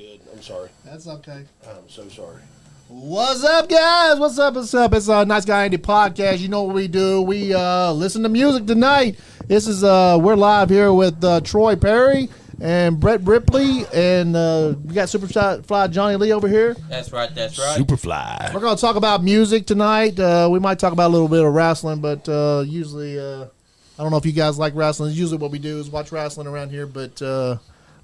good. I'm sorry. That's okay. I'm so sorry. What's up, guys? What's up? What's up? It's Nice Guy Andy podcast. You know what we do? We listen to music tonight. This is we're live here with Troy Perry and Brett Ripley, and we got Superfly Johnny Lee over here. That's right. That's right. Superfly. We're gonna talk about music tonight. We might talk about a little bit of wrestling, but usually I don't know if you guys like wrestling. Usually what we do is watch wrestling around here, but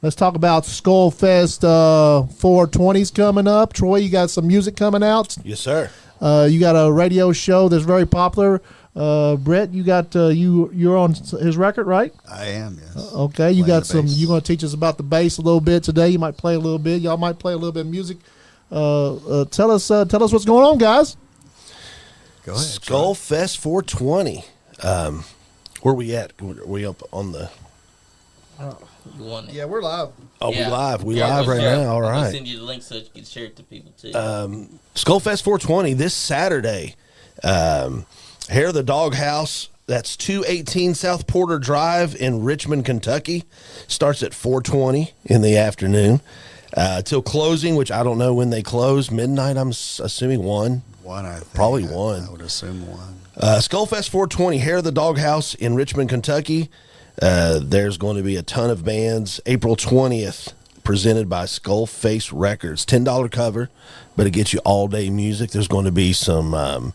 let's talk about Skullfest 420's coming up. Troy, you got some music coming out. Yes, sir. You got a radio show that's very popular. Brett, you got you're on his record, right? I am, yes. Okay, you got some. You're going to teach us about the bass a little bit today. You might play a little bit. Y'all might play a little bit of music. Tell us what's going on, guys. Go ahead. Skullfest 420. Where we at? Are we up on the? Yeah, we're live. Oh, Yeah. we live. We Yeah, live we'll right share it. now. All I'll right. send you the link so you can share it to people too. Skullfest 420 this Saturday. Hair of the Doghouse. That's 218 South Porter Drive in Richmond, Kentucky. Starts at 4:20 in the afternoon till closing, which I don't know when they close. Midnight. I'm assuming 1. One, I think. Probably 1. I would assume 1. Skullfest 420, Hair of the Doghouse in Richmond, Kentucky. There's going to be a ton of bands. April 20th, presented by Skullface Records. $10 cover, but it gets you all-day music. There's going to be some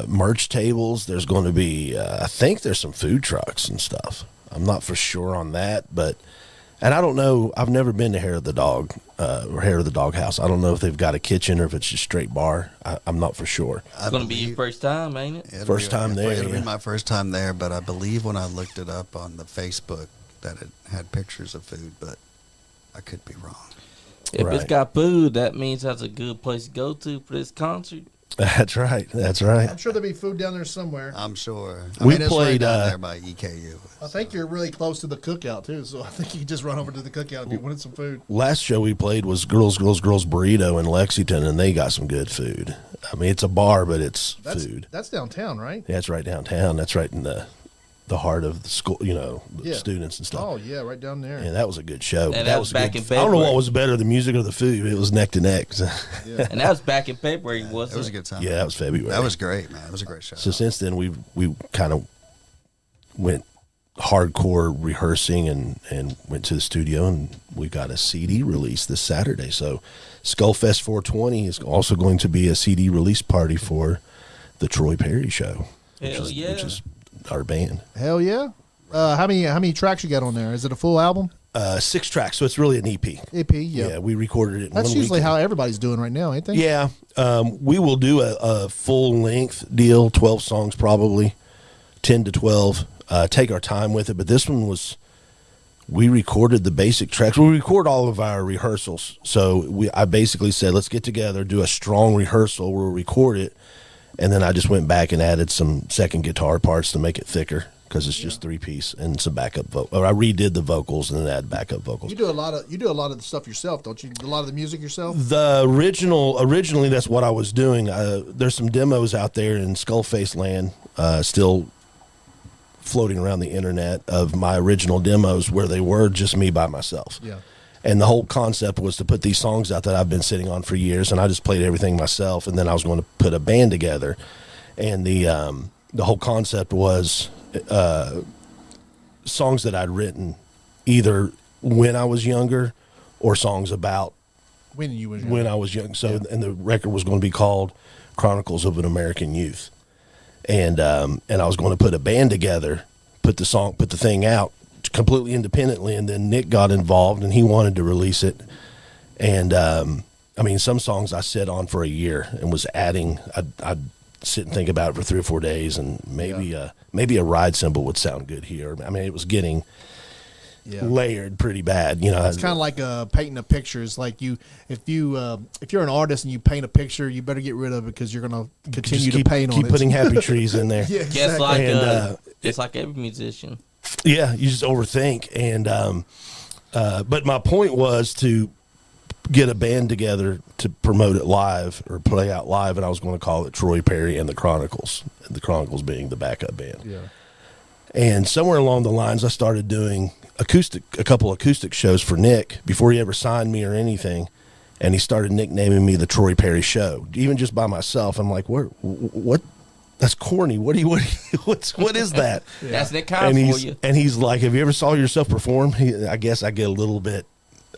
merch tables. There's going to be, I think there's some food trucks and stuff. I'm not for sure on that, but, and I don't know, I've never been to Hair of the Dog, or Hair of the Doghouse. I don't know if they've got a kitchen or if it's just straight bar. I'm not for sure. It's going to be your first time, ain't it? First time there, It'll yeah. be my first time there, but I believe when I looked it up on the Facebook that it had pictures of food, but I could be wrong. If Right. it's got food, that means that's a good place to go to for this concert. That's right. That's right. I'm sure there'll be food down there somewhere. I'm sure. We it's played, right down there by EKU. I think you're really close to the cookout too, so I think you can just run over to the cookout if you wanted some food. Last show we played was Girls Burrito in Lexington, and they got some good food. I mean, it's a bar, but it's food. That's downtown, right? Yeah, it's right downtown. That's right in the heart of the school, the Yeah. students and stuff. Oh yeah, right down there. And that was a good show. And that that was was back good. in I don't know February. what was better, the music or the food. It was neck to neck. And that was back in February, wasn't it? It was a good time. Yeah, that was February. That was great, man. It was a great show. So since then, we kind of went hardcore rehearsing and went to the studio, and we got a CD release this Saturday. So Skullfest 420 is also going to be a CD release party for the Troy Perry Show, which Hell yeah. is our band. Hell yeah. How many tracks you got on there? Is it a full album? 6 tracks, so it's really an EP. EP, yeah. Yeah, we recorded it in That's one usually weekend. how everybody's doing right now, ain't they? Yeah, we will do a full-length deal, 12 songs probably, 10 to 12. Take our time with it, but this one we recorded the basic tracks. We record all of our rehearsals, so I basically said, let's get together, do a strong rehearsal, we'll record it, and then I just went back and added some second guitar parts to make it thicker, because it's just 3-piece and some backup vocals. I redid the vocals and then add backup vocals. You do a lot of the stuff yourself, don't you? A lot of the music yourself? The originally that's what I was doing. There's some demos out there in Skullface land, still floating around the internet of my original demos where they were just me by myself. Yeah. And the whole concept was to put these songs out that I've been sitting on for years, and I just played everything myself, and then I was going to put a band together. And the whole concept was songs that I'd written either when I was younger or songs about When you was when I was young. So, and the record was going to be called Chronicles of an American Youth. And I was going to put a band together, put the thing out completely independently. And then Nick got involved and he wanted to release it. And, I mean, some songs I sat on for a year and was adding, I'd sit and think about it for 3 or 4 days, and maybe a ride cymbal would sound good here. I mean, it was getting layered pretty bad. It's kind of like painting a picture. It's like if you're an artist and you paint a picture, you better get rid of it because you're going to continue to paint on it. Keep putting happy trees in there. Yeah, Just exactly. like And, it's like every musician. Yeah, you just overthink. And but my point was to get a band together to promote it live or play out live, and I was going to call it Troy Perry and the Chronicles, and the Chronicles being the backup band. Yeah. And somewhere along the lines, I started doing a couple acoustic shows for Nick before he ever signed me or anything, and he started nicknaming me the Troy Perry Show, even just by myself. I'm like, what? That's corny. What is that? That's Nick Kyle for you. And he's like, have you ever saw yourself perform? I guess I get a little bit.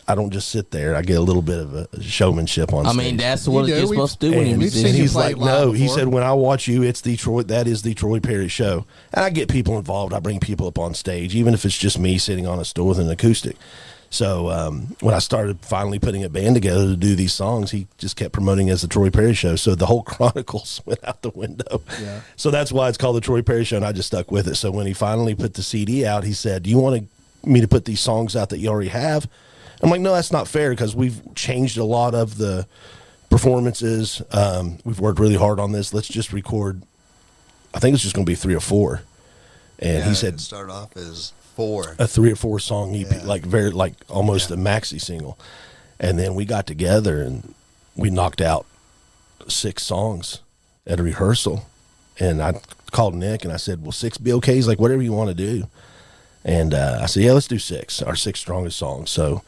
I don't just sit there. I get a little bit of a showmanship on stage. I mean, that's what you're supposed to do when you're a musician. And he's like, no. He before. said, when I watch you, that is the Troy Perry Show. And I get people involved. I bring people up on stage, even if it's just me sitting on a stool with an acoustic. So when I started finally putting a band together to do these songs, he just kept promoting it as the Troy Perry Show. So the whole Chronicles went out the window. Yeah. So that's why it's called the Troy Perry Show, and I just stuck with it. So when he finally put the CD out, he said, do you want me to put these songs out that you already have? I'm like, no, that's not fair, because we've changed a lot of the performances. We've worked really hard on this. Let's just record. I think it's just going to be 3 or 4. And he said, start off as 4, a 3 or 4 song EP, like almost a maxi single. And then we got together and we knocked out 6 songs at a rehearsal. And I called Nick and I said, will 6 be okay? He's like, whatever you want to do. And I said, yeah, let's do 6, our 6 strongest songs. So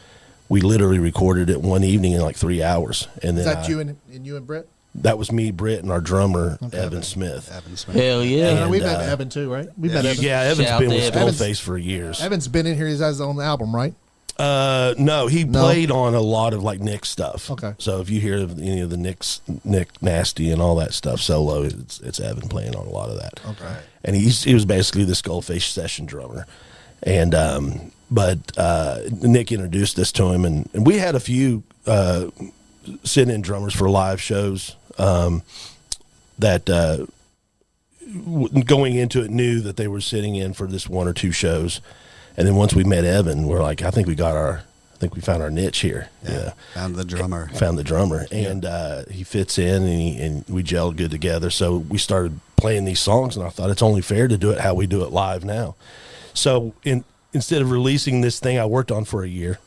we literally recorded it one evening in like 3 hours. And then Is that you and Brett? That was me, Britt, and our drummer, Evan Smith. Hell yeah. And we've met Evan too, right? We've met Evan. Yeah, Evan's Shout been with to Evan. Skullface for years. Evan's been in here. He has his own album, right? No, he played on a lot of like Nick stuff. Okay. So if you hear any of the Nick Nasty and all that stuff solo, it's Evan playing on a lot of that. Okay. And he was basically the Skullface session drummer. And but Nick introduced us to him, and we had a few sit-in drummers for live shows that going into it knew that they were sitting in for this 1 or 2 shows. And then once we met Evan, we're like, I think we found our niche here. Yeah, found the drummer. And he fits in, and we gelled good together. So we started playing these songs, and I thought it's only fair to do it how we do it live now. So instead of releasing this thing I worked on for a year,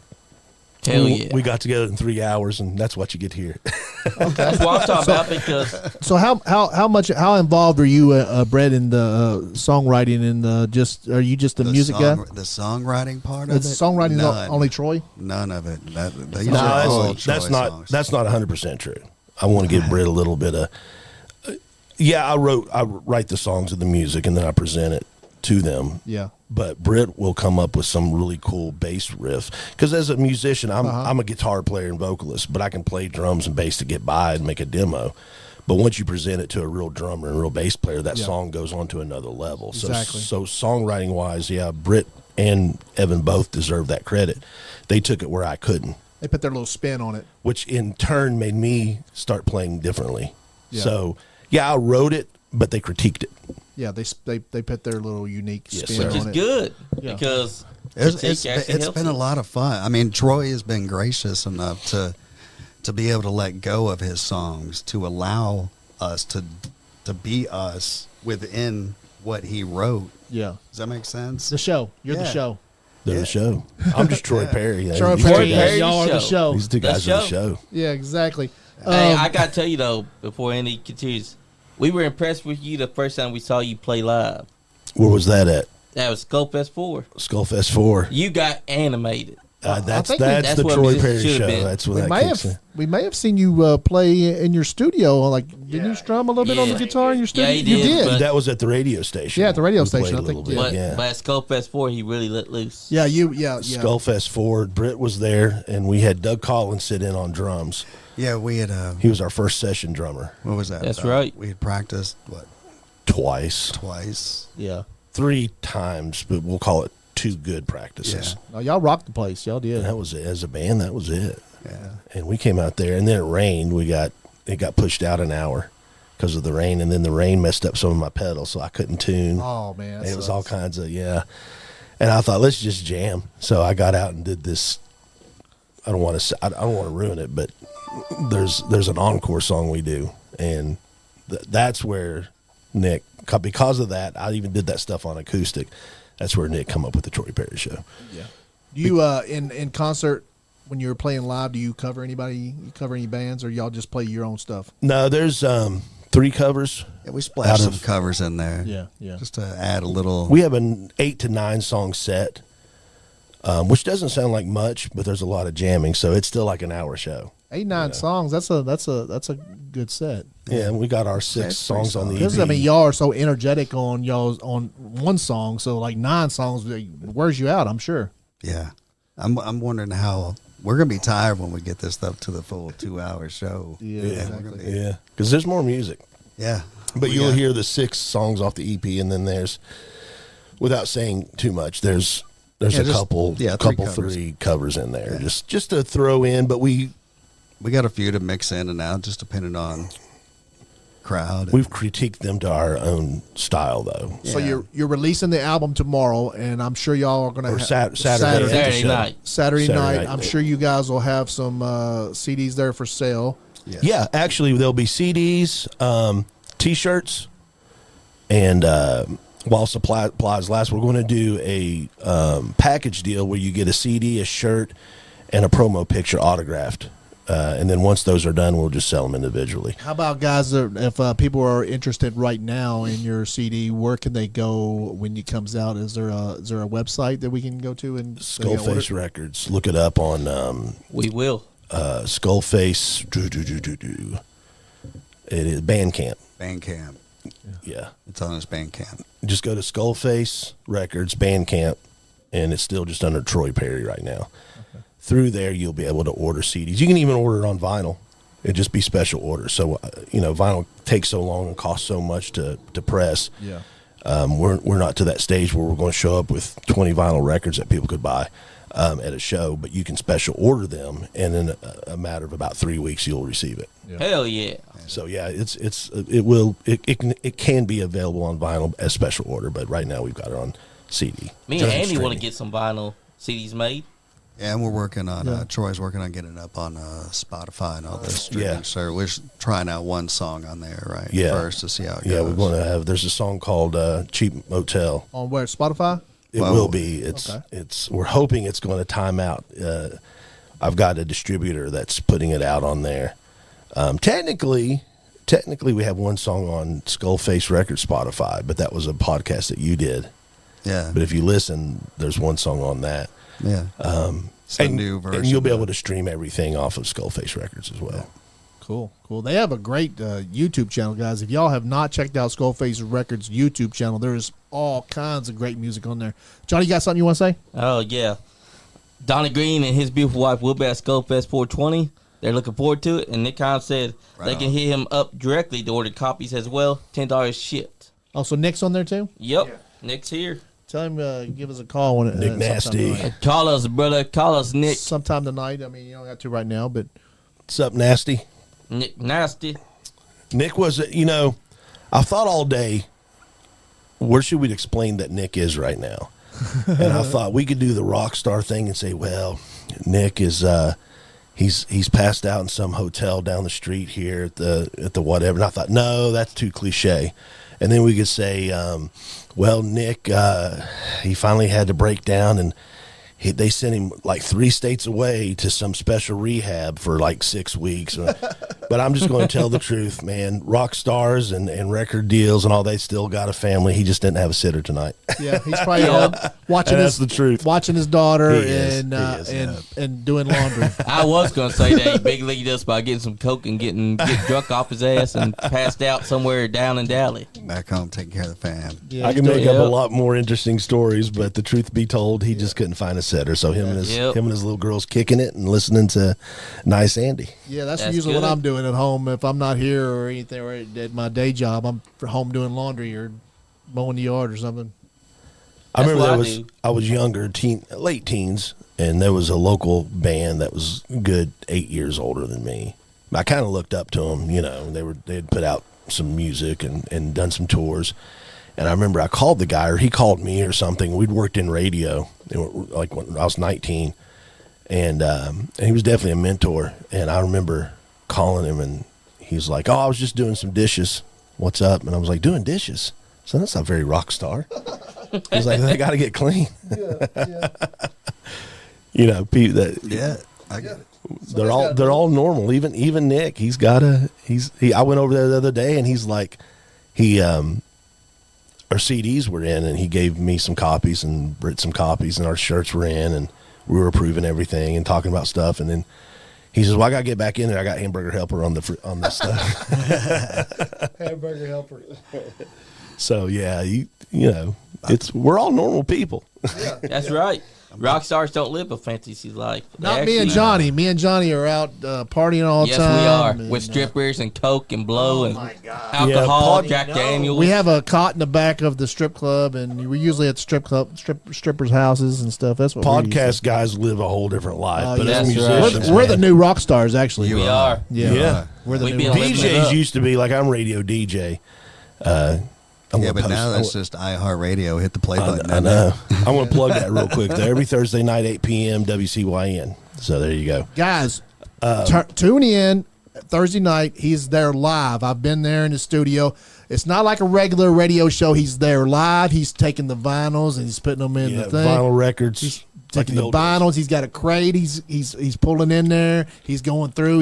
Hell yeah. we got together in 3 hours, and that's what you get here. That's what I'm talking about, because So how involved are you, Brett, in the songwriting and just are you just a music guy? The songwriting part The of it? songwriting is None. only Troy? None of it. These No, are all that's Troy not songs. that's not 100% true. I want to give Britt a little bit of. I write the songs and the music, and then I present it to them. Yeah. But Britt will come up with some really cool bass riff, because as a musician, I'm a guitar player and vocalist, but I can play drums and bass to get by and make a demo. But once you present it to a real drummer and a real bass player, that song goes on to another level. Exactly. So songwriting wise, Britt and Evan both deserve that credit. They took it where I couldn't, They put their little spin on it. which in turn made me start playing differently. Yeah. So I wrote it, but they critiqued it. Yeah, they put their little unique Yes, spin sir. on which is it. good, Yeah. because It's critique actually helps been it. a lot of fun. I mean, Troy has been gracious enough to be able to let go of his songs, to allow us to be us within what he wrote. Yeah. Does that make sense? The show. You're the Yeah. show. They're the show. I'm just Troy Perry. Troy These two Perry, guys- y'all are the show. These two guys The are the show. Yeah, exactly. Hey, I gotta tell you though, before Andy continues, we were impressed with you the first time we saw you play live. Where was that at? That was Skullfest 4. Skullfest 4. You got animated. That's think that's the that's what Troy music Perry should show. have been. That's what we that may kicks in. have seen you play in your studio. Like, didn't you strum a little bit on the Yeah. guitar in your studio? Yeah, he You did, did. but- That was at the radio station. Yeah, at the radio We played station, a I think, little bit, But, yeah. but at Skullfest 4, he really let loose. Yeah, yeah. Skullfest 4, Britt was there, and we had Doug Collins sit in on drums. Yeah, we had He was our first session drummer. what was that? That's right. We had practiced Twice. Yeah. 3 times, but we'll call it 2 good practices. No, y'all rocked the place. Y'all did. And that was it. As a band, that was it. Yeah. And we came out there, and then it rained. It got pushed out an hour because of the rain, and then the rain messed up some of my pedals, so I couldn't tune. Oh man, that And it was sucks. all kinds of And I thought, let's just jam. So I got out and did this. I don't want to ruin it, but there's an encore song we do, and that's where Nick, because of that, I even did that stuff on acoustic. That's where Nick come up with the Troy Perry Show. Yeah. Do you in concert when you're playing live? Do you cover anybody? You cover any bands, or y'all just play your own stuff? No, there's 3 covers. Yeah, we splashed Out some of- covers in there. Yeah. Just to add a little. We have an 8 to 9 song set. which doesn't sound like much, but there's a lot of jamming, so it's still like an hour show. 8-9 songs. That's a good set. Yeah, and we got our 6 That's songs on the EP. Because I mean, y'all are so energetic on y'all's on one song, so like 9 songs wears you out. I'm sure. Yeah, I'm wondering how we're gonna be tired when we get this stuff to the full 2-hour show. Yeah, Yeah, exactly. yeah, because there's more music. Yeah, But you'll hear the 6 songs off the EP, and then there's, without saying too much, there's a couple, 3 covers in there, just to throw in. But we got a few to mix in and out, just depending on crowd. we've critiqued them to our own style, though. So Yeah. you're releasing the album tomorrow, and I'm sure y'all are going Or to Saturday Saturday show. night. Saturday Saturday night. night. I'm sure you guys will have some CDs there for sale. Yes. Yeah, actually, there'll be CDs, T-shirts, and while supplies last, we're going to do a package deal where you get a CD, a shirt, and a promo picture autographed. And then once those are done, we'll just sell them individually. How about guys? If people are interested right now in your CD, where can they go when it comes out? Is there a website that we can go to and Skullface Records. Look it up on We will. Skullface. It is Bandcamp. Bandcamp. Yeah. It's on his Bandcamp. Just go to Skullface Records Bandcamp, and it's still just under Troy Perry right now. Through there, you'll be able to order CDs. You can even order it on vinyl. It'd just be special orders. So, vinyl takes so long and costs so much to press. Yeah. We're not to that stage where we're going to show up with 20 vinyl records that people could buy at a show, but you can special order them, and in a matter of about 3 weeks, you'll receive it. Yeah. Hell yeah. So yeah, it can be available on vinyl as special order, but right now we've got it on CD. Me and Just Andy want to streaming. get some vinyl CDs made. Yeah, and we're working on. Yeah. Troy's working on getting it up on Spotify and all this streaming. Yeah. So we're trying out one song on there, right? Yeah. First to see how it goes. Yeah, we're going to have. There's a song called "Cheap Motel." On where? Spotify? It Well, will be. okay. We're hoping it's going to time out. I've got a distributor that's putting it out on there. Technically, we have one song on Skullface Records Spotify, but that was a podcast that you did. Yeah. But if you listen, there's one song on that. Yeah. It's a new version. And you'll be of able it. to stream everything off of Skullface Records as well. Cool. They have a great YouTube channel, guys. If y'all have not checked out Skullface Records YouTube channel, there's all kinds of great music on there. Johnny, you got something you want to say? Oh, yeah. Donnie Green and his beautiful wife will be at Skullfest 420. They're looking forward to it. And Nick Khan said Right they can on. hit him up directly to order copies as well. $10 shipped. Oh, so Nick's on there too? Yep. Nick's here. Tell him give us a call when Nick Nasty. sometime tonight. Call us, brother. Call us, Nick. Sometime tonight. I mean, you don't have to right now, but What's up, Nasty? Nick Nasty. Nick was, I thought all day, where should we explain that Nick is right now? And I thought we could do the rock star thing and say, well, Nick is, he's passed out in some hotel down the street here at the whatever. And I thought, no, that's too cliche. And then we could say, well, Nick, he finally had to break down, and they sent him like 3 states away to some special rehab for like 6 weeks. But I'm just going to tell the truth, man. Rock stars and record deals and all, they still got a family. He just didn't have a sitter tonight. yeah, he's probably home watching That's the truth. watching his daughter He is. and He is. and doing laundry. I was going to say that he big leagued us by getting some coke and get drunk off his ass and passed out somewhere down in Dally. Back home taking care of the fam. Yeah, I can he's make doing- up a lot more interesting stories, but the truth be told, he just couldn't find a sitter. So him and his little girls kicking it and listening to NiceGuyAndy. Yeah, that's That's usually what good. I'm doing at home. If I'm not here or anything, or at my day job, I'm home doing laundry or mowing the yard or something. I That's remember what I do. I was younger, late teens, and there was a local band that was good 8 years older than me. I kind of looked up to them, they had put out some music and done some tours. And I remember I called the guy, or he called me or something. We'd worked in radio, like when I was 19, and he was definitely a mentor. And I remember calling him, and he's like, "Oh, I was just doing some dishes. What's up?" And I was like, "Doing dishes? So that's not very rock star." He's like, "They got to get clean." People that Yeah, I get it. they're all normal. Even Nick, I went over there the other day, and he's like, our CDs were in, and he gave me some copies and Britt some copies, and our shirts were in, and we were approving everything and talking about stuff, and then he says, "Well, I got to get back in there. I got hamburger helper on this stuff." Hamburger helper. So yeah, you know, we're all normal people. That's right. Rock stars don't live a fantasy life. Not me and Johnny. Me and Johnny are out partying all the Yes, time. we are. and, With strippers and coke and blow and Yeah, alcohol, Jack Daniels. we have a cot in the back of the strip club, and we're usually at strippers' houses and stuff. That's what Podcast guys live a whole different life, but yeah, as that's musicians, we're the man, new rock stars, actually. We are. Yeah. We're the We new be rock living it DJs up. used to be like, I'm radio DJ. I'm Yeah, gonna but post- now that's just iHeartRadio. Hit the play button. I know. I'm going to plug that real quick. There, every Thursday night, 8 p.m. WCYN. So there you go. Guys, tune in Thursday night. He's there live. I've been there in the studio. It's not like a regular radio show. He's there live. He's taking the vinyls and he's putting them in the thing. Vinyl records. He's like taking the old days. vinyls. He's got a crate. He's pulling in there. He's going through.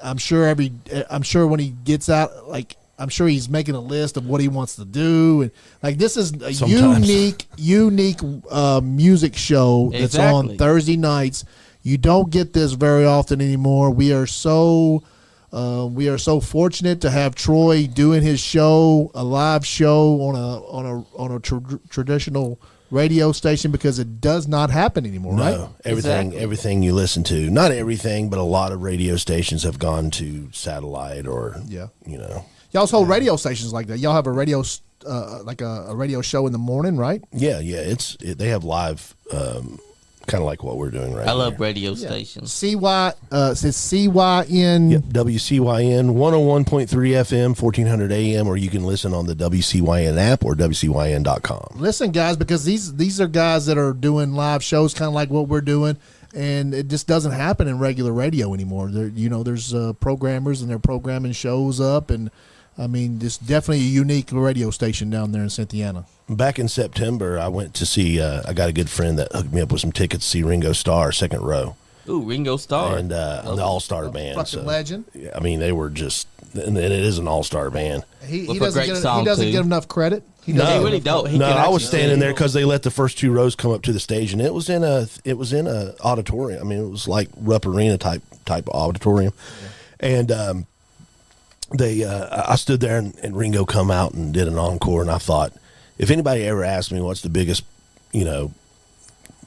I'm sure when he gets out, like, I'm sure he's making a list of what he wants to do, and like this is a Sometimes. unique music show that's on Exactly. Thursday nights. You don't get this very often anymore. We are so fortunate to have Troy doing his show, a live show on a traditional radio station, because it does not happen anymore, right? No, everything, Exactly. everything you listen to. Not everything, but a lot of radio stations have gone to satellite or, Yeah. you know. Y'all's whole radio stations like that. Y'all have a radio, like a radio show in the morning, right? Yeah, they have live, kind of like what we're doing right I love here. radio stations. Says CYN. Yep, WCYN 101.3 FM, 1400 AM, or you can listen on the WCYN app or WCYN.com. Listen, guys, because these are guys that are doing live shows, kind of like what we're doing, and it just doesn't happen in regular radio anymore. There's programmers and they're programming shows up, and I mean, it's definitely a unique radio station down there in Cynthiana. Back in September, I went to see, I got a good friend that hooked me up with some tickets to see Ringo Starr, second row, Ooh, Ringo Starr. and the All-Star Band. Fucking legend. Yeah, I mean, they were just, and it is an All-Star band. He With a doesn't great get song, he doesn't too. get enough credit. He No, doesn't he get really enough don't. He No, can I was actually standing sing. there because they let the first two rows come up to the stage, and it was in a auditorium. I mean, it was like Rupp Arena type auditorium, and I stood there and Ringo come out and did an encore, and I thought, if anybody ever asked me what's the biggest,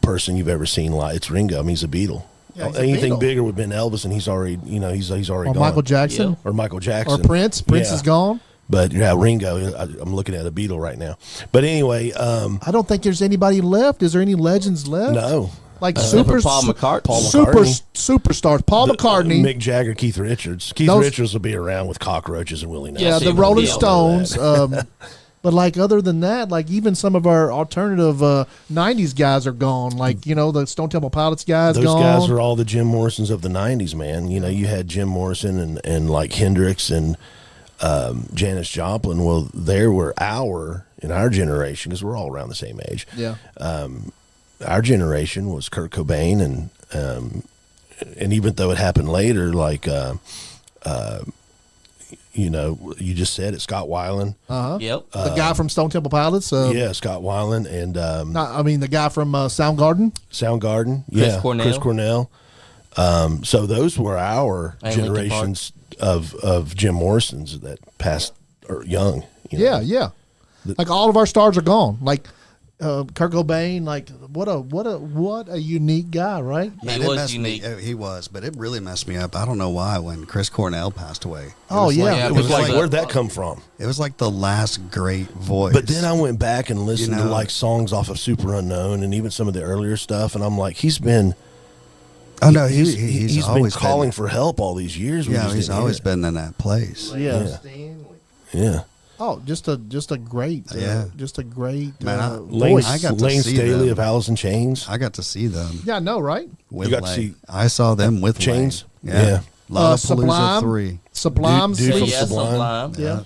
person you've ever seen live, it's Ringo. I mean, he's a Beatle. Yeah, he's a Anything Beatle. bigger would have been Elvis, and he's already, he's already Or gone. Michael Jackson, Yeah. Or Michael Jackson, or Prince. Prince Yeah. is gone. But yeah, Ringo. I'm looking at a Beatle right now. But anyway, I don't think there's anybody left. Is there any legends left? no. Like Except for Paul McCartney. Paul super McCartney. superstars. Paul McCartney. Mick Jagger, Keith Richards. Keith Those- Richards will be around with cockroaches and Willie Nelson. Yeah, see the what Rolling we all know Stones. But like other than that, like even some of our alternative '90s guys are gone. Like the Stone Temple Pilots guys Those gone. guys are all the Jim Morrisons of the '90s, man. You had Jim Morrison and like Hendrix and Janis Joplin. Well, they were in our generation, because we're all around the same age. Yeah. Our generation was Kurt Cobain, and even though it happened later, like you just said it, Scott Weiland. Yep. The guy from Stone Temple Pilots. Yeah, Scott Weiland and The guy from Soundgarden. Soundgarden. Yeah, Cornell. Chris Cornell. So those were our And Linkin generations of Jim Morrisons that passed or young. Yeah. Like all of our stars are gone. Like Kurt Cobain. Like what a unique guy, right? Man, He it was messed unique. Me, he was, but it really messed me up. I don't know why when Chris Cornell passed away. It Oh, was yeah. like- Yeah, It was because like, of- where'd that come from? it was like the last great voice. But then I went back and listened to know- like songs off of Super Unknown and even some of the earlier stuff, and I'm like, he's been oh no, he's he's been always calling been, for help all these years. We Yeah, just he's didn't hear always it. been in that place. Yeah. Yeah. Oh, just a great. Yeah. Just a great Man, Lane, voice. I got to Lane see Staley them. of Alice in Chains. I got to see them Yeah, I know, right? with You got to Lane. see I saw them with Chains? Lane. Yeah. Lollapalooza Sublime. 3. Sublime. Dude from Yes, Sublime. Sublime. Yeah.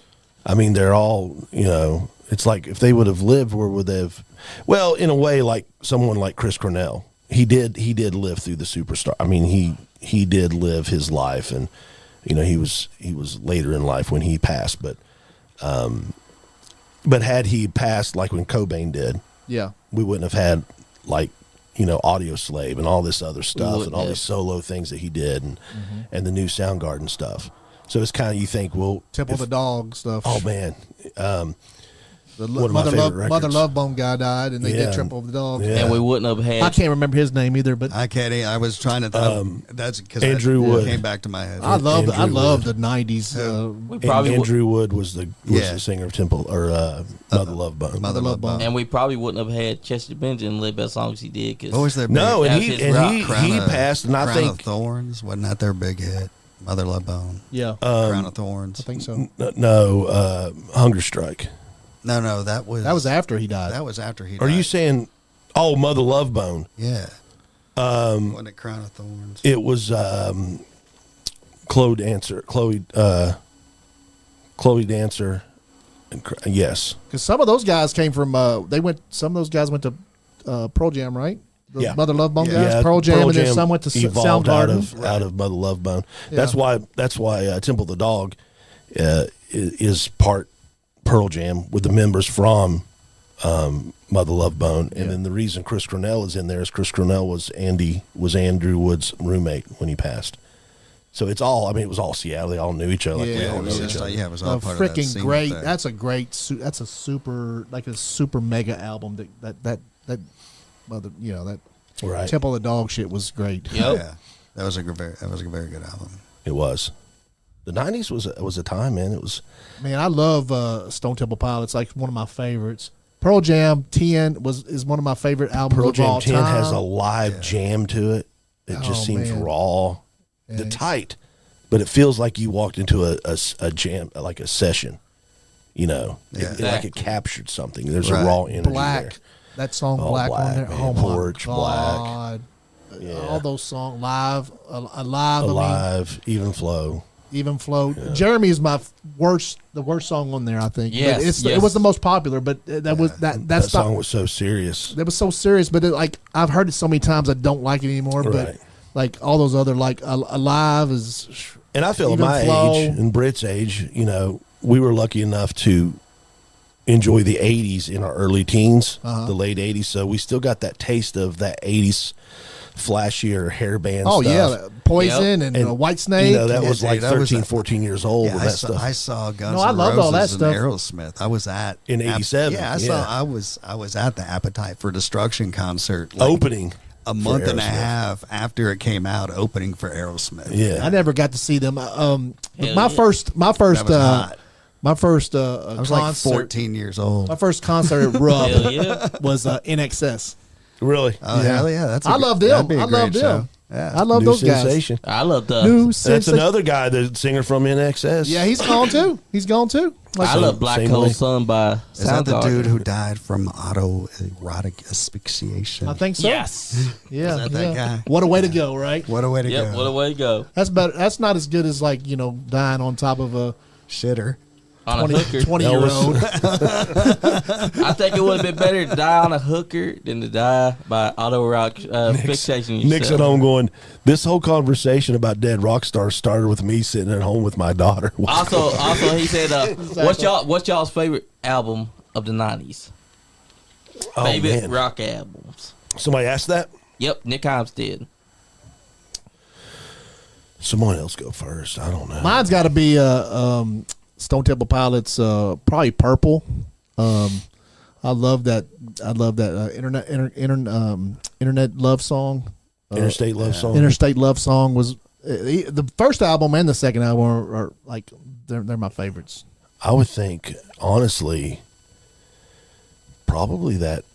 I mean, they're all, it's like if they would have lived, where would they have? Well, in a way, like someone like Chris Cornell, he did live through the superstar. I mean, he did live his life, and he was later in life when he passed, but had he passed like when Cobain did, Yeah. we wouldn't have had like Audio Slave and all this other stuff would and all have. these solo things that he did and the new Soundgarden stuff. So it's kind of, you think, well, Temple the Dog stuff. oh man, the one of my favorite Mother records. Love Bone guy died, and they Yeah. did Temple of the Dog. Yeah. And we wouldn't have I had. can't remember his name either, but I can't. I was trying to. That's because Andrew Wood. came back to my head. I love Andrew the Wood. '90s. We And probably would, Andrew Wood was the Yeah. singer of Temple or Mother Love Bone. Mother Love Bone. and we probably wouldn't have had Chester Bennington live as long as he did. Cause What was their No, big, and That's he his rock. he passed, and I Crown think of Thorns wasn't that their big hit? Mother Love Bone. Yeah, Crown of Thorns. I think so. Hunger Strike. No, that was after he died. That was after he. Are died. you saying? Oh, Mother Love Bone. Yeah. Wasn't it Crown of Thorns? It was Chloe Dancer. Chloe Dancer. Yes. Because some of those guys came from. Some of those guys went to Pearl Jam, right? The Yeah. Mother Love Bone Yeah. guys. Pearl Jam, and then some went to evolved out Soundgarden. of Mother Love Bone. Yeah. That's why Temple the Dog is part Pearl Jam with the members from Mother Love Bone, and then the reason Chris Cornell is in there is Chris Cornell was Andrew Wood's roommate when he passed. So it's all. I mean, it was all Seattle. They all knew each other. Like we Yeah, all it know was each just other. it was all A part of that freaking scene great. thing. That's a great. That's a super mega album. That mother. That Right. Temple of the Dog shit was great. Yep. Yeah, that was a very good album. It was. The '90s was a time, man. It was. Man, I love Stone Temple Pilots. Like one of my favorites. Pearl Jam 10 is one of my favorite albums Pearl of Jam all 10 time. has a live jam to it. It just Oh, seems man. raw, the tight, but it feels like you walked into a jam, like a session. Yeah. Like it captured something. There's Right. a raw energy Black. there. That song Oh, Black, Black, on there. man. Oh Porch, my Black. God. Yeah. All those songs live, alive. I mean, Alive, even flow. even flow. Jeremy is the worst song on there. I think. Yes, But yes. it was the most popular. But that's That song was so serious. That was so serious. But I've heard it so many times I don't like it anymore. Right. But like all those other alive is. And I feel at Even my flow. age and Britt's age, we were lucky enough to enjoy the 80s in our early teens, the late 80s. So we still got that taste of that 80s flashier hair band Oh stuff. yeah, Poison and, And, White Snake. that was dude, like that was 13, a- 14 years old Yeah, when I that saw, stuff. I saw Guns No, I N' loved Roses all that and stuff. Aerosmith. I was at In 87, Yeah, yeah. I was at the Appetite for Destruction concert like, opening a for month and a Aerosmith. half after it came out, opening for Aerosmith. Yeah. I never got to see them. Hell My yeah. first, That was hot. my first I was concert. like 14 years old. My first concert at Rub Hell yeah. was NXS. Really? Oh hell yeah! That's I love them. That'd be a I great love them. show. Yeah. I love New those sensation. I love the. guys. New That's sensation. another guy, the singer from NXS. Yeah, he's gone too. He's gone too. Like I love Black same Hole way. Sun by Is that the Soundgarden. dude who died from autoerotic asphyxiation? I think so. Yes. Yeah. Is that that yeah. guy? What a way to go, right? What a way to Yep. go! What a way to go. That's better. That's not as good as dying on top of a Shitter. On a 20, hooker. 20-year-old. I think it would have been better to die on a hooker than to die by autoerotic fixation. Nick's at home going, this whole conversation about dead rock stars started with me sitting at home with my daughter. Also, he said, "What's y'all's favorite album of the '90s? Oh, Favorite man. rock albums?" Somebody asked that? Yep, Nick Himes did. Someone else go first. I don't know. Mine's got to be Stone Temple Pilots. Probably Purple. I love that. Internet love song. Interstate Love Song. Interstate Love Song was the first album and the second album are like they're my favorites. I would think, honestly, probably that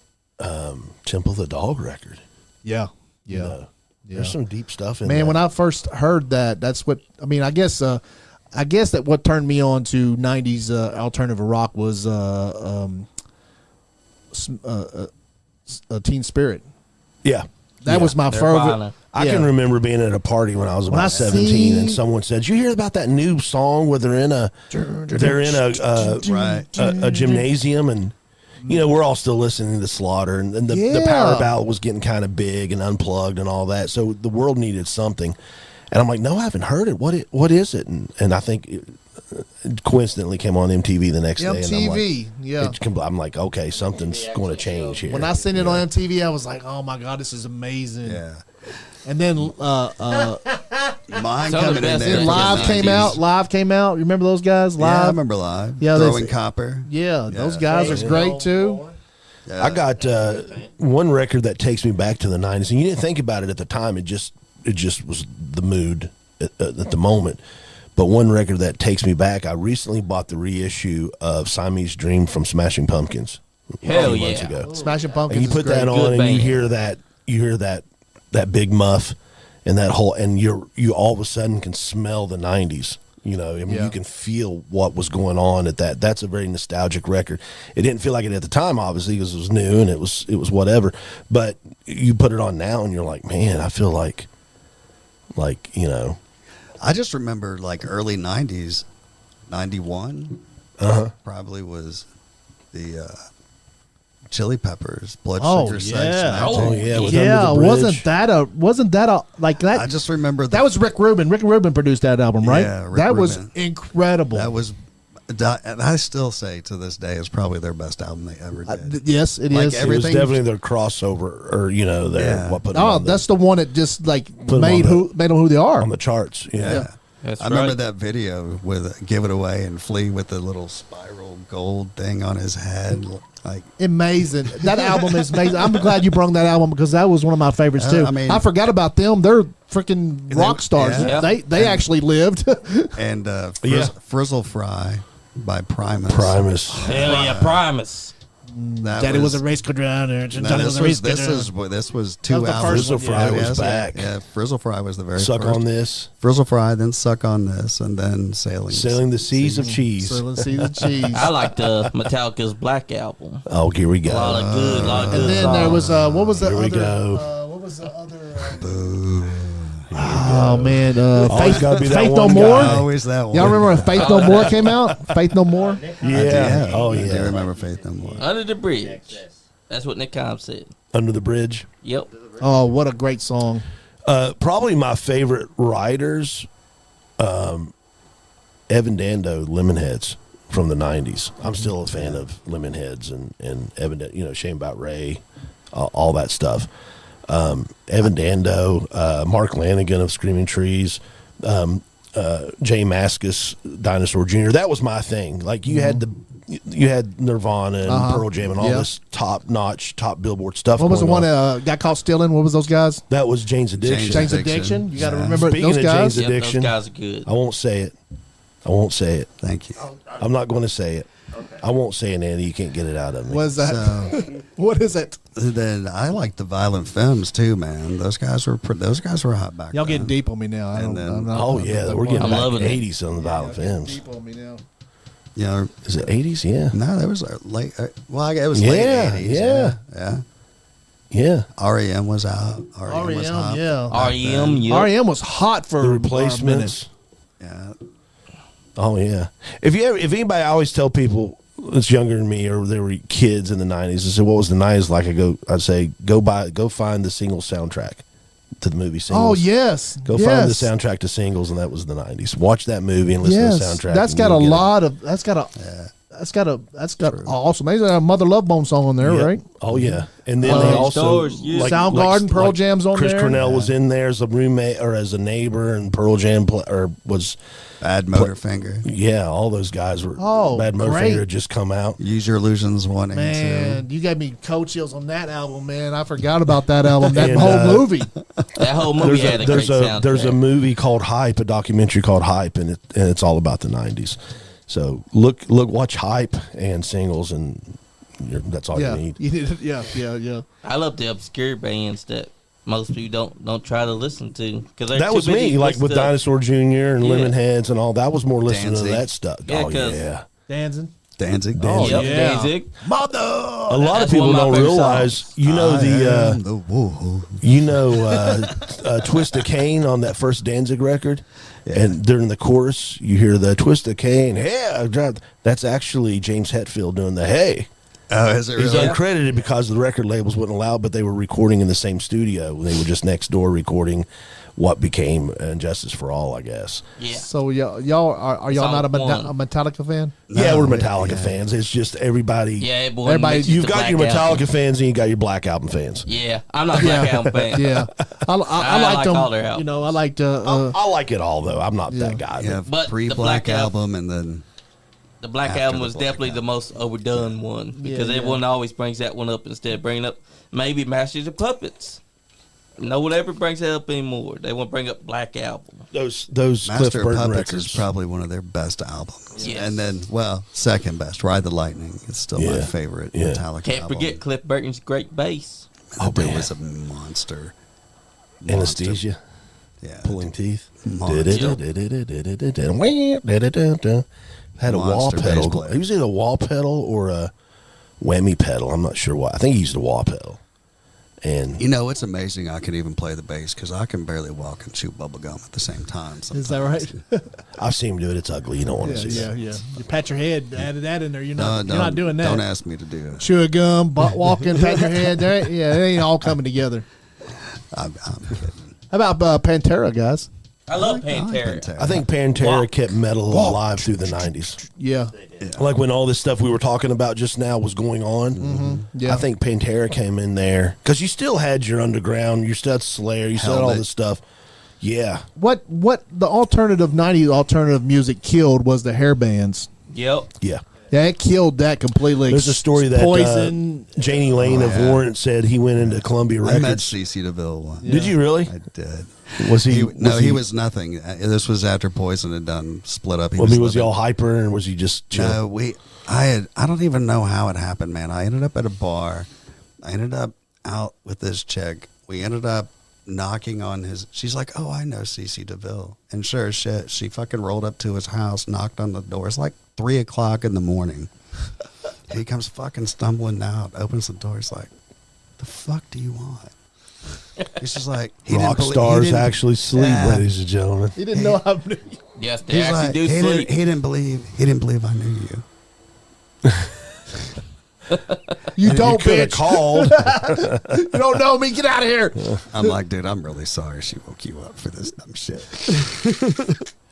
Temple of the Dog record. Yeah, You know, There's some deep stuff in Man, there. when I first heard that, that's what I mean. I guess that what turned me on to '90s alternative rock was Teen Spirit. Yeah. That was my favorite. Nirvana. I can remember being at a party when I was When I about 17 and see- someone said, "You hear about that new song where they're in a Right. a gymnasium and we're all still listening to Slaughter and the Yeah. power ballad was getting kind of big and unplugged and all that. So the world needed something. And I'm like, "No, I haven't heard it. What is it?" And I think coincidentally came on MTV the next day. And MTV, yeah. I'm like, okay, something's going to change here. When I seen it on MTV, I was like, oh my God, this is amazing. Yeah. And then Mine Some of the coming in best there. in Live came 90s. out. Live came out. You remember those guys? Live. Yeah, I remember Live. Yeah, they- Throwing Copper. Yeah, those guys are great too. Yeah. I got one record that takes me back to the 90s, and you didn't think about it at the time. It just was the mood at the moment. But one record that takes me back, I recently bought the reissue of Siamese Dream from Smashing Pumpkins. Hell a few months yeah. ago. Smashing Pumpkins. And you put is great. that on, Good and band. you hear that big muff, and that whole, and you all of a sudden can smell the 90s. You know, I mean, Yeah. you can feel what was going on at that. That's a very nostalgic record. It didn't feel like it at the time, obviously, because it was new and it was whatever. But you put it on now, and you're like, man, I feel like you know, I just remember like early 90s, 91 probably was the Chili Peppers, Blood Oh, Sugar Sex yeah. Magic. oh yeah, with Yeah, Under the wasn't Bridge. that a like that? I just remember that was Rick Rubin. Rick Rubin produced that album, right? Yeah, Rick that was Rubin. incredible. that was, and I still say to this day it's probably their best album they ever did. Yes, it is. Like It was everything- definitely their crossover, or you know, their Yeah. what put them Oh, on that's the one that just like them made on them who they are. on the charts. Yeah. Yeah. That's I remember right. that video with Give It Away and Flea with the little spiral gold thing on his head. Like, Amazing. That album is amazing. I'm glad you brought that album because that was one of my favorites too. I mean- I forgot about them. They're freaking rock stars. yeah. They actually lived. and Yeah. Frizzle Fry by Primus. Primus. Hell yeah, Primus. That Daddy was a race car driver. No, Daddy was this a race was car this driver. is this was That two was the albums. first Frizzle Fry was Yes, back. Yeah, Frizzle Fry was the very Suck first. on this. Frizzle Fry, then Suck on This, and then Sailing the Seas of Cheese. So let's see the cheese. I like the Metallica's Black album. Oh, here we go. A lot of good And then there was what was the Here we other? go. What was the other? Oh man, Always Faith, gotta be that Faith No one More. guy. Always that one. Y'all remember when Faith No More came out? Faith No More. Yeah. Oh I do yeah. remember Faith No More. Under the Bridge. That's what Nick Cobb said. Under the Bridge. Yep. Oh, what a great song! Probably my favorite writers, Evan Dando, Lemonheads from the '90s. I'm still a fan of Lemonheads and Evan, you know, Shame About Ray, all that stuff. Evan Dando, Mark Lanigan of Screaming Trees, Jay Mascis, Dinosaur Jr. That was my thing. Like you had Nirvana and Pearl Jam and all Yeah. this top notch, top Billboard stuff. What was the going one on. that got caught stealing? What was those guys? That was Jane's Addiction. Jane's Addiction. Addiction. You got to Yeah. remember Speaking those of guys. Jane's Yep, Addiction. those guys are good. I won't say it. I won't say it. Thank you. I'm not going to say it. I won't say it, Andy. You can't get it out of me. Was that? So What is it? then I like the Violent Femmes too, man. Those guys were hot back Y'all then. getting deep on me now. I And don't. then- I'm not, Oh I'm yeah, not- we're getting I'm back loving to it. 80s on the Violent Femmes. Deep on me now. You know, Is it 80s? Yeah. no, that was late. Well, it was Yeah, late 80s. yeah. yeah. Yeah. REM was out. REM was hot. yeah. back REM, then. yep. REM was hot for The a Replacements. Yeah. Oh yeah. If anybody, I always tell people that's younger than me or they were kids in the 90s, I said, what was the 90s like? I'd say go find the single soundtrack to the movie Oh Singles. yes. Go yes. find the soundtrack to Singles, and that was the 90s. Watch that movie and listen to the soundtrack. That's and got a you'll get it. lot of. That's got awesome. There's a Mother Love Bone song on there, Yeah. right? Oh yeah, and then Well, they also Stars, yeah. Soundgarden, Pearl Jam's on Chris there. Cornell was in there as a roommate or as a neighbor, and Pearl Jam was Bad Motorfinger. yeah. All those guys were. Oh, Bad Motorfinger great. had just come out. Use Your Illusions 1 and Man, you gave me cold chills on that album, man. I forgot about that album. That And, whole movie. That whole movie had a great soundtrack. There's a movie called Hype, a documentary called Hype, and it's all about the 90s. So watch Hype and Singles, and that's all Yeah, you need. you need. Yeah. I love the obscure bands that most people don't try to listen to because That was me, like with Dinosaur Jr. and Yeah. Lemonheads and all. That was more listening Danzig. to that stuff. Yeah, Oh 'cause- yeah. Danzig. Danzig. Oh, Yep, yeah. Danzig. Mother. A lot of That's one people of my don't favorite realize. songs. You know the Twist of Cain on that first Danzig record, and during the chorus you hear the Twist of Cain. Hey, that's actually James Hetfield doing the hey. Oh, is it He's really? uncredited because the record labels wouldn't allow, but they were recording in the same studio. They were just next door recording what became Injustice for All, I guess. Yeah. So y'all are y'all not a, Solid one. a Metallica fan? Yeah, No, we're Metallica yeah. fans. It's just everybody. Yeah, boy, Everybody- mentions You've the got your Black Metallica Album. fans and you got your Black Album fans. Yeah, I'm not a Black Album fan. Yeah, I I like like them. all their albums. You know, I liked. I like it all though. I'm not Yeah. that guy. Yeah, But the pre-Black Black album and then The Black After Album the was Black definitely the Album. most overdone one because yeah. everyone always brings that one up instead of bringing up maybe Masters of Puppets. No one ever brings that up anymore. They want to bring up Black Album. Those Cliff Master of Burton Puppets records. is probably one of their best albums. Yes. And then, well, second best, Ride the Lightning is still my Yeah. favorite Yeah. Metallica Can't album. forget Cliff Burton's great bass. That dude man. was a monster. Anesthesia, Yeah. pulling teeth. Monster. Had a wall Monster bass pedal. player. He was either a wall pedal or a whammy pedal. I'm not sure what. I think he used a wall pedal. And You know, it's amazing I can even play the bass because I can barely walk and chew bubble gum at the same time. Is that right? I've seen him do it. It's ugly. You don't want yeah, to see yeah, it. yeah. You pat your head, added that in there. You're not. No, you're not doing that. Don't ask me to do it. Chew a gum, butt walking, pat your head. There, yeah, it ain't all coming together. I'm kidding. How about Pantera, guys? I love I like Pantera. Pantera. I think Pantera Walk. kept metal alive through the 90s. Yeah, Like when all this stuff we were talking about just now was going on. yeah. I think Pantera came in there because you still had your underground, you still had Slayer, you still had all Helmet. this stuff. Yeah. What the alternative '90s alternative music killed was the hair bands. Yep. Yeah. Yeah, it killed that completely. There's a story that Poison. Janie Lane of yeah. Warrant said he went into Columbia I met Records. CeCe DeVille once. Did you really? I did. Was he? He was nothing. This was after Poison had done split up. Was he living- all hyper and was he just chill? No, I don't even know how it happened, man. I ended up at a bar. I ended up out with this chick. We ended up knocking on his. She's like, "Oh, I know CeCe DeVille," and sure as shit, she fucking rolled up to his house, knocked on the door. It's like 3:00 in the morning. He comes fucking stumbling out, opens the door. He's like, "The fuck do you want?" He's just like, Rock stars actually sleep, ladies and gentlemen. He didn't know how. Yes, they He's actually like, do he sleep. didn't believe I knew you. You And don't, you could have bitch. called. You don't know me. Get out of here. I'm like, dude, I'm really sorry she woke you up for this dumb shit.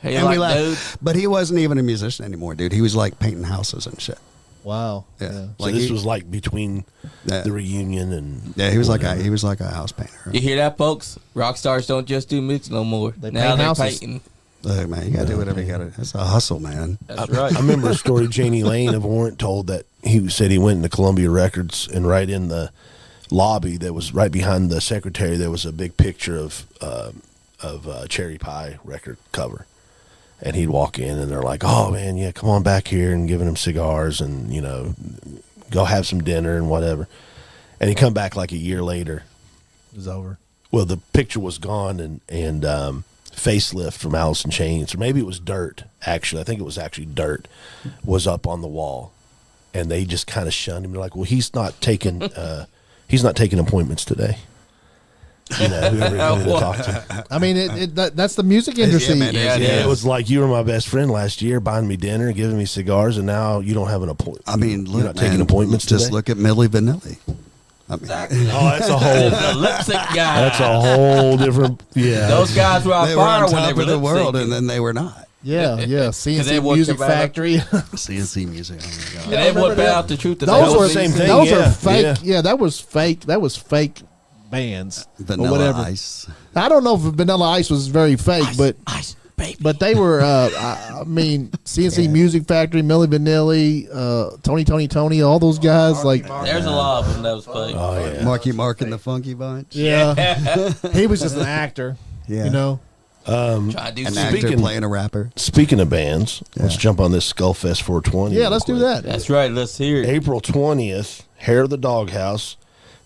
Hey, And like, we laughed. dude, But he wasn't even a musician anymore, dude. He was like painting houses and shit. Wow. Yeah. So Like this he- was like between Yeah. the reunion and Yeah, he was like whatever. a house painter. you hear that, folks? Rock stars don't just do music no more. They now paint they're houses. painting. Look, man, you gotta do whatever you gotta. It's a hustle, man. That's right. I remember a story Janie Lane of Warrant told that he said he went into Columbia Records and right in the lobby that was right behind the secretary there was a big picture of Cherry Pie record cover. And he'd walk in and they're like, "Oh man, yeah, come on back here," and giving him cigars and, you know, go have some dinner and whatever. And he'd come back like a year later. It was over. Well, the picture was gone and Facelift from Alice in Chains, or maybe it was Dirt, actually. I think it was actually Dirt, was up on the wall. And they just kind of shunned him. They're like, "Well, he's not taking appointments today." You know, whoever he wanted to talk to. I mean, that's the music industry. man, Yeah, it Yeah, is. it was like, "You were my best friend last year, buying me dinner, giving me cigars, and now you don't have an appointment. I mean, you're look, not taking man, appointments Just today?" look at Milli Vanilli. I mean, Oh, that's a whole. the lip sync guy. That's a whole different. Yeah, Those guys were on they were fire on when they top were of the lip world, syncing. and then they were not. Yeah, yeah. they CNC worked Music their way up. Factory. CNC music. Oh my And god. they would bet out the truth. That Those they were was same these- thing. Those yeah, are fake. yeah. Yeah, that was fake. That was fake bands Vanilla or whatever. Ice. I don't know if Vanilla Ice was very fake, but Ice, baby. but they were. I mean, CNC Music Factory, Milli Vanilli, Tony, all those guys. Like, There's a lot of them that was fake. Oh yeah. Marky Mark and the Funky Bunch. yeah, he was just an actor. Yeah. You know. Trying to do An some- actor Speaking- playing a rapper. Speaking of bands, let's jump on this Skullfest 420. Yeah, real let's do quick. that. That's right. Let's hear it. April 20th, Hair of the Doghouse,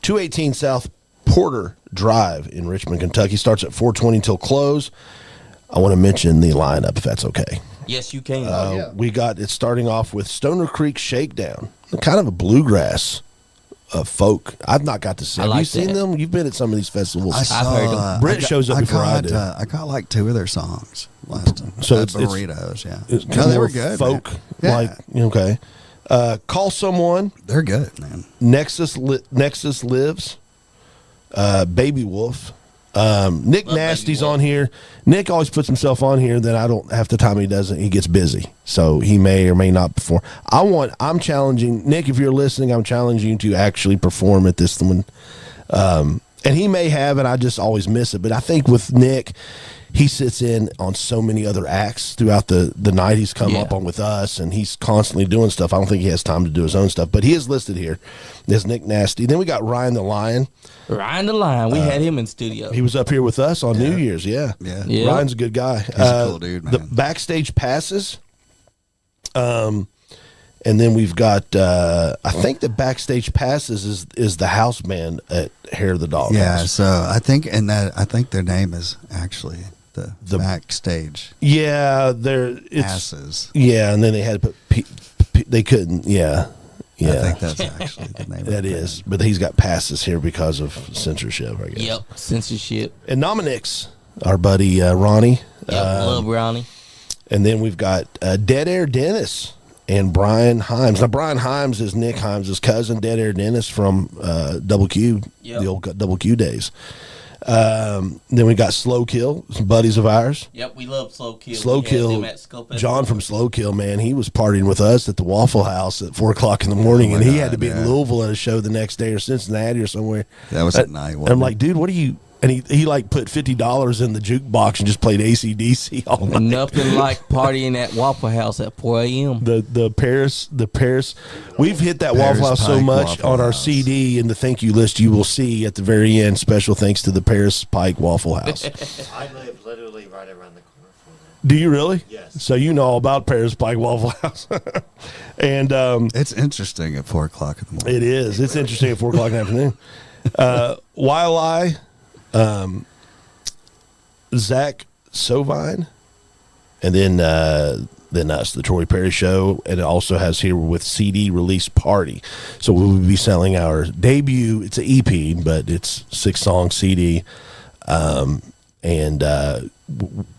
218 South Porter Drive in Richmond, Kentucky. Starts at 420 till close. I want to mention the lineup, if that's okay. Yes, you can. yeah. We got it starting off with Stoner Creek Shakedown, kind of a bluegrass folk. I've not got to see. I Have you like seen that. them? You've been at some of these festivals. I've heard them. Brett shows up before I do. I caught like 2 of their songs last time. So At it's- burritos, yeah. It's No, kind they of were more good. folk, man. Yeah. like okay. Call Someone. They're good, man. Nexus Lives, Baby Wolf, Nick Love Nasty's Baby on Wolf. here. Nick always puts himself on here. Then I don't half the time he doesn't. He gets busy, so he may or may not perform. I'm challenging Nick. If you're listening, I'm challenging you to actually perform at this one. And he may have it. I just always miss it. But I think with Nick, he sits in on so many other acts throughout the night. He's come up on with us, and he's constantly doing stuff. I don't think he has time to do his own stuff, but he is listed here. There's Nick Nasty. Then we got Ryan the Lion. Ryan the Lion. We had him in studio. He was up here with us on New Year's. Yeah. Yeah. Ryan's a good guy. He's a cool dude, man. The backstage passes. And then we've got, I think the backstage passes is the house band at Hair of the Dog. Yeah, House. so I think their name is actually the backstage Yeah, it's passes. Yeah, and then they had to put they couldn't. Yeah. I think that's actually the name. That of is, but he's got passes here because of censorship, I guess. Yep, censorship. And Nominix, our buddy Ronnie. Yep, love Ronnie. And then we've got Dead Air Dennis and Brian Himes. Now, Brian Himes is Nick Himes' cousin, Dead Air Dennis from Double Q, the old Double Q days. Then we got Slow Kill, some buddies of ours. Yep, we love Slow Kill. Slow We had Kill, them at Scope John from Slow Kill, man, he was partying with us at the Waffle House at 4 o'clock in the morning, and he had to be in Louisville at a show the next day or Cincinnati or somewhere. That was at night. And I'm like, dude, what are you? And he like put $50 in the jukebox and just played AC/DC all night. Nothing like partying at Waffle House at 4 a.m. The Paris, we've hit that Paris Waffle House so Pike much Waffle on our House. CD and the thank you list. You will see at the very end. Special thanks to the Paris Pike Waffle House. I live literally right around the corner from that. Do you really? Yes. So you know all about Paris Pike Waffle House, and it's interesting at 4 o'clock in the morning. it is. It's interesting at 4 o'clock in the afternoon. While Zach Sovine, and then us, the Troy Perry Show, and it also has here with CD release party. So we will be selling our debut. It's an EP, but it's 6-song CD.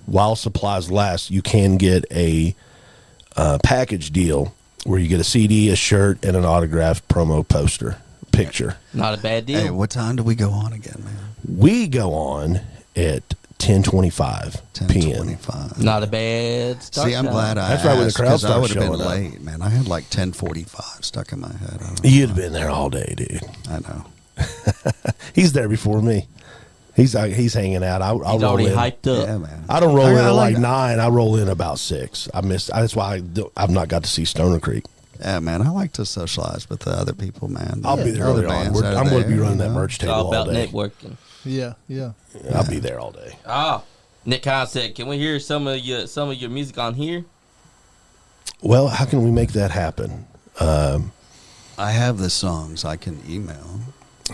While supplies last, you can get a package deal where you get a CD, a shirt, and an autographed promo poster picture. Not a bad deal. Hey, what time do we go on again, man? We go on at 10:25 p.m. 10:25. Not a bad start. See, I'm time. glad I That's right when the asked, crowd 'cause I starts would have been showing up. late, man. I had like 10:45 stuck in my head. I don't know You'd have why. been there all day, dude. I know. He's there before me. He's hanging out. I He's roll already in. hyped up. Yeah, man. I don't roll in I at like- like 9. I roll in about 6. That's why I've not got to see Stoner Creek. Yeah, man. I like to socialize with the other people, man. I'll be there Other early on. bands that are I'm going to be there, running you that know? merch It's table all all about day. networking. Yeah. I'll be there all day. Nick Hines said, "Can we hear some of your music on here?" Well, how can we make that happen? I have the songs I can email.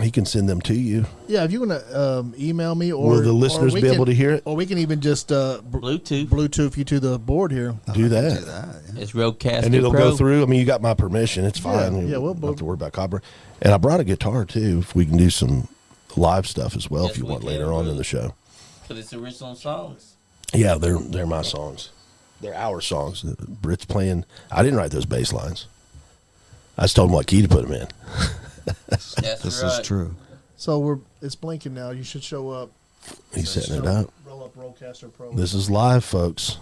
He can send them to you. Yeah, if you want to email me, or Will the listeners we be able to hear it? Or we can even just Bluetooth. you to the board here. Do that. Do that. Yeah. It's Roadcaster And it'll Pro. go through. I mean, you got my permission. It's fine. Yeah, we'll don't have to worry about copyright. And I brought a guitar too. If we can do some live stuff as well, Yes, if you we want can, later on in really. the show. Because it's original songs. Yeah, they're my songs. They're our songs. Britt's playing. I didn't write those bass lines. I just told him what key to put them in. That's This right. is true. So it's blinking now. You should show up. He's setting it up. Roll up Rollcaster Pro. This is live, folks.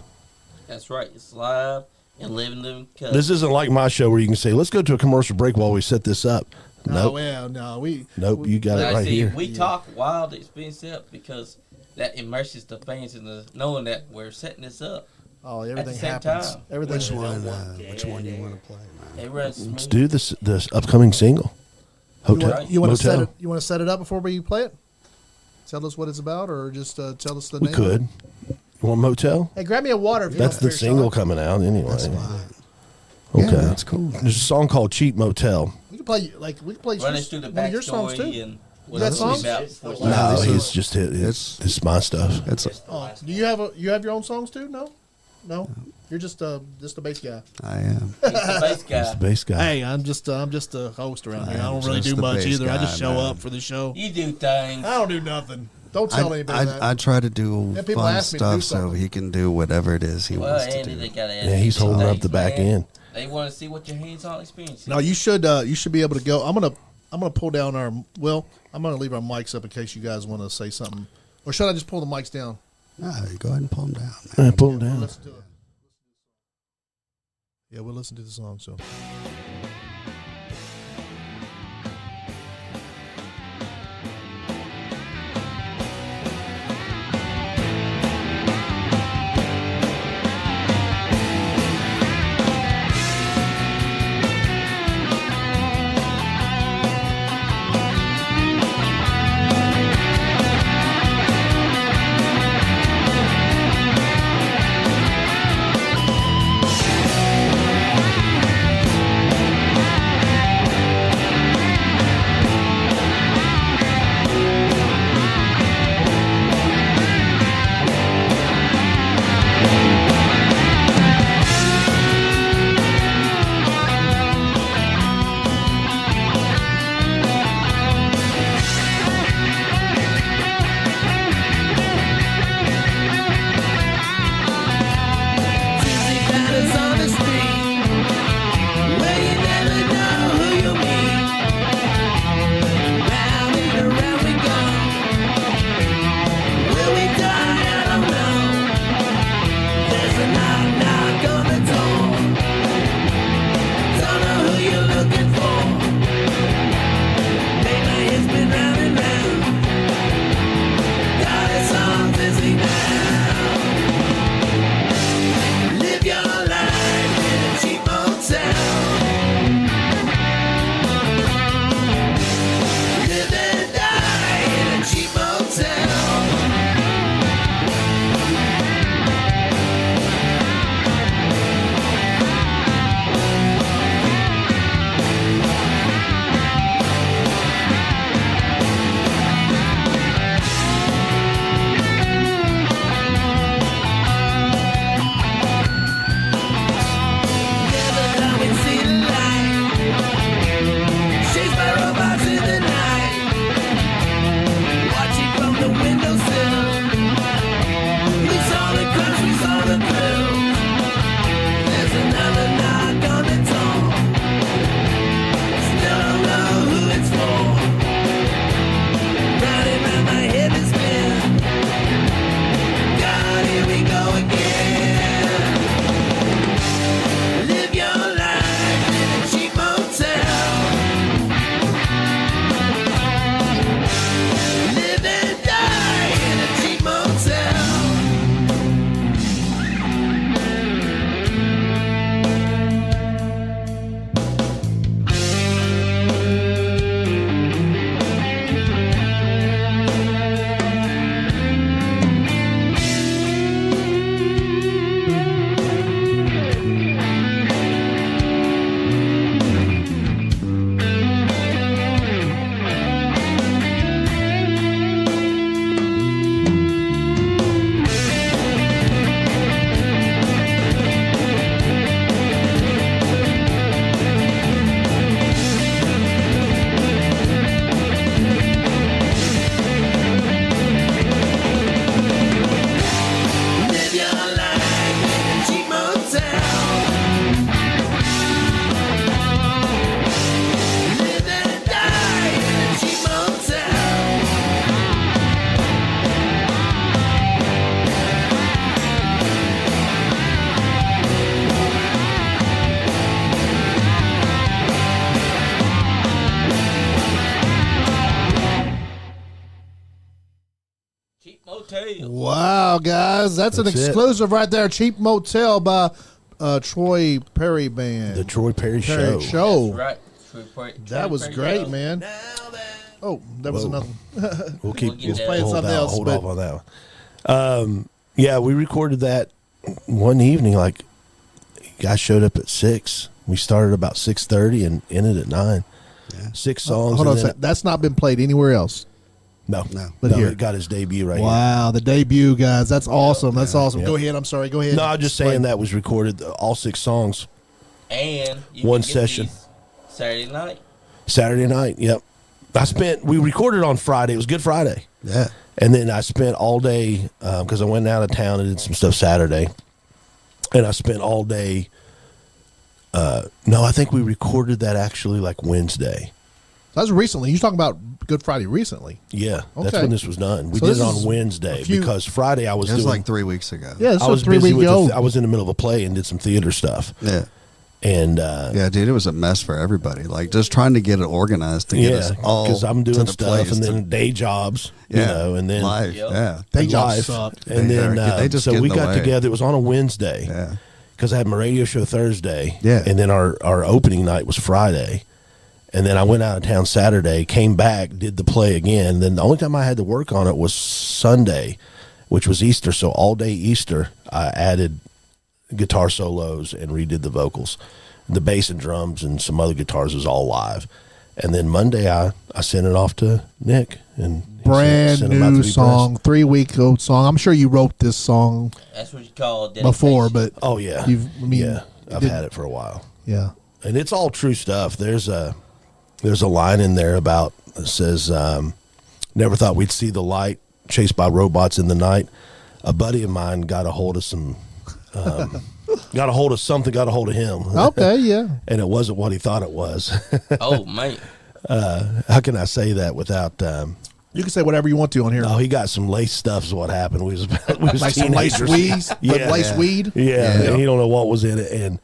That's right. It's live and living color. This isn't like my show where you can say, "Let's go to a commercial break while we set this up." Nope. Nope. You got it Now, right see, here. we talk while it's being set up because that immerses the fans in the knowing that we're setting this up. Oh, everything same happens. time. Everything. Which one you want to play, man? It runs Let's smooth. do this upcoming single. Hotel. You want to set Motel. it? You want to set it up before we play it? Tell us what it's about, or just tell us the We name. could. You want Motel? Hey, grab me a water. If you That's don't the finish single on. coming out anyway. That's fine. Okay, Yeah, that's cool. There's a song called "Cheap Motel." We can play Run us through the one of your songs backstory too. and You what got it's songs? about. before it's No, out. it's just it's my stuff. It's Oh, do you have your own songs too? No. You're just the bass guy. I am. He's the bass guy. It's the bass guy. Hey, I'm just a host around here. I I'm don't really just do the much bass either. I guy, just show man. up for the show. You do things. I don't do nothing. Don't tell anybody that. I try to do Yeah, people fun ask me to do stuff so something. he can do whatever it is he Well, wants to Andy, do. they got to Yeah, he's holding up the back end. They want to see what your hands-on experience is. No, you should be able to go. I'm gonna pull down our. Well, I'm gonna leave our mics up in case you guys want to say something Or should I just pull the mics down? No, go ahead and pull them down. Man. Yeah, pull them down. Listen to it. Yeah, we'll listen to the song. So. Motel. Wow, guys, that's an That's it. exclusive right there. Cheap Motel by Troy Perry Band. The Troy Perry Perry Show. Show. Right. That was great, man. Oh, that was Whoa. another one. We'll keep We'll get we'll playing hold something out- else, hold but- off on that one. Yeah, we recorded that one evening. Like, guys showed up at 6. We started about 6:30 and ended at 9. Yeah. 6 songs. Hold on a and then- second. That's not been played anywhere else. No, No. But here. it got his debut right here. Wow, the debut, guys. That's awesome. That's awesome. Yeah. Go ahead. I'm sorry. Go ahead. No, I'm just saying that was recorded, all 6 songs, And you One can get session. these Saturday night. Saturday night. Yep. We recorded on Friday. It was Good Friday. Yeah. And then I spent all day, because I went out of town and did some stuff Saturday. And I spent all day, no, I think we recorded that actually like Wednesday. That's recently. You're talking about Good Friday recently. Yeah, that's Okay. when this was done. We So did this it on is Wednesday a few- because Friday I was It was doing. like 3 weeks ago. Yeah, this I was was 3 busy weeks with. ago. I was in the middle of a play and did some theater stuff. Yeah. And Yeah, dude, it was a mess for everybody. Like just trying to get it organized to get us all because I'm to doing the stuff place and to- then day jobs, yeah, you know, and then life. Yep. Yeah, Day and jobs life. sucked. And then They just so get in we the got way. together. It was on a Wednesday. yeah. Because I had my radio show Thursday. Yeah. And then our opening night was Friday. And then I went out of town Saturday, came back, did the play again. Then the only time I had to work on it was Sunday, which was Easter. So all day Easter, I added guitar solos and redid the vocals. The bass and drums and some other guitars was all live. And then Monday, I sent it off to Nick. And he Brand sent 'em out to new be song, 3-week old song. I'm sure you wrote this song That's what you call before, but pressed. Oh, yeah. you've I've had it for a while. yeah. And it's all true stuff. There's a line in there about that says, "Never thought we'd see the light, chased by robots in the night." A buddy of mine got a hold of some, got a hold of something, got a hold of him. Okay, yeah. And it wasn't what he thought it was. Oh man, How can I say that without? You can say whatever you want to on here. Oh, he got some lace stuff. Is what happened. We was Like some lace teenagers. weeds, Yeah. lace weed. Yeah, and he don't know what was in it, and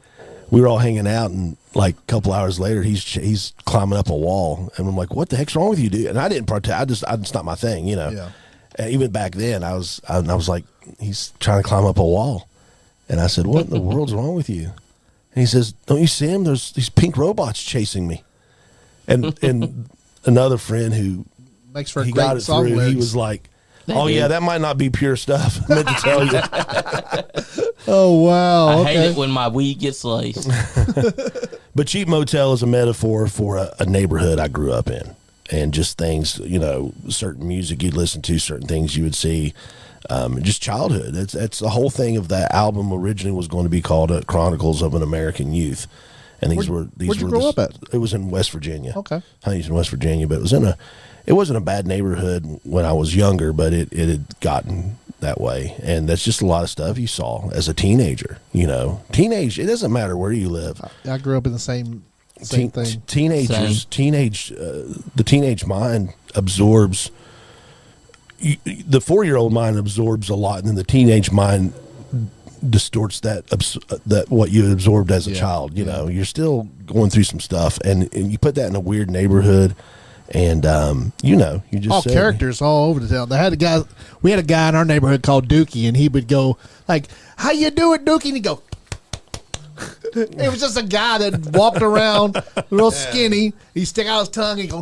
we were all hanging out, and like a couple hours later, he's climbing up a wall, and I'm like, "What the heck's wrong with you, dude?" And I didn't partake. It's not my thing, you know. Yeah. And even back then, I was like, he's trying to climb up a wall, and I said, "What in the world's wrong with you?" And he says, "Don't you see him? There's these pink robots chasing me," and another friend who Makes for a he great got it song through, lyrics. he was like, They "Oh do. yeah, that might not be pure stuff." I meant to tell you. Oh wow. I Okay. hate it when my weed gets laced. But Cheap Motel is a metaphor for a neighborhood I grew up in, and just things, you know, certain music you'd listen to, certain things you would see, just childhood. That's the whole thing of that album. Originally was going to be called Chronicles of an American Youth, and these were where'd you grow up at? It was in West Virginia. Okay. Huntington, West Virginia, but it wasn't a bad neighborhood when I was younger, but it had gotten that way, and that's just a lot of stuff you saw as a teenager. You know, it doesn't matter where you live. I grew up in the same thing. Teenagers, the teenage mind absorbs. The 4-year-old mind absorbs a lot, and then the teenage mind distorts that what you absorbed as a Yeah, child. You know, you're still going through some stuff, and you put that in a weird neighborhood, and you know, you just All said- characters all over the town. We had a guy in our neighborhood called Dookie, and he would go like, "How you doing, Dookie?" And he'd go. It was just a guy that walked around, real skinny. He'd stick out his tongue and go.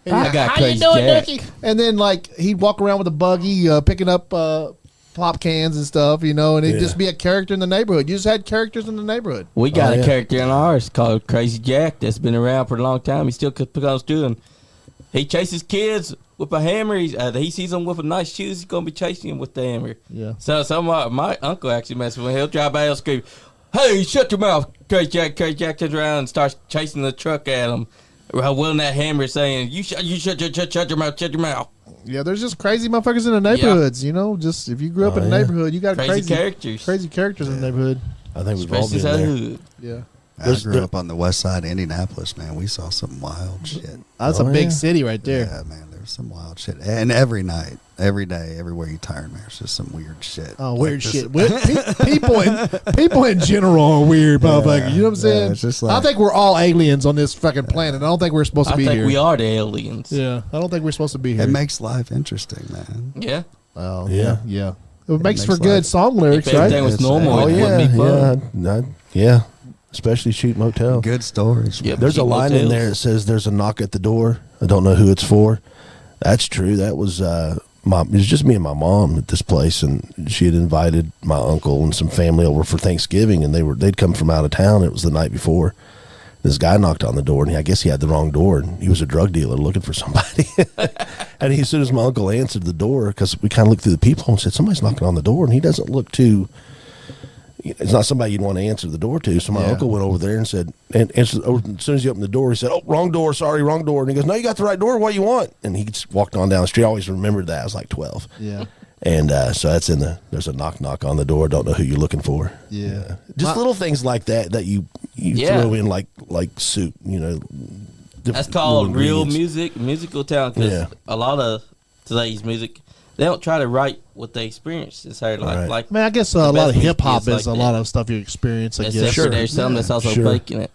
And I got How you Crazy doing, Jack." Dookie? And then like he'd walk around with a buggy, picking up pop cans and stuff, you know, and he'd Yeah. just be a character in the neighborhood. You just had characters in the neighborhood. We got Oh, a yeah. character in ours called Crazy Jack that's been around for a long time. He still because doing. He chases kids with a hammer. He sees them with a nice shoes. He's gonna be chasing them with the hammer. Yeah. So my uncle actually messes with him. He'll drive by and scream, "Hey, shut your mouth, Crazy Jack!" Crazy Jack turns around and starts chasing the truck at him, wielding that hammer, saying, "You shut your mouth, shut your mouth." Yeah, there's just crazy motherfuckers in the neighborhoods, you know. Just if you grew up Oh, in a yeah. neighborhood, you got Crazy characters. crazy characters in the neighborhood. I think we've all Especially been that there. hood. Yeah, I grew up on the west side of Indianapolis, man. We saw some wild shit. that's Oh, a big yeah. city right there. Yeah, man, there's some wild shit. And every night, every day, everywhere you turn, there's just some weird shit. Oh, Like weird this- shit. People in general are weird, motherfuckers. You know what I'm saying? yeah, it's just I like- think we're all aliens on this fucking planet. I don't think we're supposed to I be think here. we are the aliens. Yeah, I don't think we're supposed to be here. It makes life interesting, man. Yeah. Oh, Yeah. yeah. It makes for makes good life- song lyrics, If right? everything was It's- normal, Oh it yeah, wouldn't be fun. yeah. Especially Cheap Motel. Good stories. Yep. man. There's a Cheap line in Motels. there that says there's a knock at the door. I don't know who it's for. That's true. That was it was just me and my mom at this place, and she had invited my uncle and some family over for Thanksgiving, and they'd come from out of town. It was the night before. This guy knocked on the door, and I guess he had the wrong door, and he was a drug dealer looking for somebody. And as soon as my uncle answered the door, because we kind of looked through the peephole and said, "Somebody's knocking on the door," and he doesn't look too. It's not somebody you'd want to answer the door to. So my Yeah. uncle went over there and said, and answered, as soon as he opened the door, he said, "Oh, wrong door, sorry, wrong door." And he goes, "No, you got the right door. What do you want?" And he just walked on down the street. I always remembered that. I was like 12. Yeah. And so that's there's a knock on the door. Don't know who you're looking for. Yeah. Just little things like that you Yeah. throw in like soup, you know. That's called real ingredients. musical talent. Because Yeah. a lot of today's music, they don't try to write what they experience. It's hard, Right. like I mean, I guess the a lot best of music hip hop is is like a lot that. of stuff you experience. I except guess. for there's some that's also Sure. faking it.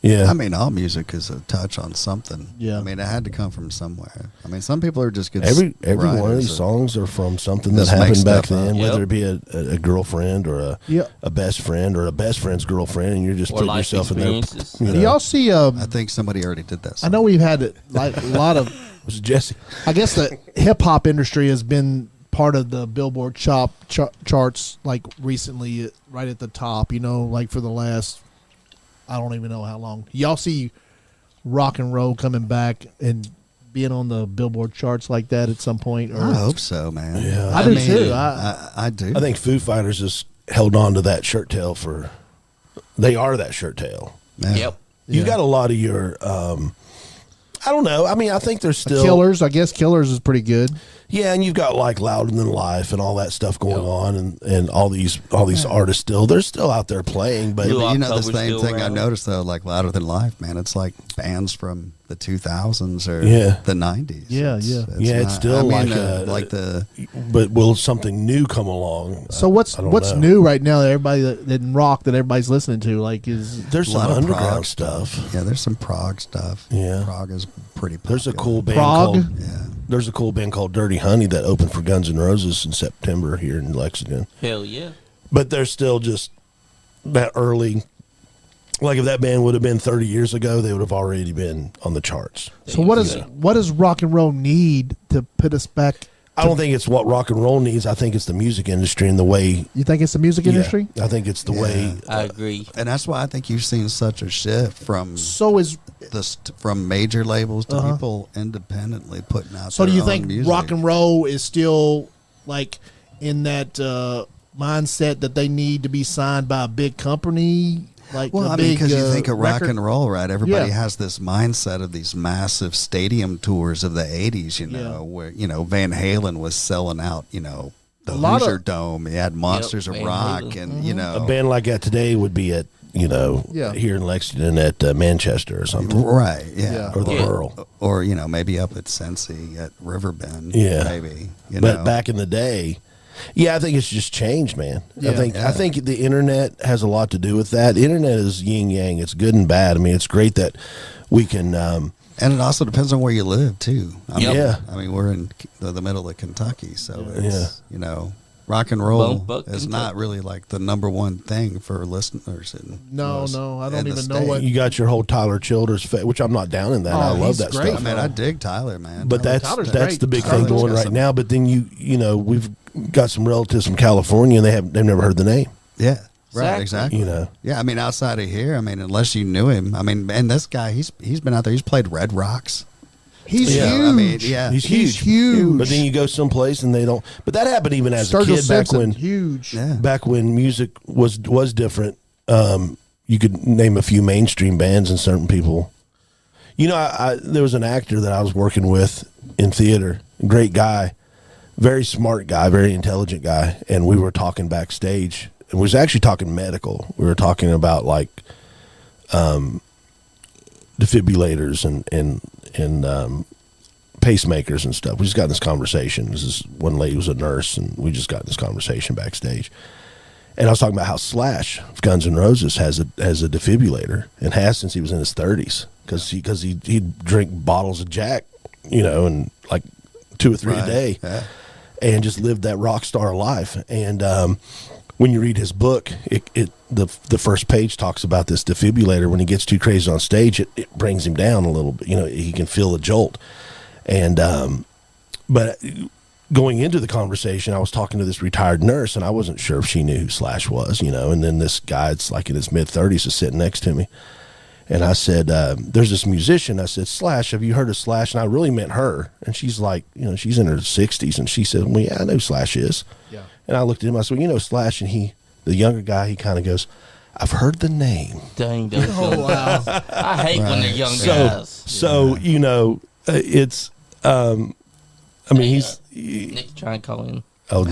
Yeah. I mean, all music is a touch on something. Yeah. I mean, it had to come from somewhere. I mean, some people are just good. Every one of writers these songs are from something that Just make happened back stuff up. then, Yep. whether it be a girlfriend or Yep. a best friend or a best friend's girlfriend, and you're just Or putting life yourself in there. experiences. You Do know, y'all see? I think somebody already did that. I Song. know we've had like a lot of. it was Jesse. I guess the hip hop industry has been part of the Billboard charts like recently, right at the top. You know, like for the last, I don't even know how long. Y'all see rock and roll coming back and being on the Billboard charts like that at some point? Or I hope so, man. Yeah. I do too. I do. I think Foo Fighters has held on to that shirt tail for. They are that shirt tail. Yeah. Yep. You Yeah. got a lot of your. I don't know. I mean, I think there's still Killers. I guess Killers is pretty good. Yeah, and you've got like Louder Than Life and all that stuff going on, and all these artists still they're still out there playing, but Blue But you know the October's same still thing I've around. noticed though, like Louder Than Life, man. It's like bands from the 2000s or Yeah. the 90s. Yeah, It's- yeah. Yeah, it's still I mean, like the but will something new come along? So what's I don't know. new right now that everybody that in rock that everybody's listening to? Like is There's a some lot of underground prog stuff. Yeah, there's some prog stuff. Yeah. Prog is pretty popular. There's a cool band Prog? called Yeah. There's a cool band called Dirty Honey that opened for Guns N' Roses in September here in Lexington. Hell yeah. But they're still just that early. Like if that band would have been 30 years ago, they would have already been on the charts. so what does rock and roll need to put us back? I don't think it's what rock and roll needs. I think it's the music industry and the way. You think it's the music industry? I think it's the way. I agree. And that's why I think you've seen such a shift from So is from major labels to Uh-huh. people independently putting out. so do their you own think music. rock and roll is still like in that mindset that they need to be signed by a big company? Like Well, a I mean, big, because you think of rock record- and roll, right? Everybody Yeah. has this mindset of these massive stadium tours of the '80s, you know, Yeah. where Van Halen was selling out, the A lot Hoosier of- Dome. You had Monsters of Van Rock, Halen. and A band like that today would be at Yeah. here in Lexington at Manchester or something, right? Yeah. Yeah, or the Yeah. Pearl. or maybe up at Cincy at Riverbend. Yeah. maybe. But back in the day, I think it's just changed, man. Yeah. I think the internet has a lot to do with that. The internet is yin yang. It's good and bad. I mean, it's great that we can. And it also depends on where you live too. Yeah. I mean, we're in the middle of Kentucky, so it's rock and roll Bump is Kentucky. not really like the number one thing for listeners. No, I don't in the even know state. what. You got your whole Tyler Childers, which I'm not down in that. I love he's that great, stuff. I mean, I dig Tyler, man. But Tyler's that's great. the big Tyler's thing going got right some- now. But then we've got some relatives from California, and they've never heard the name. yeah, right, Exactly. exactly. You know, Yeah, I mean, outside of here, I mean, unless you knew him, I mean, and this guy, he's been out there. He's played Red Rocks. He's Yeah, huge. I mean, yeah. he's He's huge. huge. But then you go someplace and they don't. But that happened even as Sturgill a kid Simpson, huge. Yeah. back when music was different. You could name a few mainstream bands and certain people. There was an actor that I was working with in theater, great guy, very smart guy, very intelligent guy, and we were talking backstage. And we was actually talking medical. We were talking about like defibrillators and pacemakers and stuff. We just got in this conversation. This one lady was a nurse, and we just got in this conversation backstage. And I was talking about how Slash of Guns N' Roses has a defibrillator and has since he was in his 30s because he'd drink bottles of Jack, and like 2 or 3 a Right. day, Yeah. and just lived that rock star life. And when you read his book, the first page talks about this defibrillator. When he gets too crazy on stage, it brings him down a little bit. He can feel a jolt. And but going into the conversation, I was talking to this retired nurse, and I wasn't sure if she knew who Slash was, And then this guy, it's like in his mid-30s, is sitting next to me. And I said, there's this musician. I said, Slash, have you heard of Slash? And I really meant her. And she's like, she's in her 60s. And she said, well, yeah, I know who Slash is. Yeah. And I looked at him. I said, well, Slash. And the younger guy, he kind of goes, I've heard the name. Dang those Oh young wow. guys. I hate when they're young So, guys. so it's, he's, Nick trying to call in.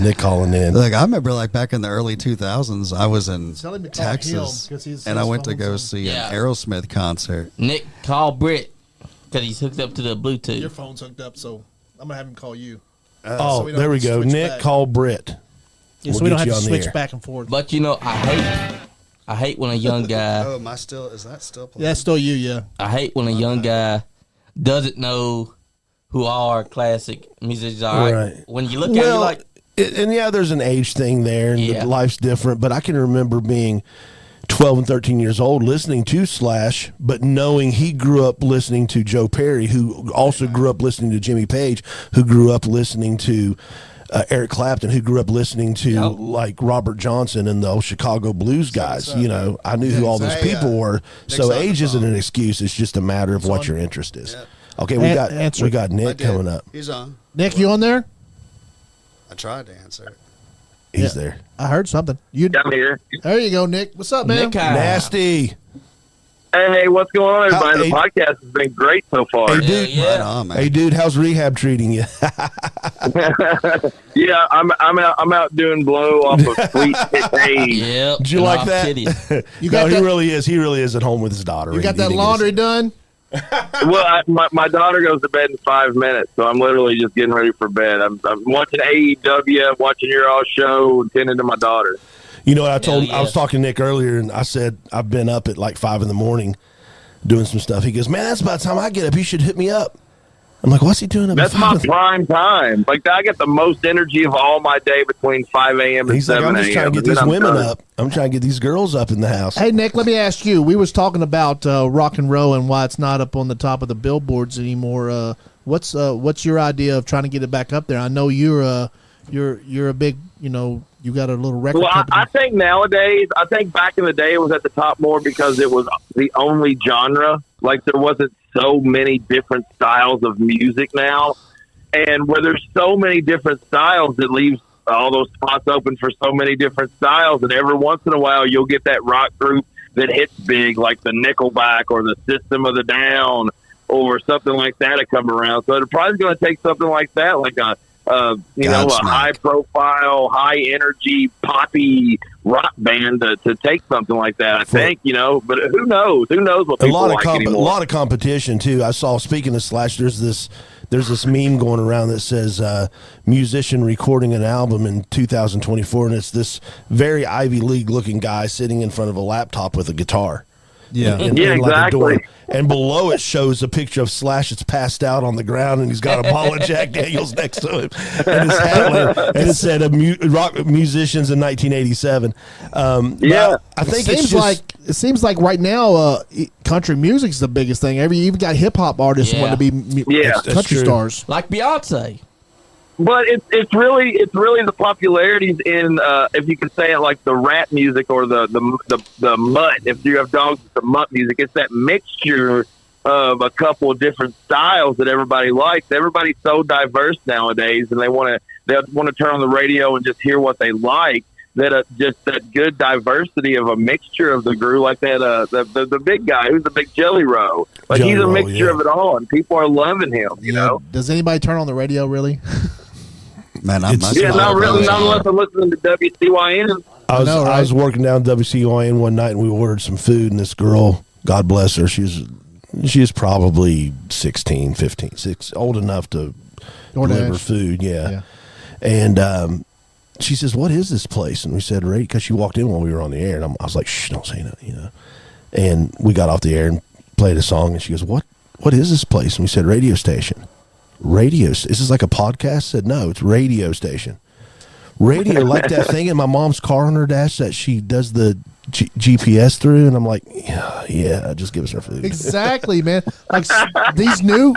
Nick calling in. Look, I remember like back in the early 2000s, I was in Tell him to call Texas, him, 'cause he's and I his went to phone's go on. see Yeah. an Aerosmith concert. Nick, call Britt. because he's hooked up to the Bluetooth. Your phone's hooked up, so I'm gonna have him call you. Oh, we don't there we go. switch Nick, back. call Britt. Yeah, We'll so we don't get have you to on the switch air. back and forth. But I hate when a young guy. Oh, am I still? Is that still playing? Yeah, that's still you. Yeah. I hate when a young guy doesn't know who our classic musicians are. Right. When you look at it, you're like, and yeah, there's an age thing there, and Yeah. life's different. But I can remember being 12 and 13 years old, listening to Slash, but knowing he grew up listening to Joe Perry, who also grew up listening to Jimmy Page, who grew up listening to Eric Clapton, who grew up listening to Yep. like Robert Johnson and the old Chicago blues guys. You know, I knew who all those Hey, people were. Nick's So on the age isn't phone. an excuse. It's just a matter of what on. your interest is. Yep. Okay, Answer we it. got I Nick did. coming up. He's on. Nick, you on there? I tried to answer it. He's there. I heard something. I'm here. There you go, Nick. What's up, man? Nick, Nasty. Hey, what's going on, everybody? Hey. The podcast has been great so far. Hey, yeah, dude. yeah. Right on, man. Hey, dude, how's rehab treating you? Yeah, I'm out doing blow off of Sweet Hey. Yep. Did you and like off that? titties. You No, got he that? really is. He really is at home with his daughter. You got He that didn't get laundry his- done? Well, my daughter goes to bed in 5 minutes, so I'm literally just getting ready for bed. I'm watching AEW, watching your all show, and tending to my daughter. You know what I told? yeah. I was talking to Nick earlier, and I said I've been up at like 5 a.m. doing some stuff. He goes, "Man, that's about the time I get up. You should hit me up." I'm like, "What's he doing up?" That's at my 5? prime time. Like, I get the most energy of all my day between 5 a.m. and He's like, 7 "I'm a.m. just trying to get and then these I'm women done. up. I'm trying to get these girls up in the house." Hey, Nick, let me ask you. We was talking about rock and roll and why it's not up on the top of the billboards anymore. What's your idea of trying to get it back up there? I know you're a big, you got a little record Well, company. I think nowadays, I think back in the day it was at the top more because it was the only genre. Like, there wasn't so many different styles of music now. And where there's so many different styles, it leaves all those spots open for so many different styles. And every once in a while, you'll get that rock group that hits big, like the Nickelback or the System of the Down or something like that to come around. So it's probably going to take something like that, like a Godsmack. high profile, high energy, poppy rock band to take something like that. I think, but who knows? Who knows what a people lot of like a anymore? lot of competition too. I saw. Speaking of Slash, there's this meme going around that says musician recording an album in 2024, and it's this very Ivy League looking guy sitting in front of a laptop with a guitar. yeah. Yeah, like a door. exactly. And below it shows a picture of Slash that's passed out on the ground, and he's got a bottle of Jack Daniels next to him, and his hat, and it said rock musicians in 1987. Yeah. I think it seems like right now country music's the biggest thing. You even got hip hop artists Yeah. want to be Yeah. That's country true. stars. Like Beyonce. But it's really the popularities in if you could say it, like the rap music or the mutt. If you have dogs, it's the mutt music. It's that mixture of a couple of different styles that everybody likes. Everybody's so diverse nowadays, and they want to turn on the radio and just hear what they like. That just that good diversity of a mixture of the group, like that the big guy who's the big Jelly Roll. Like, Jelly he's a Roll, mixture yeah. of it all, and people are loving him. You know. Does anybody turn on the radio really? Man, I'm It's- Yeah, not really. Not unless I'm listening to WCYN. I know, was right? working down WCON one night, and we ordered some food, and this girl, God bless her, she's probably 16, 15, old enough to deliver food. Yeah. And she says, "What is this place?" And we said, "Right," because she walked in while we were on the air, and I was like, "Shh, don't say nothing," And we got off the air and played a song, and she goes, "What is this place?" And we said, "Radio station." Is this like a podcast? I said, "No, it's radio station." Radio, like that thing in my mom's car on her dash that she does the GPS through, and I'm like, yeah, just give us our food. Exactly, man. Like these new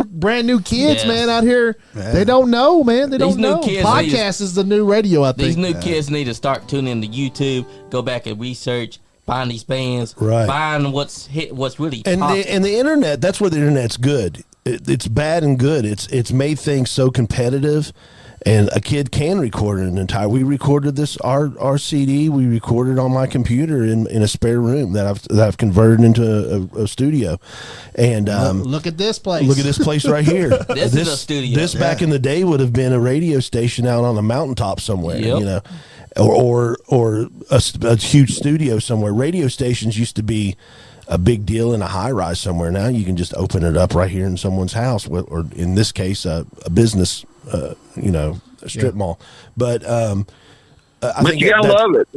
brand new kids, Yes. man, out here, Yeah. they don't know, man. They These don't new know. kids Podcast is the new radio, I These think. new kids need to start tuning into YouTube, go back and research, find these bands, Right. find what's really And pop. the internet, that's where the internet's good. It's bad and good. It's made things so competitive, and a kid can record an entire. We recorded our CD. We recorded on my computer in a spare room that I've converted into a studio, and Look at this place. look at this place right here. This is a studio. This back in the day would have been a radio station out on a mountaintop somewhere, Yep. or a huge studio somewhere. Radio stations used to be a big deal in a high rise somewhere. Now you can just open it up right here in someone's house, or in this case, a business, a strip mall. But I think you gotta love it,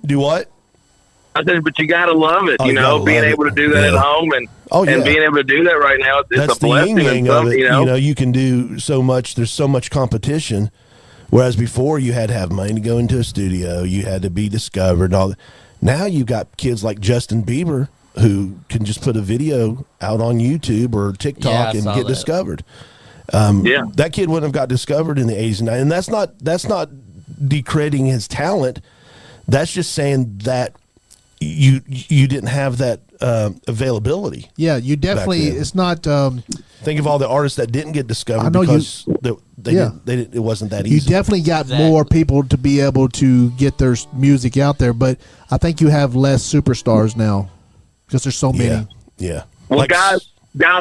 Do what? I said, but you gotta love it, being able to do that at home and being able to do that right now. It's That's a blessing. the yin of it. You You can do so much. There's so much competition. Whereas before you had to have money to go into a studio, you had to be discovered. And all that. Now you got kids like Justin Bieber who can just put a video out on YouTube or TikTok and get discovered. That kid wouldn't have got discovered in the 80s and 90s. And that's not decrediting his talent. That's just saying that you didn't have that availability. Yeah, you definitely. It's not. Think of all the artists that didn't get discovered because it wasn't that easy. You definitely got more people to be able to get their music out there, but I think you have less superstars now because there's so many. Yeah. Well, guys,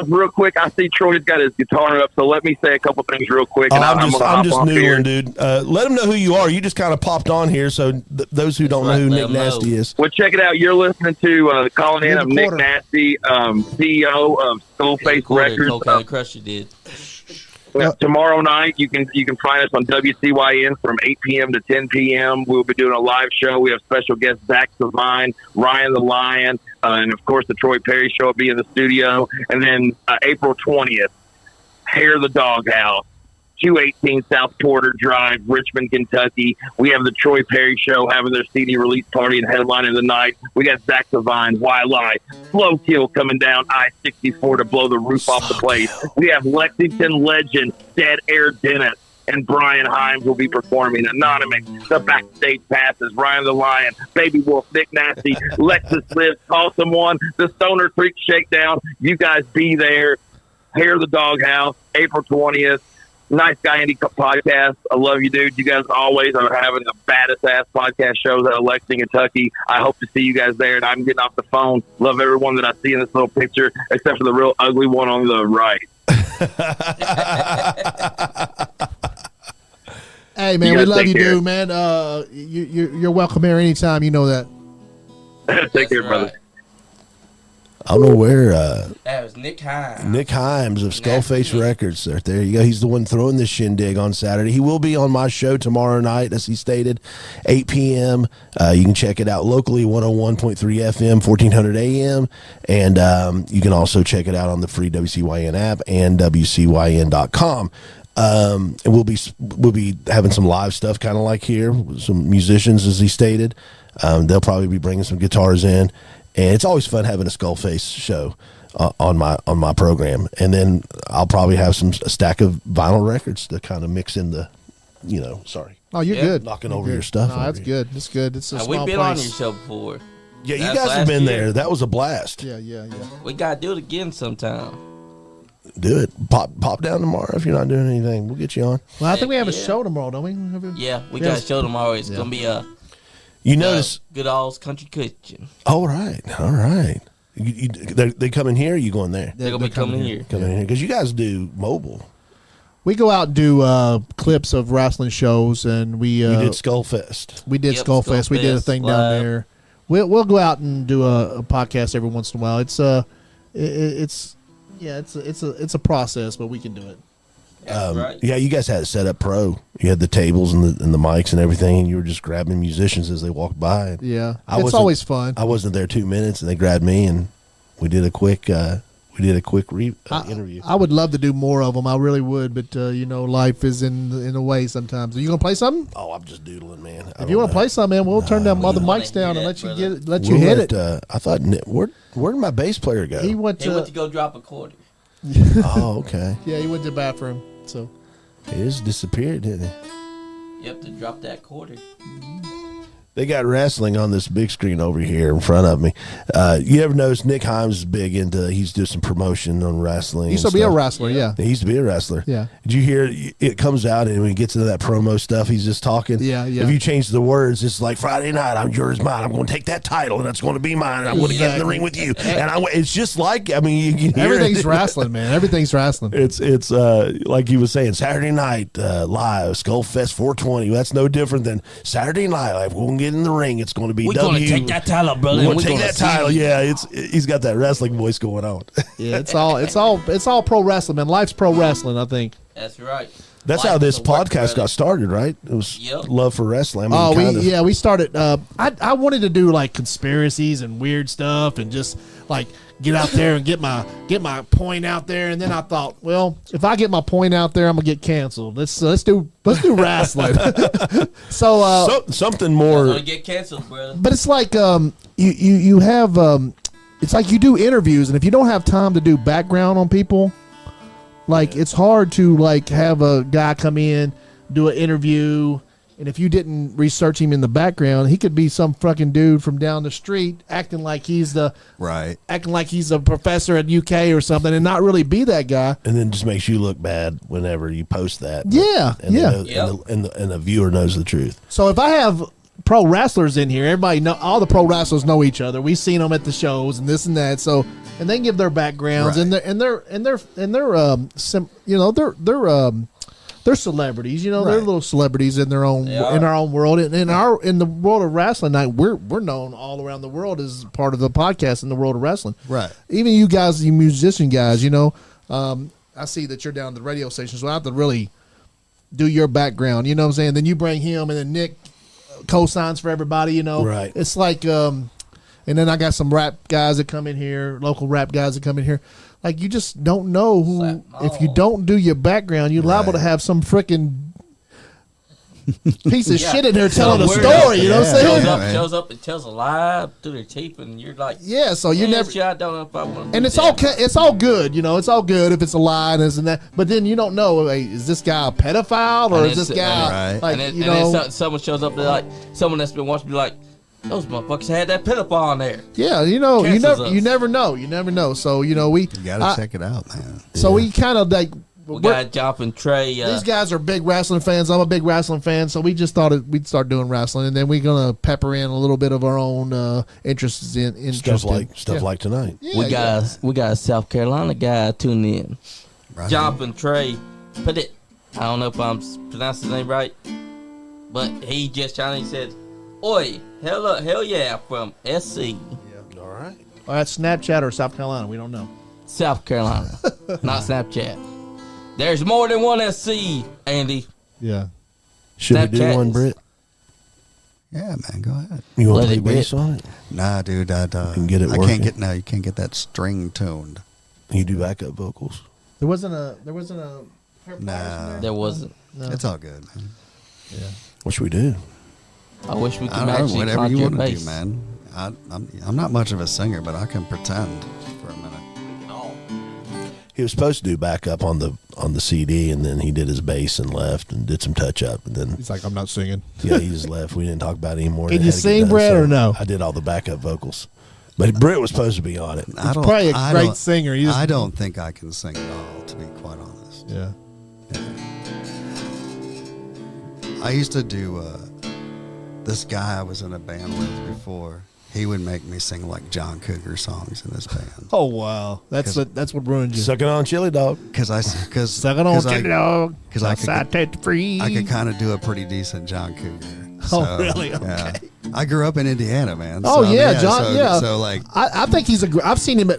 real quick, I see Troy's got his guitar up, so let me say a couple things real quick. And I'm just noodling, here. dude. Let them know who you are. You just kind of popped on here, so those who don't know who Nick Nasty is. Well, check it out. You're listening to the calling in of Nick Nasty, CEO of Skullface Records. Okay, Crusher did. Tomorrow night, you can find us on WCYN from 8 p.m. to 10 p.m. We'll be doing a live show. We have special guests Zach Savine, Ryan the Lion, and of course the Troy Perry Show will be in the studio. And then April 20th, Hair the Doghouse, 218 South Porter Drive, Richmond, Kentucky. We have the Troy Perry Show having their CD release party and headline of the night. We got Zach Savine, Lie, Slow Kill coming down I-64 to blow the roof off the place. We have Lexington legend Dead Air Dennis and Brian Himes will be performing. Anonymous, the backstage passes, Ryan the Lion, Baby Wolf, Nick Nasty, Lexus Lives, Call Someone, the Stoner Creek Shakedown. You guys be there. Hair the Doghouse, April 20th. Nice Guy Andy podcast. I love you, dude. You guys always are having the baddest ass podcast shows out of Lexington, Kentucky. I hope to see you guys there. And I'm getting off the phone. Love everyone that I see in this little picture, except for the real ugly one on the right. Hey, man, we love you, dude, man. You're welcome here anytime. You know that. Take care, brother. I don't know where. That was Nick Himes. Nick Himes of Skullface Records. There you go. He's the one throwing this shindig on Saturday. He will be on my show tomorrow night, as he stated, 8 p.m. You can check it out locally, 101.3 FM, 1400 AM. And you can also check it out on the free WCYN app and WCYN.com. And we'll be having some live stuff, kind of like here, with some musicians, as he stated. They'll probably be bringing some guitars in. And it's always fun having a Skullface show on my program. And then I'll probably have a stack of vinyl records to kind of mix in the, sorry. Oh, you're good. Knocking over your stuff. No, that's good. That's good. It's a small we've been place. on your show before. Yeah, you guys have been there. That was a blast. Yeah. We got to do it again sometime. Do it. Pop down tomorrow if you're not doing anything. We'll get you on. Well, I think we have a show tomorrow, don't we? Yeah, we got a show tomorrow. It's going to be You notice Good All's Country Kitchen. All right. They come in here. Or you going there? They're gonna be coming here. Coming in here because you guys do mobile. We go out and do clips of wrestling shows, and we did Skullfest. We did Skullfest. We did a thing down there. We'll go out and do a podcast every once in a while. It's a process, but we can do it. Right. Yeah, you guys had it set up pro. You had the tables and the mics and everything, and you were just grabbing musicians as they walked by. And yeah, it's always fun. I wasn't there 2 minutes, and they grabbed me, and we did a quick interview. I would love to do more of them. I really would, but life is in the way sometimes. Are you gonna play something? Oh, I'm just doodling, man. If you want to play something, man, we'll turn them other mics down and let you hit it. I thought, where did my bass player go? He went to go drop a quarter. Oh, okay. Yeah, he went to the bathroom. So he just disappeared, didn't he? You have to drop that quarter. They got wrestling on this big screen over here in front of me. You ever notice Nick Himes is big into, he's doing some promotion on wrestling. He used to be a wrestler, yeah. He used to be a wrestler. Yeah. Did you hear it comes out and when he gets into that promo stuff, he's just talking? Yeah. If you change the words, it's like Friday night, I'm yours, mine. I'm going to take that title and that's going to be mine. And I'm going to get in the ring with you. And it's just like, you can hear everything's wrestling, man. Everything's wrestling. It's like he was saying, Saturday night live, Skullfest 420. That's no different than Saturday night. Like, we're going to get in the ring, it's going to be We're going to take that title, brother. We're and going to we're take gonna that see title. you. Yeah, he's got that wrestling voice going on. Yeah, it's all pro wrestling, man. Life's pro wrestling, I think. That's right. That's Life how this is a work, podcast brother. got started, right? It was Yep. love for wrestling. I mean, We started. I wanted to do like conspiracies and weird stuff, and just like get out there and get my point out there. And then I thought, well, if I get my point out there, I'm gonna get canceled. Let's do wrestling. So something I'm more. going to get canceled, brother. but it's like you have it's like you do interviews, and if you don't have time to do background on people, like it's hard to like have a guy come in, do an interview, and if you didn't research him in the background, he could be some fucking dude from down the street acting like he's a professor at UK or something, and not really be that guy. And then just makes you look bad whenever you post that. Yeah, and yeah. And the viewer knows the truth. So if I have pro wrestlers in here, everybody know, all the pro wrestlers know each other. We've seen them at the shows and this and that. So, and they give their backgrounds, Right. they're celebrities. You know, they're Right. little celebrities in their own They are. in our own world. And in the world of wrestling, night we're known all around the world as part of the podcast in the world of wrestling. Right. Even you guys, you musician guys, you know, I see that you're down at the radio station, so I have to really do your background. You know what I'm saying? Then you bring him, and then Nick co-signs for everybody. You know, Right. It's like, and then I got some rap guys that come in here, local rap guys that come in here. Like you just don't know who. If you don't do your background, you're liable to have some freaking piece of Yeah. shit in there telling a Some story. You know what I'm Shows saying? up, shows up and tells a lie through their teeth, and you're like, Yeah. So you never. shit, I don't know if I want to. And it's okay. It's all good, you know. It's all good if it's a lie and this and that. But then you don't know. Hey, is this guy a pedophile or And is this it's- guy Right. like and then, you and know? then someone shows up, they're like, someone that's been watching, be like, those motherfuckers had that pedophile on there. Yeah, you know. You Cancels never. us. You never know. You never know. So you know we. You gotta check it out, man. So we kind of like. We we're- got Jumping Trey. these guys are big wrestling fans. I'm a big wrestling fan, so we just thought we'd start doing wrestling, and then we're gonna pepper in a little bit of our own interests in Stuff like yeah. like tonight. Yeah, we got a South Carolina guy tuning in. Right. Jumping Trey. Put it. I don't know if I'm pronouncing his name right, but he just Johnny said, "Oi, hell yeah, from SC, All right. Or that's Snapchat or South Carolina. We don't know. South Carolina, not Snapchat. There's more than one SC, Andy. Yeah. Should we do Snapchat one, is- Britt? Yeah, man, go ahead. You want Let to it play bass rip. on it? Nah, dude, can get it I working. can't get you can't get that string tuned. You do backup vocals. There wasn't a. Nah, There wasn't. No. it's all good, man. What should we do? I wish we could I don't know, actually whatever you conjure want to bass. do, man. I'm not much of a singer, but I can pretend for a minute. He was supposed to do backup on the CD, and then he did his bass and left and did some touch up, and then He's like, I'm not singing. yeah, he just left. We didn't talk about it anymore. Can It you had to get sing, done, Brett, so or no? I did all the backup vocals, but Britt was supposed to be on it. I don't. probably a I great don't- singer. You just- I don't think I can sing at all, to be quite honest. Yeah. I used to do this guy I was in a band with before. He would make me sing like John Cougar songs in this band Oh wow, that's what ruined you. Sucking on chili dog. because Sucking on chili dog. 'cause I could- Outside take the free. I could kind of do a pretty decent John Cougar. Oh, really? Yeah. I grew up in Indiana, man. Oh So, yeah, John. So, yeah. So like, I think he's a. I've seen him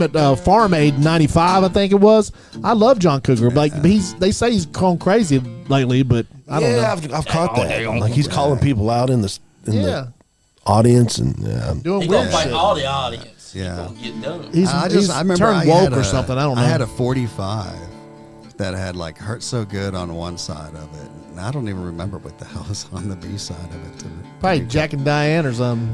at Farm Aid '95. I think it was. I love John Cougar. Like they say he's gone crazy lately, but I don't know. I've caught that. Like he's calling people out in the Yeah, audience, and doing He weird gonna fight shit. all the audience. Yeah. He gonna get done. He's I remember turned I woke had or something. I don't know. I had a 45 that had like "Hurt So Good" on one side of it, and I don't even remember what the hell was on the B side of it. probably Jack and Diane or something.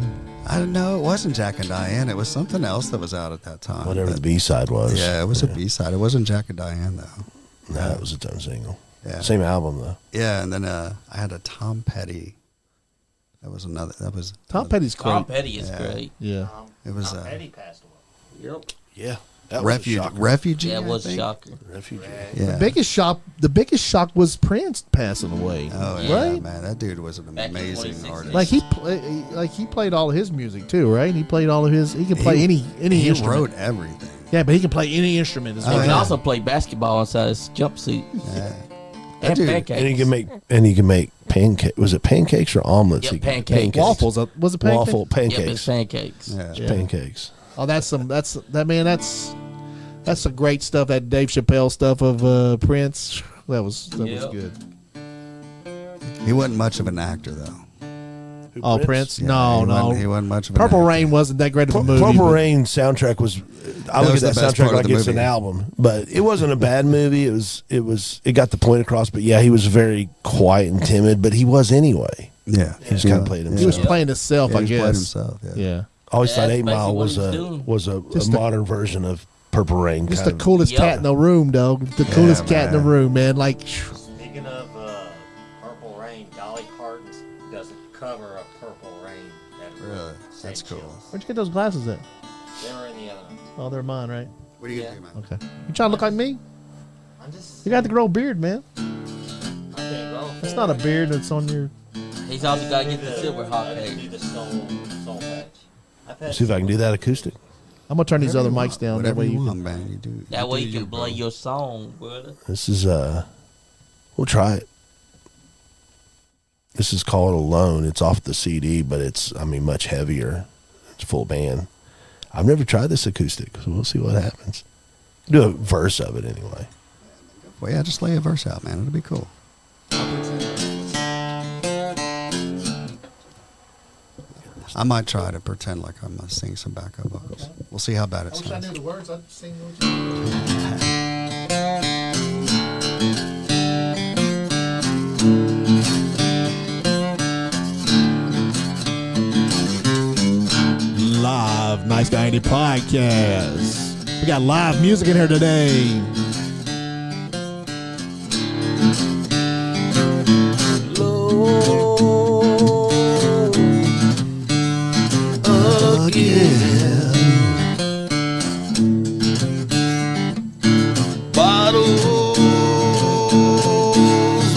I don't know. It wasn't Jack and Diane. It was something else that was out at that time. whatever But- the B side was. Yeah, it was a B side. It wasn't Jack and Diane though. No, it was its own single. Yeah. Same album though. Yeah, and then I had a Tom Petty. That was another. That was Tom Petty's Tom great. Petty is Yeah. great. Yeah. It was Eddie passed away. Yep. Yeah, that was a shocker. refugee. Yeah, it was I a think. shocker. Refugee. Yeah. The biggest shock was Prince passing away. Oh yeah, right? man, that dude was an Back in amazing 2016. artist. Like he played all of his music too, right? He played all of his. He can play any He instrument. wrote everything. Yeah, but he can play any instrument as He well. can yeah. also play basketball inside his jumpsuit. Yeah. And do. pancakes. And you can make pancake. Was it pancakes or omelets? Yep, You can- pancakes. Waffles. Was it pancake? Waffle Yep, pancakes. it's pancakes. Yeah. It's pancakes. Oh, that's some great stuff. That Dave Chappelle stuff of Prince. That was good. He wasn't much of an actor, though. Who, Oh, Prince? No, He wasn't much of an Purple actor. Rain wasn't that great of a movie. Purple but- Rain soundtrack was. I look at was that the best soundtrack part of like the it's an movie. album, but it wasn't a bad movie. It got the point across. But yeah, he was very quiet and timid, but he was anyway. Yeah. He just kind of played himself. He was playing himself, Yeah, I he guess. played himself. Yeah. Yeah. I always Yeah, thought that's 8 Mile basically what was a Just a- modern version of Purple Rain. Just kind the of. coolest cat in the room, dog. The coolest cat in the man. room, man. Like, Speaking of Purple Rain, Dolly Parton does a cover of Purple Rain. That Really? sent That's cool. chills. where'd you get those glasses at? They were in the other one. Oh, they're mine, right? What are you Yeah. going to do, man? Okay. You trying to look like me? I'm just. You got to grow a beard, man. I can't grow. It's not a beard that's on your. He's also got to get the silver hawk I just egg. do the soul patch. I've had See if I can do that acoustic. I'm gonna turn these other Whatever you mics want. down. That Whatever way you you can. want, man. You do. That way do you can bro. play your song, brother. This is we'll try it. This is called Alone. It's off the CD, but it's much heavier. It's full band. I've never tried this acoustic, so we'll see what happens. Do a verse of it anyway. Well, yeah, just lay a verse out, man. It'll be cool. I might try to pretend like I'm going to sing some backup vocals. We'll see how bad it sounds. the words. I'd sing Live Nice Guy Andy podcast. We got live music in here today. Bottles,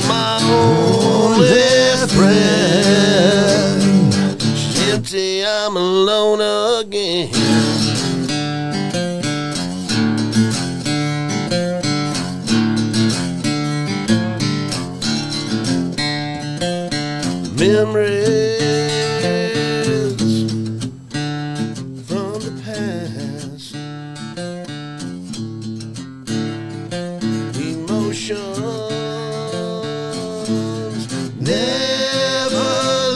my only friend. Empty, I'm alone again. Memories from the past. Emotions never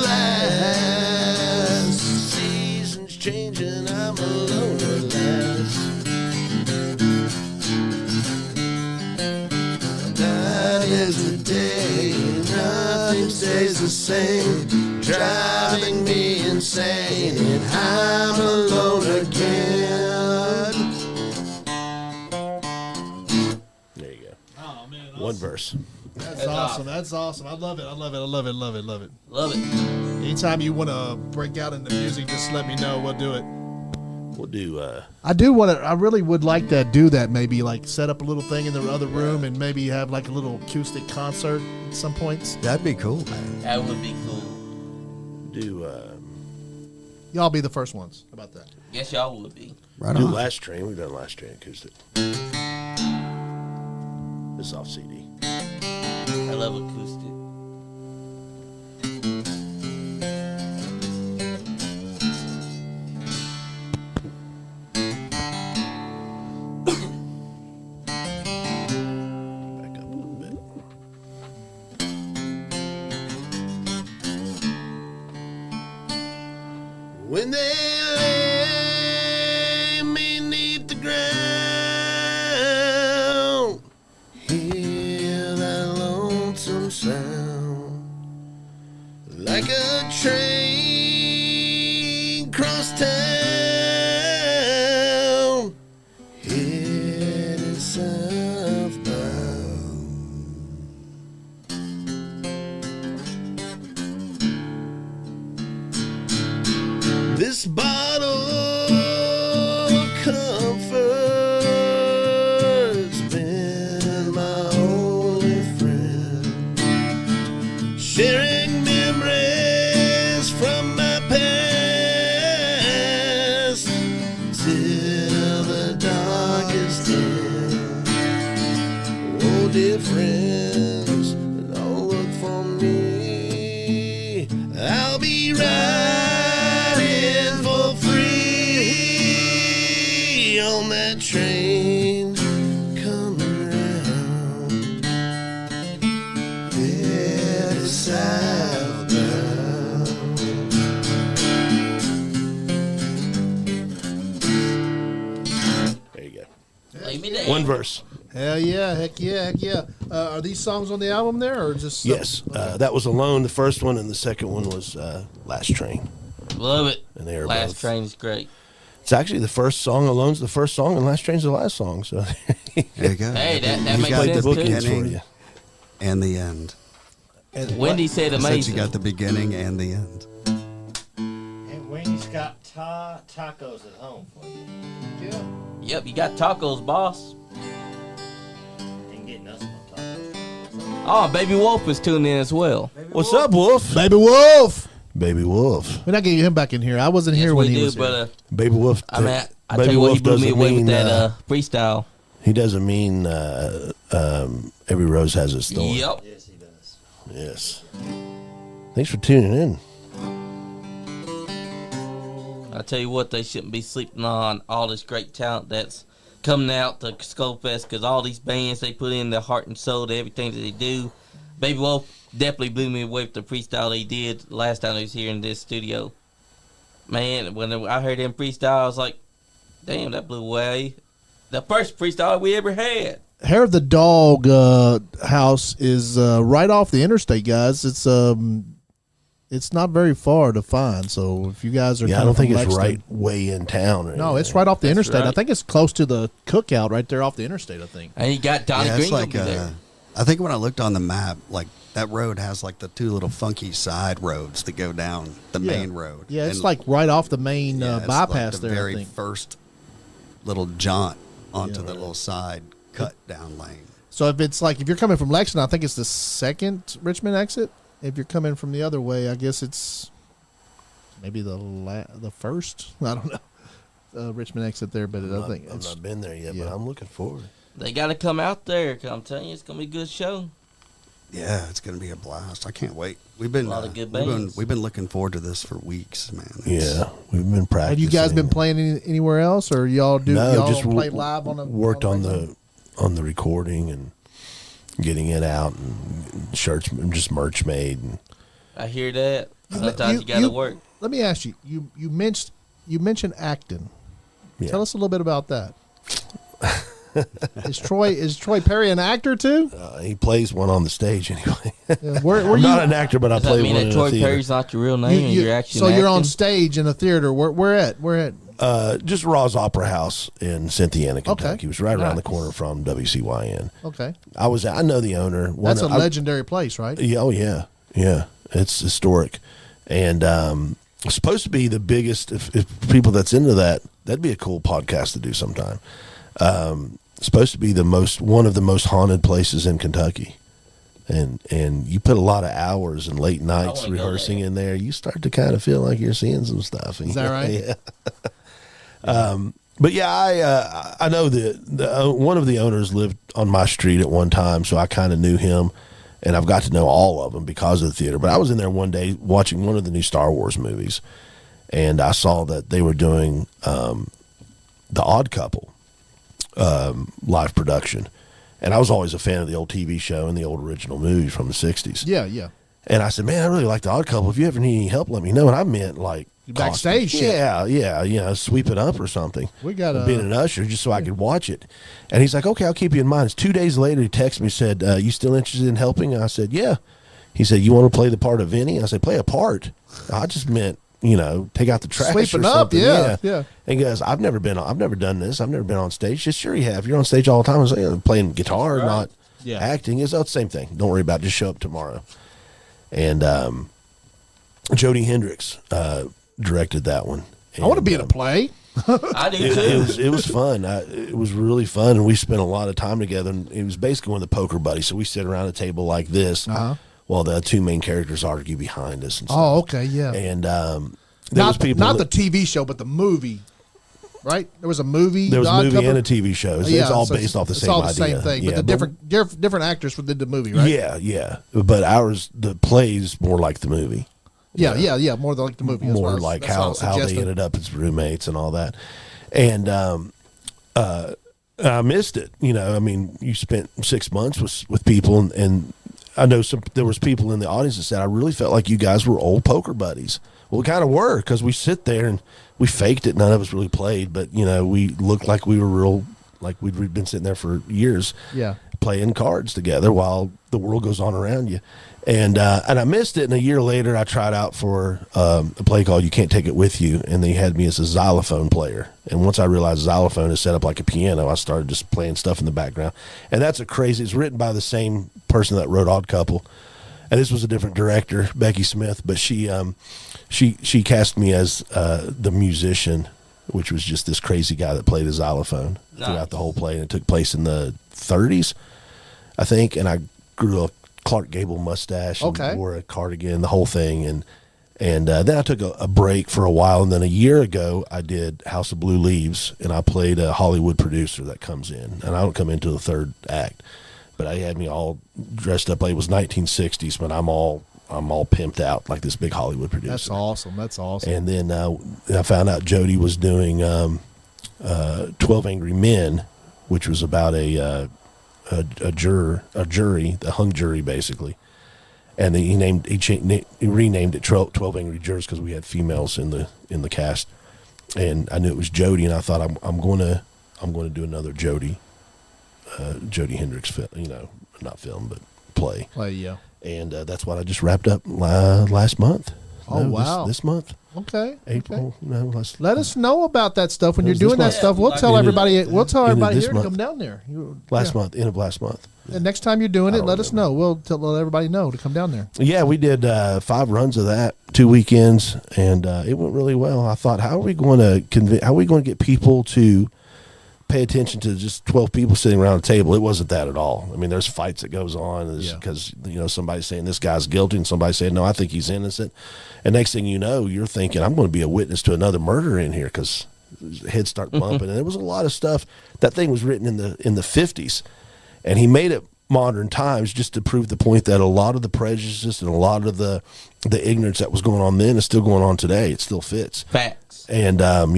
last. Seasons changing, I'm alone at last. Night is the day, nothing stays the same. Driving me insane, and I'm alone again. There you go. Oh man, One verse. that's awesome. That's awesome. I love it. I love it. I love it. Love it. Love it. Love it. Anytime you want to break out into music, just let me know. We'll do it. We'll do I do want to. I really would like to do that. Maybe like set up a little thing in the other room and maybe have like a little acoustic concert at some points. That'd be cool, man. That would be cool. Y'all be the first ones. How about that? Yes, y'all would be. Right do on. Last Train. We've done Last Train acoustic. This is off CD. I love acoustic. Back up a little bit. When they lay me neath the ground, hear that lonesome sound, like a train cross town, headed southbound. This bottle of comfort's been my only friend, sharing memories from my past till the darkest end. Oh, dear friends, that train coming round, headed southbound. There you go. Lay me down. One verse. Hell yeah, heck yeah, heck yeah. Are these songs on the album there, or just Yes, that was Alone, the first one, and the second one was Last Train. Love it. And they are Last both. Train is great. It's actually the first song. Alone's the first song, and Last Train's the last song. So There you go. Hey, that You makes got sense, the too. bookends for beginning you. and the end. Wendy said I said amazing. you got the beginning and the end. And Wendy's got tacos at home for you. Yep, you got tacos, boss. And getting us some tacos. Oh, Baby Wolf is tuned in as well. What's up, Wolf? Baby Wolf? Baby Wolf. We're not getting him back in here. I wasn't here Yes, when we he do, was here. but Baby Wolf. I mean, I Baby tell you what, he Wolf blew me doesn't away with mean, that freestyle. He doesn't mean every rose has its thorn. Yep. Yes, he does. Yes. Thanks for tuning in. I tell you what, they shouldn't be sleeping on all this great talent that's coming out to Skullfest, because all these bands, they put in their heart and soul to everything that they do. Baby Wolf definitely blew me away with the freestyle he did last time he was here in this studio. Man, when I heard him freestyle, I was like, damn, that blew away. The first freestyle we ever had. Hair of the Dog house is right off the interstate, guys. It's not very far to find. So if you guys are Yeah, I coming don't think from it's Lexington- right way in town. Or No, it's anything. right off the That's interstate. I right. think it's close to the cookout right there off the interstate, I think. And you got Donnie Yeah, Green it's like over there. I think when I looked on the map, like that road has like the two little funky side roads that go down the main road. Yeah, it's And, like right off the main yeah, it's bypass like the there, very I think. first little jaunt onto Yeah. the little side cut down lane. So if you're coming from Lexington, I think it's the second Richmond exit. If you're coming from the other way, I guess it's maybe the first. I don't know. Richmond exit there, but I think I've it's not been there yet, yeah. but I'm looking forward. They got to come out there. 'Cause I'm telling you, it's going to be a good show. Yeah, it's going to be a blast. I can't wait. We've been A lot of good we've been bands. we've been looking forward to this for weeks, man. It's- Yeah, we've been practicing. Have you guys been playing anywhere else, or y'all just play live on the worked on Lexington? the recording and getting it out and shirts, just merch made. And I hear that. Sometimes you got to work. Let me ask you. You mentioned acting. yeah. Tell us a little bit about that. Is Troy Perry an actor too? He plays one on the stage anyway. Yeah, where I'm you? not an actor, but I Does that play mean one that in Troy a theater. Perry's not your real name and you're actually so you're on acting? stage in a theater. Where at? Just Raw's Opera House in Cynthiana, Kentucky. Okay. It was right around the Nice. corner from WCYN. Okay, I know the owner. that's a legendary place, right? Yeah, oh yeah, yeah. It's historic, and it's supposed to be the biggest. If people that's into that, that'd be a cool podcast to do sometime. It's supposed to be one of the most haunted places in Kentucky, and you put a lot of hours and late nights wanna go rehearsing there. in there. You start to kind of feel like you're seeing some stuff. Is that right? Yeah. But yeah, I know the one of the owners lived on my street at one time, so I kind of knew him, and I've got to know all of them because of the theater. But I was in there one day watching one of the new Star Wars movies, and I saw that they were doing The Odd Couple live production, and I was always a fan of the old TV show and the old original movie from the '60s. Yeah. And I said, man, I really like The Odd Couple. If you ever need any help, let me know. And I meant like Backstage costumes. shit. Yeah, sweep it up or something. We got being an usher just so I could watch it. And he's like, okay, I'll keep you in mind. It's 2 days later, he texted me, said, you still interested in helping? And I said, yeah. He said, you want to play the part of Vinny? I said, play a part. I just meant, take out the trash Sweeping or up, something. yeah. And he goes, I've never done this. I've never been on stage. Just sure you have. You're on stage all the time. I was like, playing guitar, Right. not Yeah. acting. It's the same thing. Don't worry about it. Just show up tomorrow. And Jody Hendricks directed that one. I want to be in a play. I do too. It was fun. It was really fun, and we spent a lot of time together. And it was basically one of the poker buddies. So we sit around a table like this, while the two main characters argue behind us. And stuff. Oh, okay, yeah. And there was people. Not the TV show, but the movie. Right? There was a movie. There was a Odd movie Couple? and a TV show. It's all based off the it's same all the idea. same thing, Yeah, but the different actors did the movie, right? Yeah. But ours, the plays more like the movie. Yeah. More like the movie. That's More what I was- like that's what I how was they suggesting. ended up as roommates and all that. And I missed it. You know, I mean, you spent 6 months with people, and I know there was people in the audience that said, I really felt like you guys were old poker buddies. Well, we kind of were, because we sit there and we faked it. None of us really played, but, you know, we looked like we were real, like we'd been sitting there for years playing cards together while the world goes on around you. And I missed it, and a year later I tried out for a play called You Can't Take It With You, and they had me as a xylophone player. And once I realized xylophone is set up like a piano, I started just playing stuff in the background. And that's it's written by the same person that wrote Odd Couple. And this was a different director, Becky Smith, but she cast me as the musician, which was just this crazy guy that played a xylophone throughout the whole play. And it took place in the 30s, I think, and I grew a Clark Gable mustache and wore a cardigan, the whole thing. And then I took a break for a while, and then a year ago I did House of Blue Leaves, and I played a Hollywood producer that comes in, and I don't come into the third act, but I had me all dressed up like it was 1960s, but I'm all pimped out like this big Hollywood producer. That's awesome. And then I found out Jody was doing 12 Angry Men, which was about a jury, the hung jury basically, and then he renamed it 12 Angry Jurors because we had females in the cast, and I knew it was Jody, and I thought I'm going to do another Jody Hendrix film, you know, not film but play. Yeah. And that's what I just wrapped up last month. Oh, wow. This month. Okay. April. Okay. No, let us know about that stuff when you're This doing that month. stuff. We'll tell everybody. We'll tell everybody this here to month. come down there. Last month, end of last month. And next time you're doing I it, don't let us know. We'll let everybody know to come down there. Yeah, we did 5 runs of that, 2 weekends, and it went really well. I thought, how are we going to get people to pay attention to just 12 people sitting around a table? It wasn't that at all. I mean, there's fights that goes on because you know, somebody's saying this guy's guilty and somebody's saying no, I think he's innocent. And next thing you know, you're thinking I'm going to be a witness to another murder in here because heads start bumping. And there was a lot of stuff. That thing was written in the 50s, and he made it modern times just to prove the point that a lot of the prejudices and a lot of the ignorance that was going on then is still going on today. It still fits. Facts. And that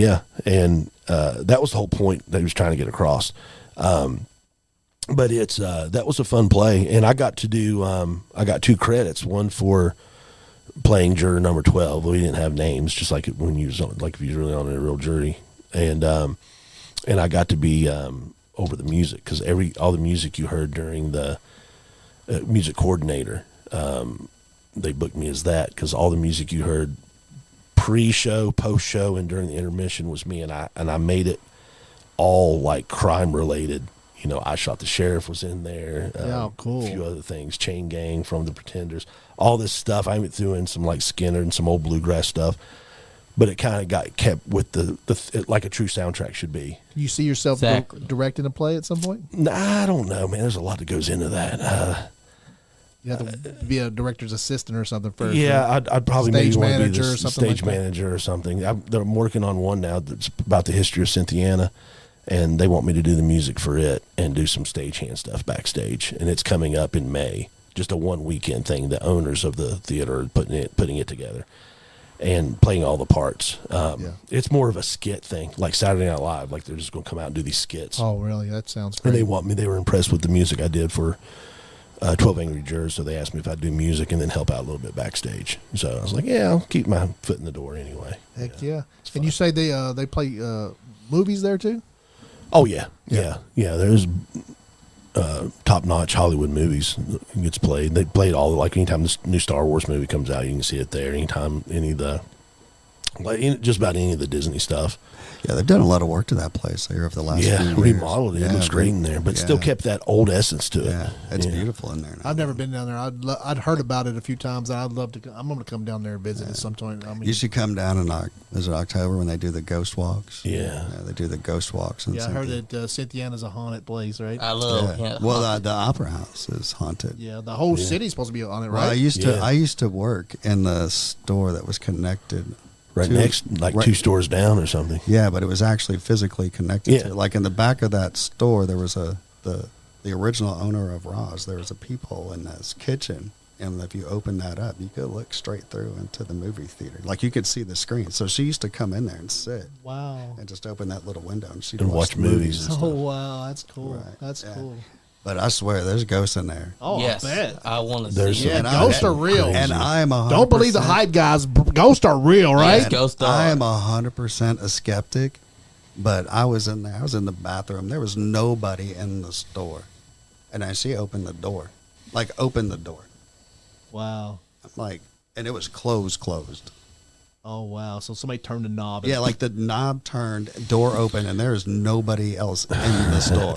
was the whole point that he was trying to get across. But it's that was a fun play, and I got to do I got 2 credits, one for playing juror number 12. We didn't have names, just like when you was on, like if you were really on a real jury, and I got to be over the music because all the music you heard during the music coordinator, they booked me as that because all the music you heard pre-show, post-show, and during the intermission was me, and I made it all like crime related. You know, I Shot the Sheriff was in there. Cool. A few other things, Chain Gang, From the Pretenders, all this stuff. I went through in some like Skinner and some old bluegrass stuff, but it kind of got kept with like a true soundtrack should be. You see yourself directing a play at some point? Nah, I don't know, man. There's a lot that goes into that. You have to be a director's assistant or something first. Yeah, I'd probably stage maybe want to be manager the or something stage like that. manager or something. I'm working on one now that's about the history of Cynthiana, and they want me to do the music for it and do some stagehand stuff backstage. And it's coming up in May, just a 1 weekend thing. The owners of the theater are putting it together and playing all the parts. It's more of a skit thing, like Saturday Night Live. Like they're just going to come out and do these skits. Oh, really? That sounds great. And they want me. They were impressed with the music I did for 12 Angry Jurors, so they asked me if I'd do music and then help out a little bit backstage. So I was like, yeah, I'll keep my foot in the door anyway. Heck yeah. And you say they play movies there too? Oh, yeah. There's top-notch Hollywood movies gets played. They played all, like anytime this new Star Wars movie comes out, you can see it there. Anytime just about any of the Disney stuff. Yeah, they've done a lot of work to that place here over the last few years. Remodeled it. It looks great in there, but still kept that old essence to it. Yeah, it's beautiful in there now. I've never been down there. I'd heard about it a few times, and I'd love to. I'm going to come down there and visit at some point. I mean, You should come down in October when they do the ghost walks. Yeah. They do the ghost walks. I heard that Cynthiana's a haunted place, right? I love. Yeah. Well, the Opera House is haunted. Yeah, the whole city's supposed to be on it, right? Well, I used to work in the store that was connected. Next, like 2 stores down or something. Yeah, but it was actually physically connected to it. Like in the back of that store, there was the original owner of Roz. There was a peephole in this kitchen, and if you open that up, you could look straight through into the movie theater. Like you could see the screen. So she used to come in there and sit Wow. and just open that little window and she'd And watch watch movies and stuff. Oh wow, that's cool. Right, That's yeah. cool. But I swear, there's ghosts in there. Oh, yes, I bet. I want to There's see some- it. And Ghosts are real. And I am 100%. Don't believe the hype, guys. Ghosts are real, right? Yes, ghosts are. I am 100% a skeptic, but I was in there. I was in the bathroom. There was nobody in the store, and I see open the door, like open the door. Wow. I'm like, and it was closed. Oh wow. So somebody turned the knob. Yeah, like the knob turned, door open, and there is nobody else in the store.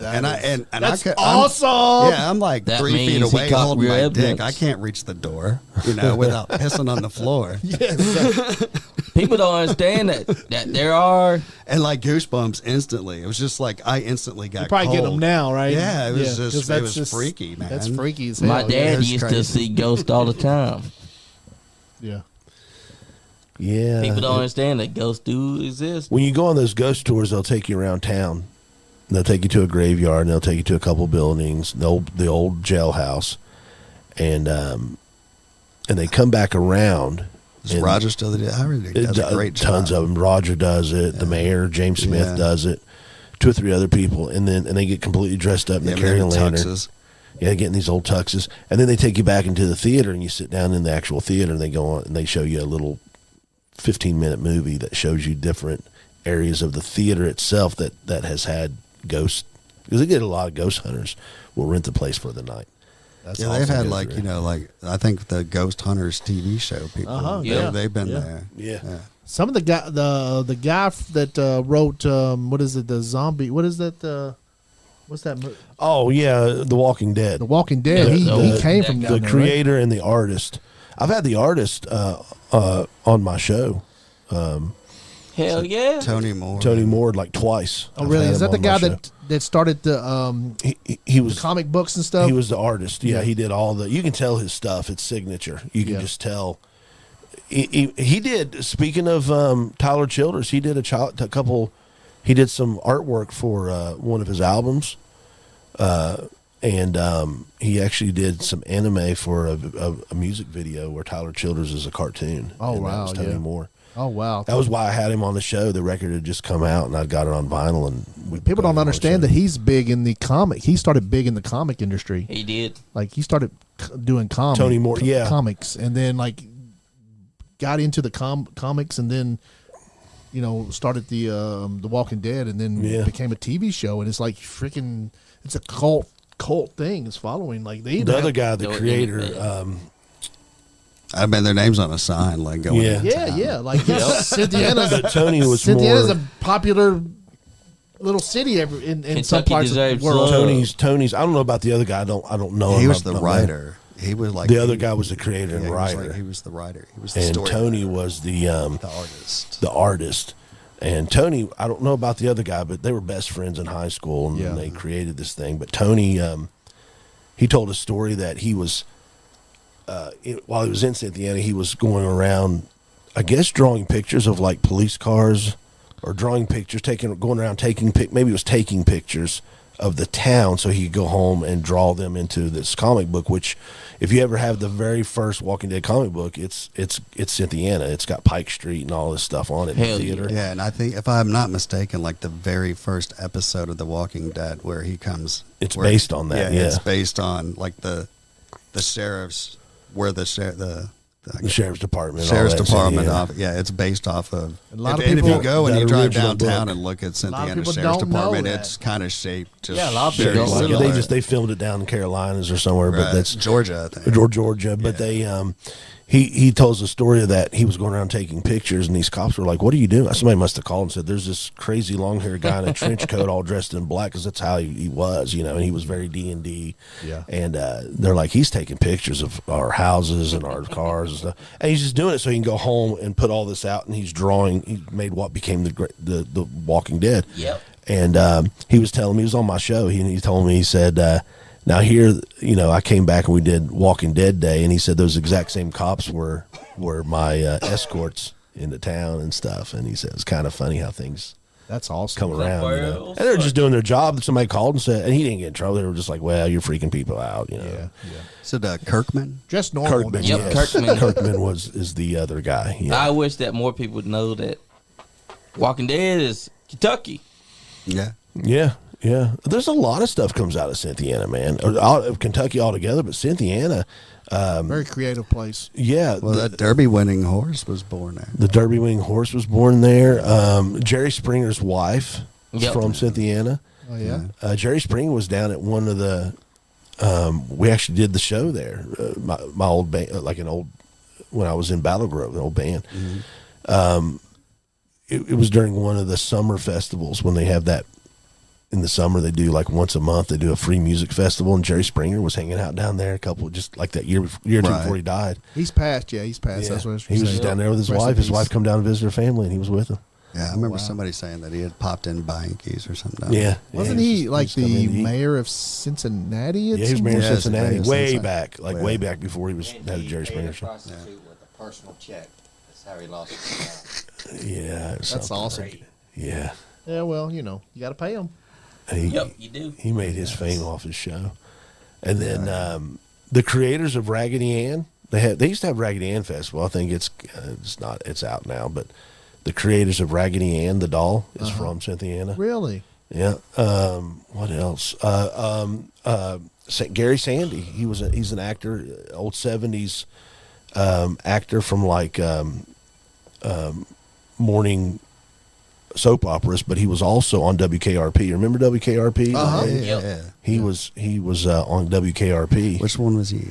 and I That's could, awesome. Yeah, I'm like That 3 feet means he away caught holding real my evidence. dick. I can't reach the door, without pissing on the floor. Yes. People don't understand that there are. And like goosebumps instantly. It was just like I instantly got You probably get cold. them now, right? Yeah, it was 'cause just that's it was freaky, man. That's freaky as hell. My yeah. dad it's used to crazy. see ghosts all the time. Yeah. Yeah. People don't understand that ghosts do exist. When you go on those ghost tours, they'll take you around town. They'll take you to a graveyard, and they'll take you to a couple buildings, the old jailhouse, and they come back around. Is and Roger still the I really does a great job. Tons of them. Roger does it. The mayor, James Smith, Yeah. does it. 2 or 3 other people, and they get completely dressed up and Yeah, they carry a maybe lantern. tuxes. Yeah, getting these old tuxes, and then they take you back into the theater, and you sit down in the actual theater, and they go on and they show you a little 15-minute movie that shows you different areas of the theater itself that has had ghosts, because they get a lot of ghost hunters will rent the place for the night. That's Yeah, awesome. they've had Goes like through. like I think the Ghost Hunters TV show people. Yeah. They've been Yeah. there. Yeah. Some of the guy, the guy that wrote what is it? The zombie. What is that? What's that? Oh yeah, The Walking Dead. The Walking Dead. Yeah, he came from that down The there, creator and the artist. I've had the artist on my show, Hell yeah. Tony Moore. Tony Moore, like twice. Oh, I've really? had Is him that the on my guy show. that started the He was comic books and stuff? He was the artist. Yeah, Yeah. he did all the. You can tell his stuff. It's signature. You can Yeah. just tell. He did. Speaking of Tyler Childers, he did a couple. He did some artwork for one of his albums, and he actually did some anime for a music video where Tyler Childers is a cartoon. Oh, and wow, that was Tony yeah. Moore. Oh wow! That was why I had him on the show. The record had just come out, and I got it on vinyl. And People don't understand that he's big in the comic. He started big in the comic industry. He did. Like he started doing comics. Tony Moore, yeah. comics, and then like got into the comics, and then started the Walking Dead, and then Yeah. became a TV show, and it's like freaking. It's a cult thing. It's following like they even The have- other guy, the No, creator, yeah. I bet their names on a sign like going. Yeah. Yeah, like Cynthiana's. but Tony was Cynthiana's more. a popular little city in some Kentucky parts of the deserves world. love. Tony's. I don't know about the other guy. I don't know. He him. was I've the not met him. writer. He was like The other guy was the creator yeah, and he was writer, like- he was the writer. He was the and story. Tony was the artist. the artist. And Tony, I don't know about the other guy, but they were best friends in high school, and Yeah. they created this thing. But Tony, he told a story that he was, while he was in Cynthiana, he was going around, I guess, drawing pictures of like police cars, or drawing pictures, going around maybe it was taking pictures of the town, so he could go home and draw them into this comic book. Which, if you ever have the very first Walking Dead comic book, it's Cynthiana. It's got Pike Street and all this stuff on it. In Hell the theater. Yeah, and I think if I'm not mistaken, like the very first episode of The Walking Dead, where he comes, It's where- based on that, yeah. it's based on like the sheriff's where the The sheriff's department. and all sheriff's that, department yeah. off. Yeah, it's based off of. A lot of and if people- you go and that you drive original downtown book. and look at lot of Cynthiana people Sheriff's don't know Department, that. it's kind of shaped just Yeah, a lot of very people don't Like, know similar. they filmed it down in Carolinas or somewhere, but Right. that's Georgia, I think. Georgia. But they he tells the story of that he was going around taking pictures, and these cops were like, "What are you doing?" Somebody must have called and said, "There's this crazy long haired guy in a trench coat, all dressed in black," because that's how he was, and he was very D&D. Yeah. And they're like, he's taking pictures of our houses and our cars and stuff, and he's just doing it so he can go home and put all this out. And he's drawing. He made what became the Walking Dead. Yep. And he was telling me, he was on my show. He told me, he said, now here, I came back and we did Walking Dead Day, and he said those exact same cops were my escorts into town and stuff. And he said it's kind of funny how things That's awesome. come around. You know? Well, And they're just doing their job. Somebody called and said, and he didn't get in trouble. They were just like, well, you're freaking people out. You know. Yeah. Is it Kirkman? Just normal. Kirkman, Yep, yes. Kirkman. Kirkman is the other guy. Yeah. I wish that more people would know that Walking Dead is Kentucky. Yeah. Yeah, yeah. There's a lot of stuff comes out of Cynthiana, man. Out of Kentucky altogether, but Cynthiana, Very creative place. yeah. Well, that Derby winning horse was born there. The Derby winning horse was born there. Jerry Springer's wife is Yep. from Cynthiana. Oh yeah. Jerry Springer was down at one of the. We actually did the show there. My old band, when I was in Battle Grove, an old band. It was during one of the summer festivals when they have that. In the summer, they do like once a month. They do a free music festival, and Jerry Springer was hanging out down there. Just like that year or two Right. before he died. He's passed. Yeah, he's passed. Yeah. That's what I was He was saying. just down there with his Rest in wife. His peace. wife come down to visit her family, and he was with them. Yeah, I remember somebody saying that he had popped in Bianchi's or something. Yeah, Wasn't yeah, he just- like just come the in and eat. mayor of Cincinnati? At Yeah, he was some mayor of point? Yes, Cincinnati mayor of way Cincinnati. back, like Way way back. back before he was And had a he Jerry paid Springer a show. prostitute with a personal check. That's how he lost his job. Yeah, it was That's something. awesome. Great. Yeah, Yeah, well, you got to pay him. he, Yep, you do. he made his fame off his show, and then the creators of Raggedy Ann, they used to have Raggedy Ann Festival. I think it's out now, but the creators of Raggedy Ann, the doll, is from Cynthiana. Really? Yeah. What else? Gary Sandy. He's an actor, old '70s actor from like morning soap operas, but he was also on WKRP. Remember WKRP? Uh-huh. Yeah. He was on WKRP. Which one was he?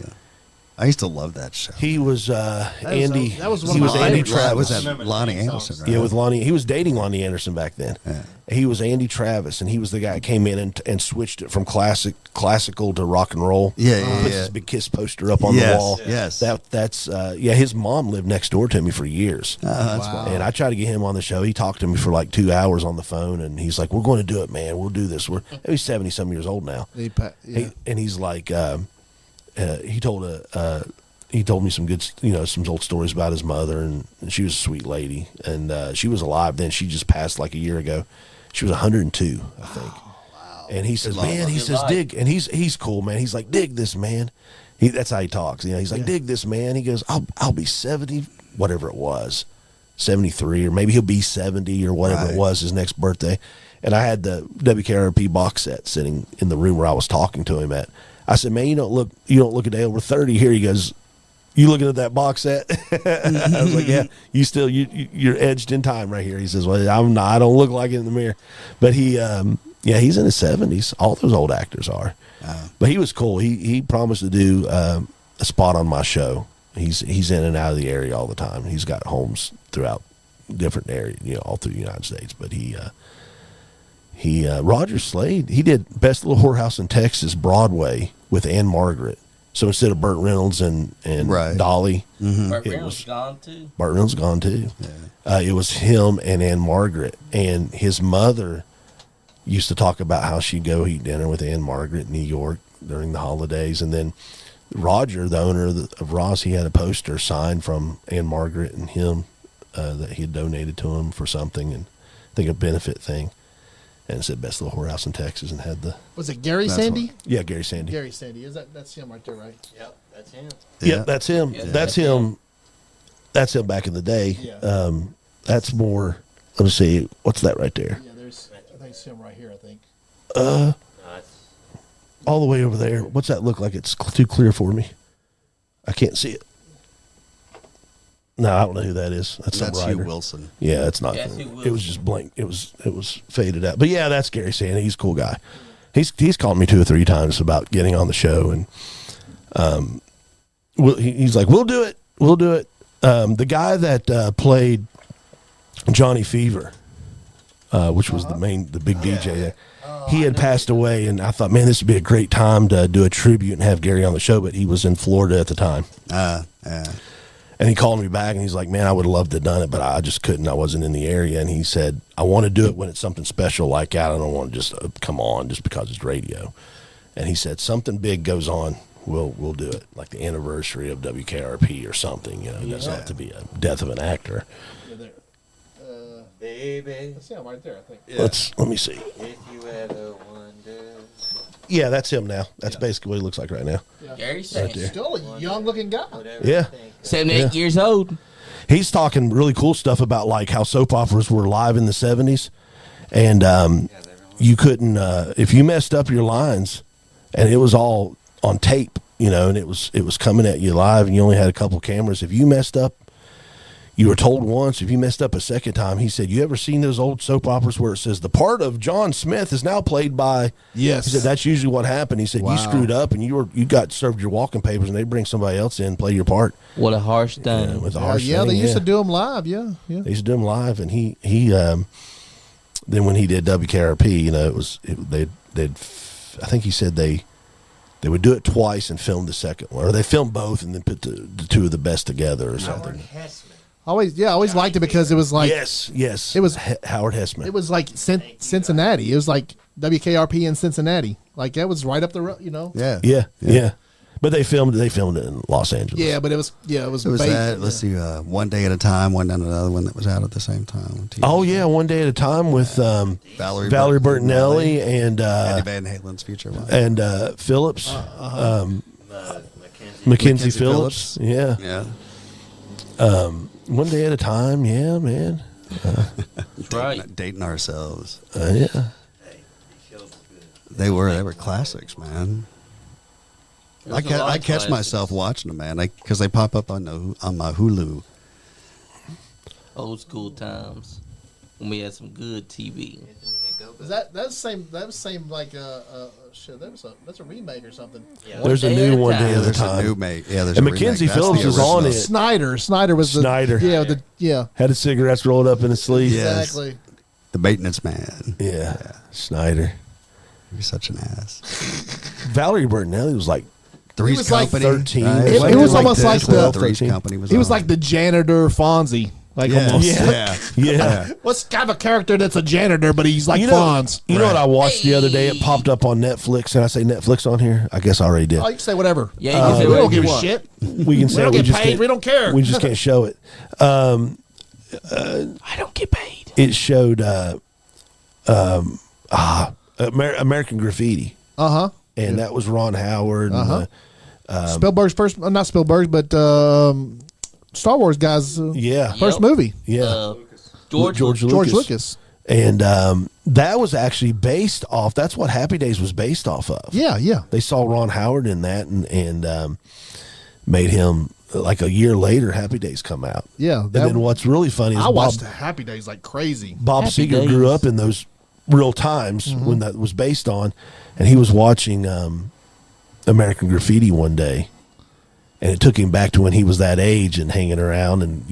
I used to love that show. He was Andy. that was one he of was my Andy favorites. Travis. Was that Remember the Lonnie theme Anderson? songs. Right? Yeah, with Lonnie. He was dating Lonnie Anderson back then. Yeah. He was Andy Travis, and he was the guy that came in and switched it from classical to rock and roll. Yeah, yeah, Puts yeah. his big Kiss poster up on the Yes, wall. yes. That's his mom lived next door to me for years. That's Wow. why. And I tried to get him on the show. He talked to me for like 2 hours on the phone, and he's like, "We're going to do it, man. We'll do this." He's 70-some years old now. Yeah. And he's like, he told me some good, some old stories about his mother, and she was a sweet lady, and she was alive then. She just passed like a year ago. She was 102, I think. And he says, man, he says, dig, and he's cool, man. He's like, dig this, man. That's how he talks. He's like, dig this, man. He goes, I'll be 70, whatever it was, 73, or maybe he'll be 70 or whatever Right. it was his next birthday. And I had the WKRP box set sitting in the room where I was talking to him at. I said, man, you don't look a day over 30 here. He goes, you looking at that box set? I was like, yeah, you're edged in time right here. He says, well, I don't look like it in the mirror, but he's in his 70s. All those old actors are, but he was cool. He promised to do a spot on my show. He's in and out of the area all the time. He's got homes throughout different areas, all through the United States, but Roger Slade, he did Best Little Whorehouse in Texas Broadway with Ann Margaret. So instead of Burt Reynolds and Right. Dolly, Burt It Reynolds was- gone too. Burt Reynolds gone too. It was him and Ann Margaret, and his mother used to talk about how she'd go eat dinner with Ann Margaret in New York during the holidays, and then Roger, the owner of Ross, he had a poster signed from Ann Margaret and him that he had donated to him for something, and I think a benefit thing. And it said Best Little Whorehouse in Texas, and had Was it Gary That's Sandy? yeah, Gary Sandy. Gary Sandy. That's him right there, right? Yep, that's him. Yeah, that's him. Yeah. That's him. That's him back in the day. Yeah. That's more. Let me see. What's that right there? Yeah, I think it's him right here, I think. No, it's All the way over there. What's that look like? It's too clear for me. I can't see it. No, I don't know who that is. That's some That's Hugh writer. Wilson. Yeah, it's not. Yeah, it's Hugh It was Wilson. just blank. It was faded out. But yeah, that's Gary Sandy. He's a cool guy. He's called me 2 or 3 times about getting on the show, and he's like, we'll do it. We'll do it. The guy that played Johnny Fever, which was the big DJ there, he had passed away, and I thought, man, this would be a great time to do a tribute and have Gary on the show, but he was in Florida at the time. And he called me back, and he's like, man, I would have loved to have done it, but I just couldn't. I wasn't in the area. And he said, I want to do it when it's something special like that. I don't want to just come on just because it's radio. And he said, something big goes on, we'll do it, like the anniversary of WKRP or something. It doesn't have to be a death of an actor. Baby, That's him right there, I think. Yeah. Let me see. if you ever wonder. Yeah, that's him now. That's basically what he looks like right now. Gary Sanders. there. Still a young-looking guy. Whatever Yeah. you think. 78 years old. He's talking really cool stuff about like how soap operas were live in the 70s, and you couldn't if you messed up your lines, and it was all on tape, and it was coming at you live, and you only had a couple cameras. If you messed up, you were told once. If you messed up a second time, he said, "You ever seen those old soap operas where it says the part of John Smith is now played by?" Yes. He said that's usually what happened. He said Wow. you screwed up and you got served your walking papers, and they bring somebody else in play your part. What a harsh thing. With a harsh Yeah, thing, they used to do them live. Yeah. They used to do them live, and he then when he did WKRP, they'd I think he said they would do it twice and film the second one, or they filmed both and then put the two of the best together or something. Howard Hessman. I always liked it because it was like Yes. It was Howard Hessman. it was like Cincinnati. It was like WKRP in Cincinnati. Like that was right up the road. Yeah. yeah. But they filmed it in Los Angeles. Yeah, but it was It was based- that. Let's see. One Day at a Time. One and another one that was out at the same time. On TV. Oh yeah, One Day at a Time with Valerie Bertinelli and Eddie Van Halen's future wife. Phillips, Mackenzie. Mackenzie Phillips. Yeah. Yeah. One Day at a Time. Yeah, man. Right. Dating ourselves. Yeah. Hey, the shows are good. They were classics, man. I There's a lot of catch classics. myself watching them, man, because they pop up on my Hulu. Old school times when we had some good TV. Is that the same like shit? That's a remake or something. Yeah. There's a Day new at a One time. Day at a There's a Time. new mate. Yeah, there's And a remake. Mackenzie That's the Phillips is on original. it. Snyder was the Snyder. yeah. Had his cigarettes rolled up in his sleeve. Yes. Exactly. The maintenance man. Yeah. Snyder. You're such an ass. Valerie Bertinelli was like Three's was like Company. 13. right? It Something was almost like this when the- Three's 13. Company was He was on. like the janitor Fonzie. Like yeah, almost. yeah. Yeah. What's kind of a character that's a janitor, but he's like You know, Fonz. you know what I watched the other day? It popped up on Netflix. And I say Netflix on here? I guess I already did. Oh, you can say whatever. Yeah, you can say we whatever don't give you a want. shit. We can say We don't it, get just paid. can't- We don't care. We just can't show it. I don't get paid. It showed American Graffiti. And that was Ron Howard. And, Spielberg's first, not Spielberg's, but Star Wars guys' yeah. first Yep. movie. Yeah. George George George Lucas. And that was actually based off. That's what Happy Days was based off of. Yeah, yeah. They saw Ron Howard in that and made him like a year later. Happy Days come out. Yeah, And that- then what's really funny is I watched Bob Happy Days like crazy. Happy Seeger Days. grew up in those real times when that was based on, and he was watching American Graffiti one day, and it took him back to when he was that age and hanging around and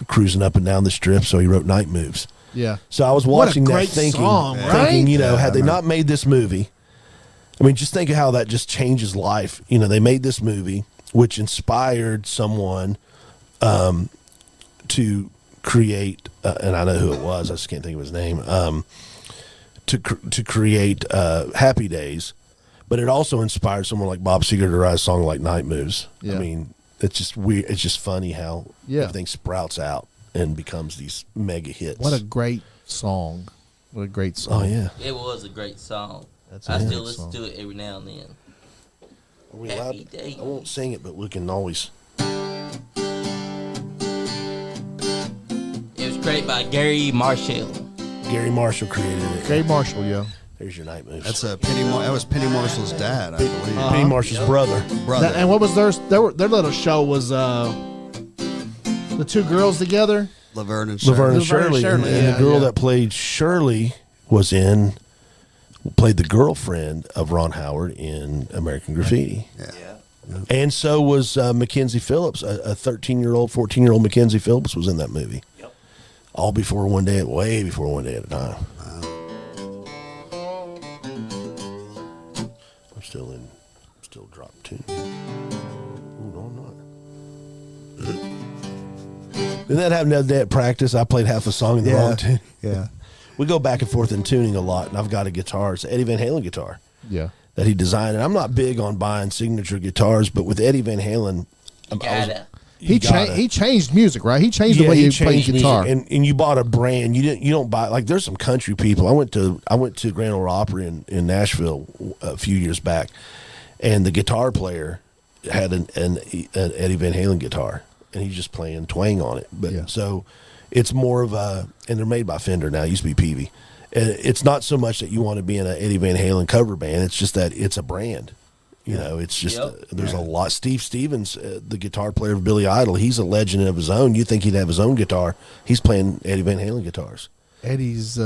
cruising up and down the strip. So he wrote Night Moves. Yeah. So I was What a watching that great thinking, song, thinking, right? Yeah, had they I know. not made this movie, I mean, just think of how that just changes life. They made this movie, which inspired someone to create, and I know who it was. I just can't think of his name. To create Happy Days, but it also inspired someone like Bob Seger to write a song like Night Moves. Yeah. I mean, it's just weird. It's just funny how Yeah. everything sprouts out and becomes these mega hits. What a great song. What a great song. Oh yeah. It was a great song. That's a I great still listen song. to it every now and then. Are we Happy allowed? Days. I won't sing it, but we can always. It was created by Gary Marshall. Gary Marshall created it. Gary Marshall, yeah. There's your Night Moves. That's that was Penny Marshall's dad, I believe. Penny Marshall's brother. Brother. And what was their little show was the two girls together. Laverne and Laverne and Laverne and Shirley. Shirley, And yeah, the girl yeah. that played Shirley played the girlfriend of Ron Howard in American Graffiti. Yeah. And so was Mackenzie Phillips. A 13-year-old, 14-year-old Mackenzie Phillips was in that movie. Yep. All way before One Day at a Time. I'm still drop tune. Ooh, no, I'm not. Didn't that happen the other day at practice? I played half a song in the wrong tune. Yeah. We go back and forth in tuning a lot, and I've got a guitar. It's an Eddie Van Halen guitar Yeah. that he designed. And I'm not big on buying signature guitars, but with Eddie Van Halen, I was- Gotta. he changed music, right? He changed the way you played guitar. And you bought a brand. You don't buy, like, there's some country people. I went to Grand Ole Opry in Nashville a few years back, and the guitar player had an Eddie Van Halen guitar, and he's just playing twang on it. But so it's more of a, and they're made by Fender now. It used to be Peavey. It's not so much that you want to be in an Eddie Van Halen cover band. It's just that it's a brand. You know, it's just there's a lot. Steve Stevens, the guitar player of Billy Idol, he's a legend of his own. You think he'd have his own guitar? He's playing Eddie Van Halen guitars. Eddie's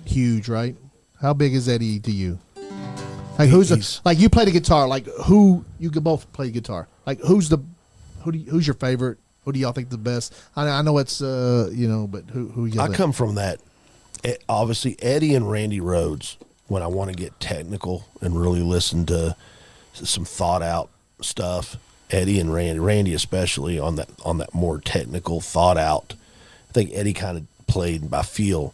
huge, right? How big is Eddie to you? Like like you play the guitar? Like who you can both play guitar? Like who's your favorite? Who do y'all think the best? I know it's but who you? I come from that. Obviously, Eddie and Randy Rhoads. When I want to get technical and really listen to some thought out stuff, Eddie and Randy especially on that more technical thought out. I think Eddie kind of played by feel,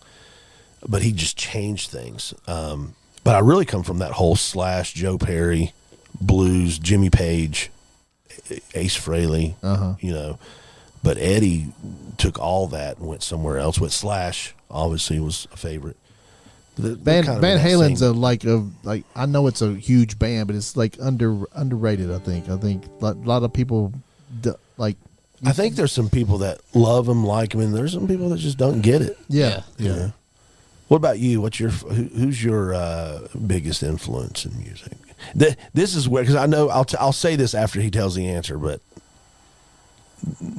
but he just changed things. But I really come from that whole Slash, Joe Perry, blues, Jimmy Page, Ace Frehley, But Eddie took all that and went somewhere else. With Slash, obviously, was a favorite. Van Halen's I know it's a huge band, but it's like underrated. I think a lot of people like. I think there's some people that love him, like him, and there's some people that just don't get it. Yeah. What about you? Who's your biggest influence in music? This is where, because I know I'll say this after he tells the answer, but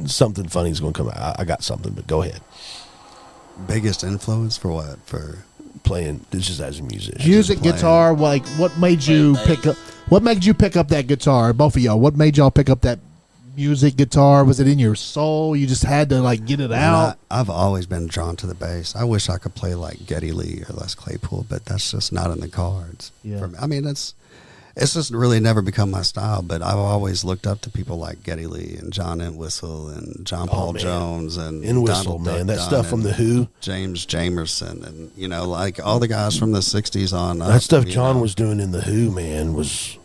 something funny is going to come out. I got something, but go ahead. Biggest influence for what? For playing, this is as a musician. Music, guitar. Like, what made you pick up? What made you pick up that guitar? Both of y'all. What made y'all pick up that music guitar? Was it in your soul? You just had to like get it out. I've always been drawn to the bass. I wish I could play like Geddy Lee or Les Claypool, but that's just not in the cards. Yeah. For me. I mean, it's just really never become my style. But I've always looked up to people like Geddy Lee and John Entwistle and John Paul Jones and Entwistle, Donald that stuff from the Who, James Jamerson, and like all the guys from the '60s on. That stuff John was doing in the Who, man, was.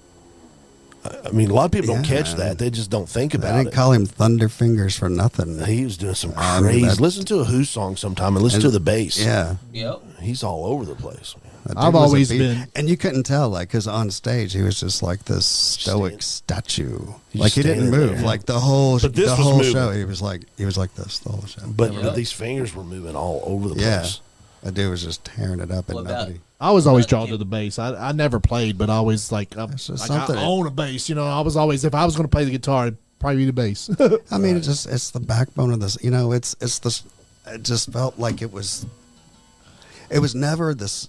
I mean, a lot of people don't catch that. They just don't think about it. I didn't call him Thunderfingers for nothing. He was doing some crazy. Listen to a Who song sometime and listen to the bass. Yeah. Yep. He's all over the place. I've always been. And you couldn't tell, like, because on stage he was just like this stoic statue. Like, he didn't move. There. Like, the whole show, he was like this the whole show. But these fingers were moving all over the place. Yeah. That dude was just tearing it up and nobody. I was always drawn to the bass. I never played, but I always I own a bass. I was always, if I was going to play the guitar, it'd probably be the bass. I mean, it's the backbone of this. It just felt like it was never this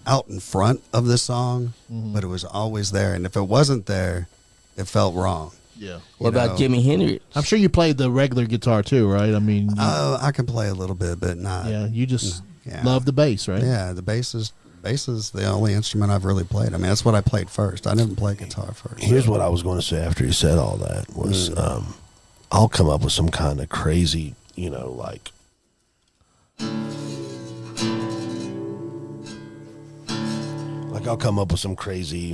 out in front of the song, but it was always there. And if it wasn't there, it felt wrong. Yeah. What about Jimi Hendrix? I'm sure you played the regular guitar too, right? I mean, I can play a little bit, but not. Yeah, you just love the bass, right? Yeah, the bass is the only instrument I've really played. I mean, that's what I played first. I didn't play guitar first. Here's what I was going to say after he said all that was, I'll come up with some kind of crazy, like. Like, I'll come up with some crazy.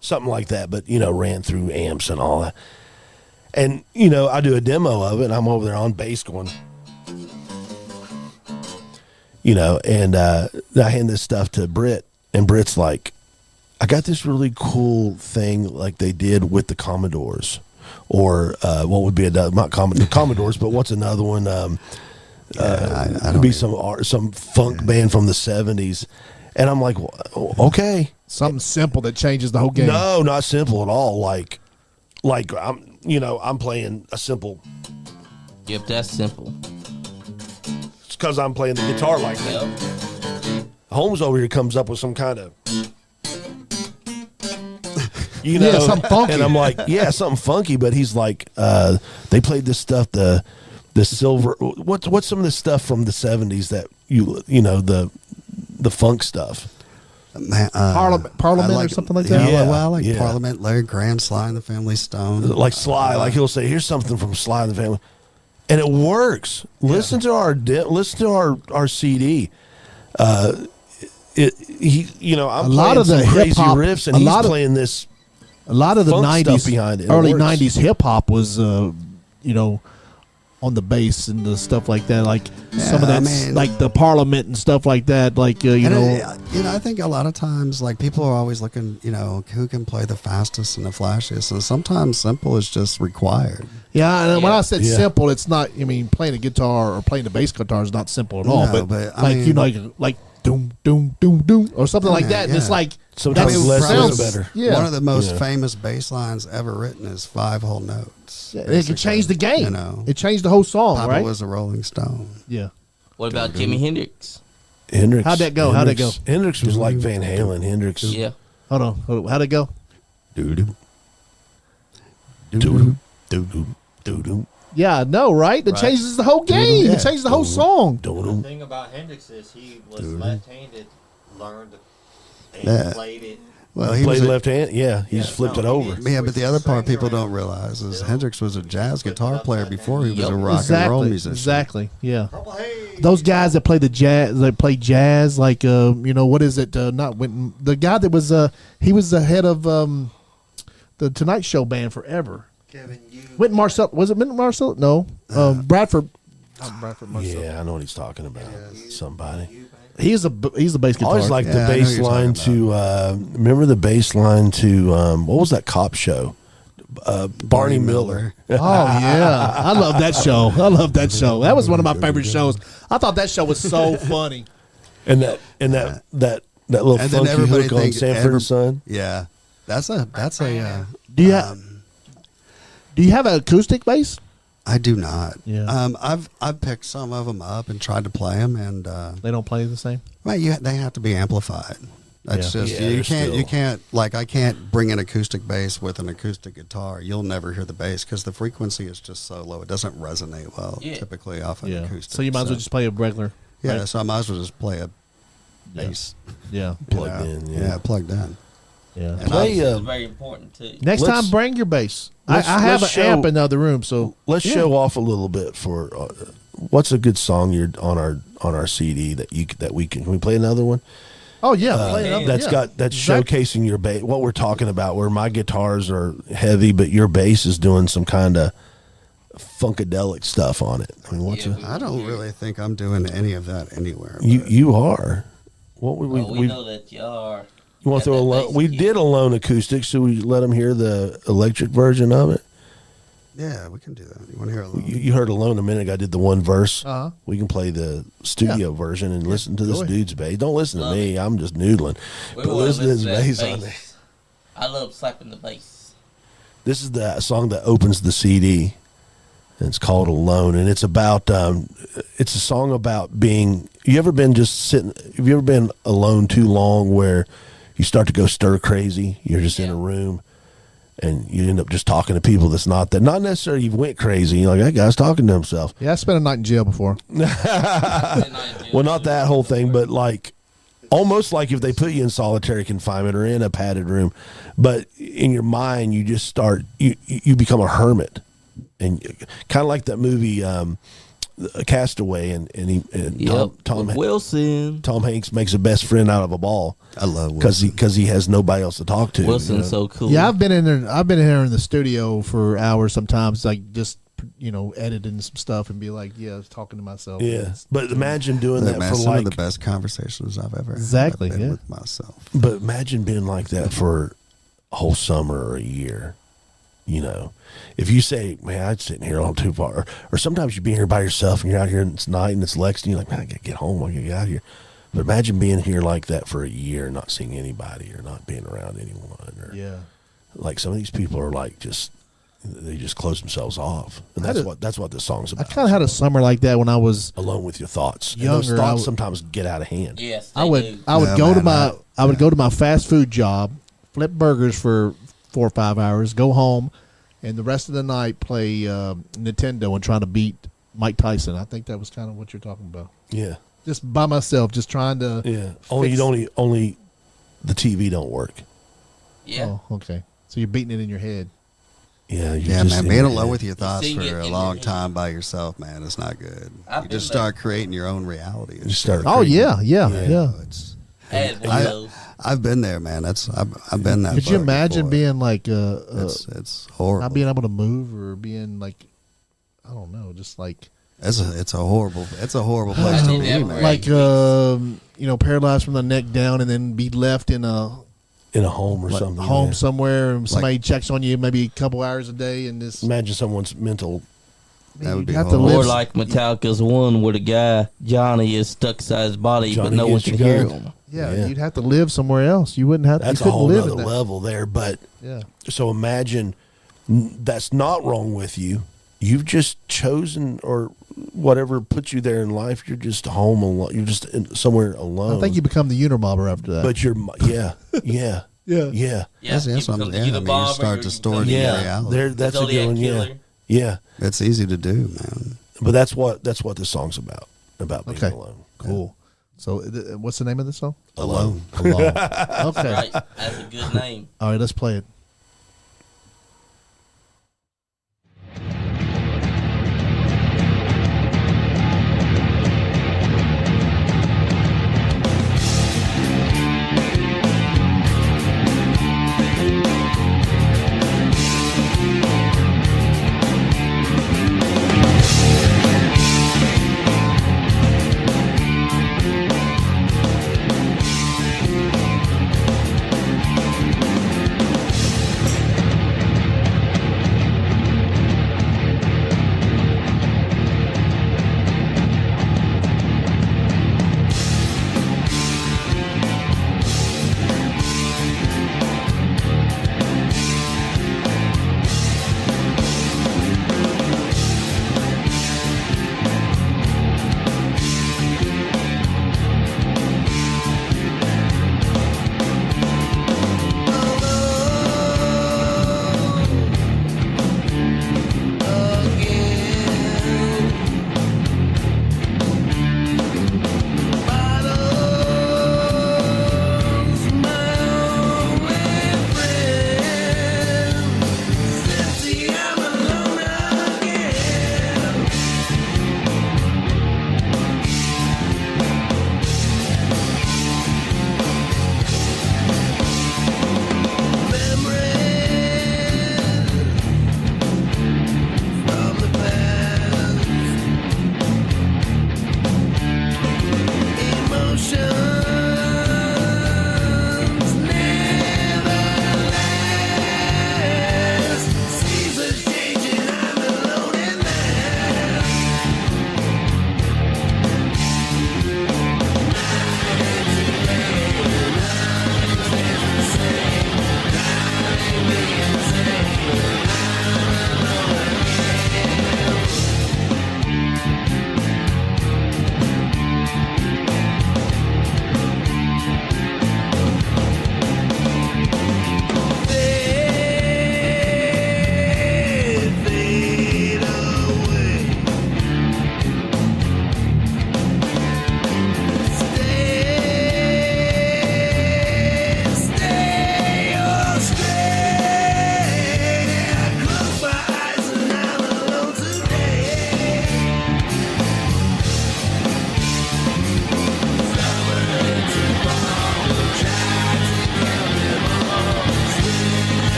Something like that, but, ran through amps and all that. And, I do a demo of it, and I'm over there on bass going, and I hand this stuff to Britt, and Britt's like, I got this really cool thing like they did with the Commodores. Or what would be not Commodores, but what's another one? It'd be some funk band from the 70s. And I'm like, well, okay. Something simple that changes the whole game. No, not simple at all. Like I'm playing a simple. Yep, that's simple. It's because I'm playing the guitar like that. Yep. Holmes over here comes up with some kind of. Something funky. And I'm like, something funky. But he's like, they played this stuff, the silver. What's some of the stuff from the 70s that the funk stuff. Parliament or something like that. Yeah, I like Parliament, Larry Graham, Sly and the Family Stone. Like Sly, like he'll say, "Here's something from Sly and the Family," and it works. Listen to our CD. I'm A lot playing of the some crazy hip-hop- riffs, and a he's lot of- playing this. A lot of the funk stuff '90s, behind it. It early works. '90s hip hop was, on the bass and the stuff like that. Like some of that, like the Parliament and stuff like that. Like I think a lot of times, like people are always looking, who can play the fastest and the flashiest, and sometimes simple is just required. Yeah, and when I said Yeah. simple, it's not. I mean, playing a guitar or playing the bass guitar is not simple at all. No, but I mean- like doom doom doom doom or something like that. And it's yeah. like Sometimes that less sounds- is better. Yeah, One of the most Yeah. famous bass lines ever written is 5 whole notes. it can change the game. You know, It changed the whole song, Papa right? was a Rolling Stone. Yeah. What about Jimi Hendrix? Hendrix. How'd that go? How'd it go? Hendrix was like Van Halen. Hendrix. Yeah. Hold on. How'd it go? Doo-doo. Doo-doo. Doo-doo. Doo-doo. Yeah, no, right? It changes the whole game. Yeah. It changes the whole song. The Doo-doo. thing about Hendrix is he was left-handed, learned and Yeah. played it. Well, he Played was left hand. Yeah, he just flipped it over. Yeah, but the other part people don't realize is Hendrix was a jazz guitar player before he was a rock and roll musician. Exactly. Yeah. Those guys that play the jazz, that play jazz, like what is it? Not Wynton. The guy that was he was the head of the Tonight Show band forever. Wynton Marcel, was it Wynton Marcel? No, Bradford. Not Bradford Marcel. Yeah, I know what he's talking about. Somebody. He's the bass I guitar. always like the Yeah, I know bass who you're line talking to. Remember the bass line to what was that cop show? Barney Miller. Oh yeah, I love that show. I love that show. That was one of my favorite shows. I thought that show was so funny. And that little And then funky everybody hook on thinks Sanford and Son. Yeah, that's a Do you have an acoustic bass? I do not. Yeah. I've picked some of them up and tried to play them, and They don't play the same. well, they have to be amplified. That's Yeah. just Yeah, you they're can't still- I can't bring an acoustic bass with an acoustic guitar. You'll never hear the bass because the frequency is just so low. It doesn't resonate well Yeah. typically off an Yeah. acoustic. So you might as well just play a regular. yeah. right? So I might as well just play a Yeah. bass Yeah. Plugged you know? in, Yeah. yeah. Plugged in. Yeah. And Play. It's very important too. Next Let's- time, bring your bass. I let's- have an let's show- amp in the other room, so Let's yeah. show off a little bit for what's a good song you're on our CD that we can we play another one Oh yeah, play it up. that's Yeah. that's Exactly. showcasing your bass. What we're talking about, where my guitars are heavy, but your bass is doing some kind of funkadelic stuff on it. I mean, what's Yeah, a, I don't really think I'm doing any of that anywhere. you are. What would we? We know that you are. You want to got throw a that lone? bass We kit. did a lone acoustic, so we let them hear the electric version of it. Yeah, we can do that. You want to hear a little? You heard alone a minute ago. I did the one verse. Uh-huh. We can play the studio version and listen to this ahead. dude's bass. Don't listen to Love me. I'm just noodling. We But wanna listen to his that bass on there. I love slapping the bass. This is the song that opens the CD. And it's called Alone, and it's about. It's a song about being. You ever been just sitting? Have you ever been alone too long, where you start to go stir crazy? You're just in a room, and you end up just talking to people that's not that. Not necessarily you went crazy. You're like, that guy's talking to himself. Yeah, I spent a night in jail before. Well, not that whole thing, but like almost like if they put you in solitary confinement or in a padded room, but in your mind you just start you become a hermit, and kind of like that movie Castaway, and Tom Wilson. Tom Hanks makes a best friend out of a ball I love because he has nobody else to talk to. Wilson's you know? so cool. Yeah, I've been in there. I've been in here in the studio for hours sometimes, like just editing some stuff and be like, talking to myself. Yeah, but imagine doing that for some like. of the best conversations I've ever Exactly, had been yeah. with myself. But imagine being like that for a whole summer or a year. You know, if you say, man, I'd sitting here all too far, or sometimes you're being here by yourself and you're out here and it's night and it's Lexington, you're like, man, I gotta get home, I gotta get out of here. But imagine being here like that for a year, not seeing anybody or not being around anyone. Or like some of these people are like they just close themselves off, and that's what this song's I about. kind of had a summer like that when I was Alone with your thoughts. And younger. those thoughts sometimes get out of hand. Yes, I would do. I would Yeah, go to man, my I would go to my fast food job, flip burgers for 4 or 5 hours, go home, and the rest of the night play Nintendo and trying to beat Mike Tyson. I think that was kind of what you're talking about. Yeah, Just by myself, just trying to. yeah. Only the TV don't work. Yeah. Oh, okay. So you're beating it in your head. Yeah, Yeah, man, being alone with your thoughts sing it for a in long your time by yourself, man, it's not good. I've You been just there. start creating your own reality. You start Oh creating- yeah. You know, Had one of those. I've been there, man. I've been that. Could you far imagine before. being like It's horrible. not being able to move or being like, I don't know, just like It's a horrible place to be, Yeah, man. like paralyzed from the neck down, and then be left in a home or something. home yeah. somewhere, and somebody checks on you maybe a couple hours a day, and this Imagine someone's mental. That would you'd be have to horrible. live. Or like Metallica's one where the guy, Johnny, is stuck inside his body, but Johnny no one gets can your hear gun. him. Yeah, you'd have to live somewhere else. You wouldn't have. That's you a couldn't whole live other in that. level there. But Yeah, so imagine that's not wrong with you. You've just chosen or whatever put you there in life. You're just home alone. You're just somewhere alone. I think you become the unimobber after that. But you're yeah. yeah, Yeah. That's you what I'm become saying. the I mean, you Unabomber, start to you store become the the, Yeah. reality. There that's a Zodiac good one. Killer. Yeah. It's easy to do, man. But that's what this song's about being Okay. alone. cool. So, what's the name of this song? Alone. Alone. Okay. Right, that's a good name. All right, let's play it.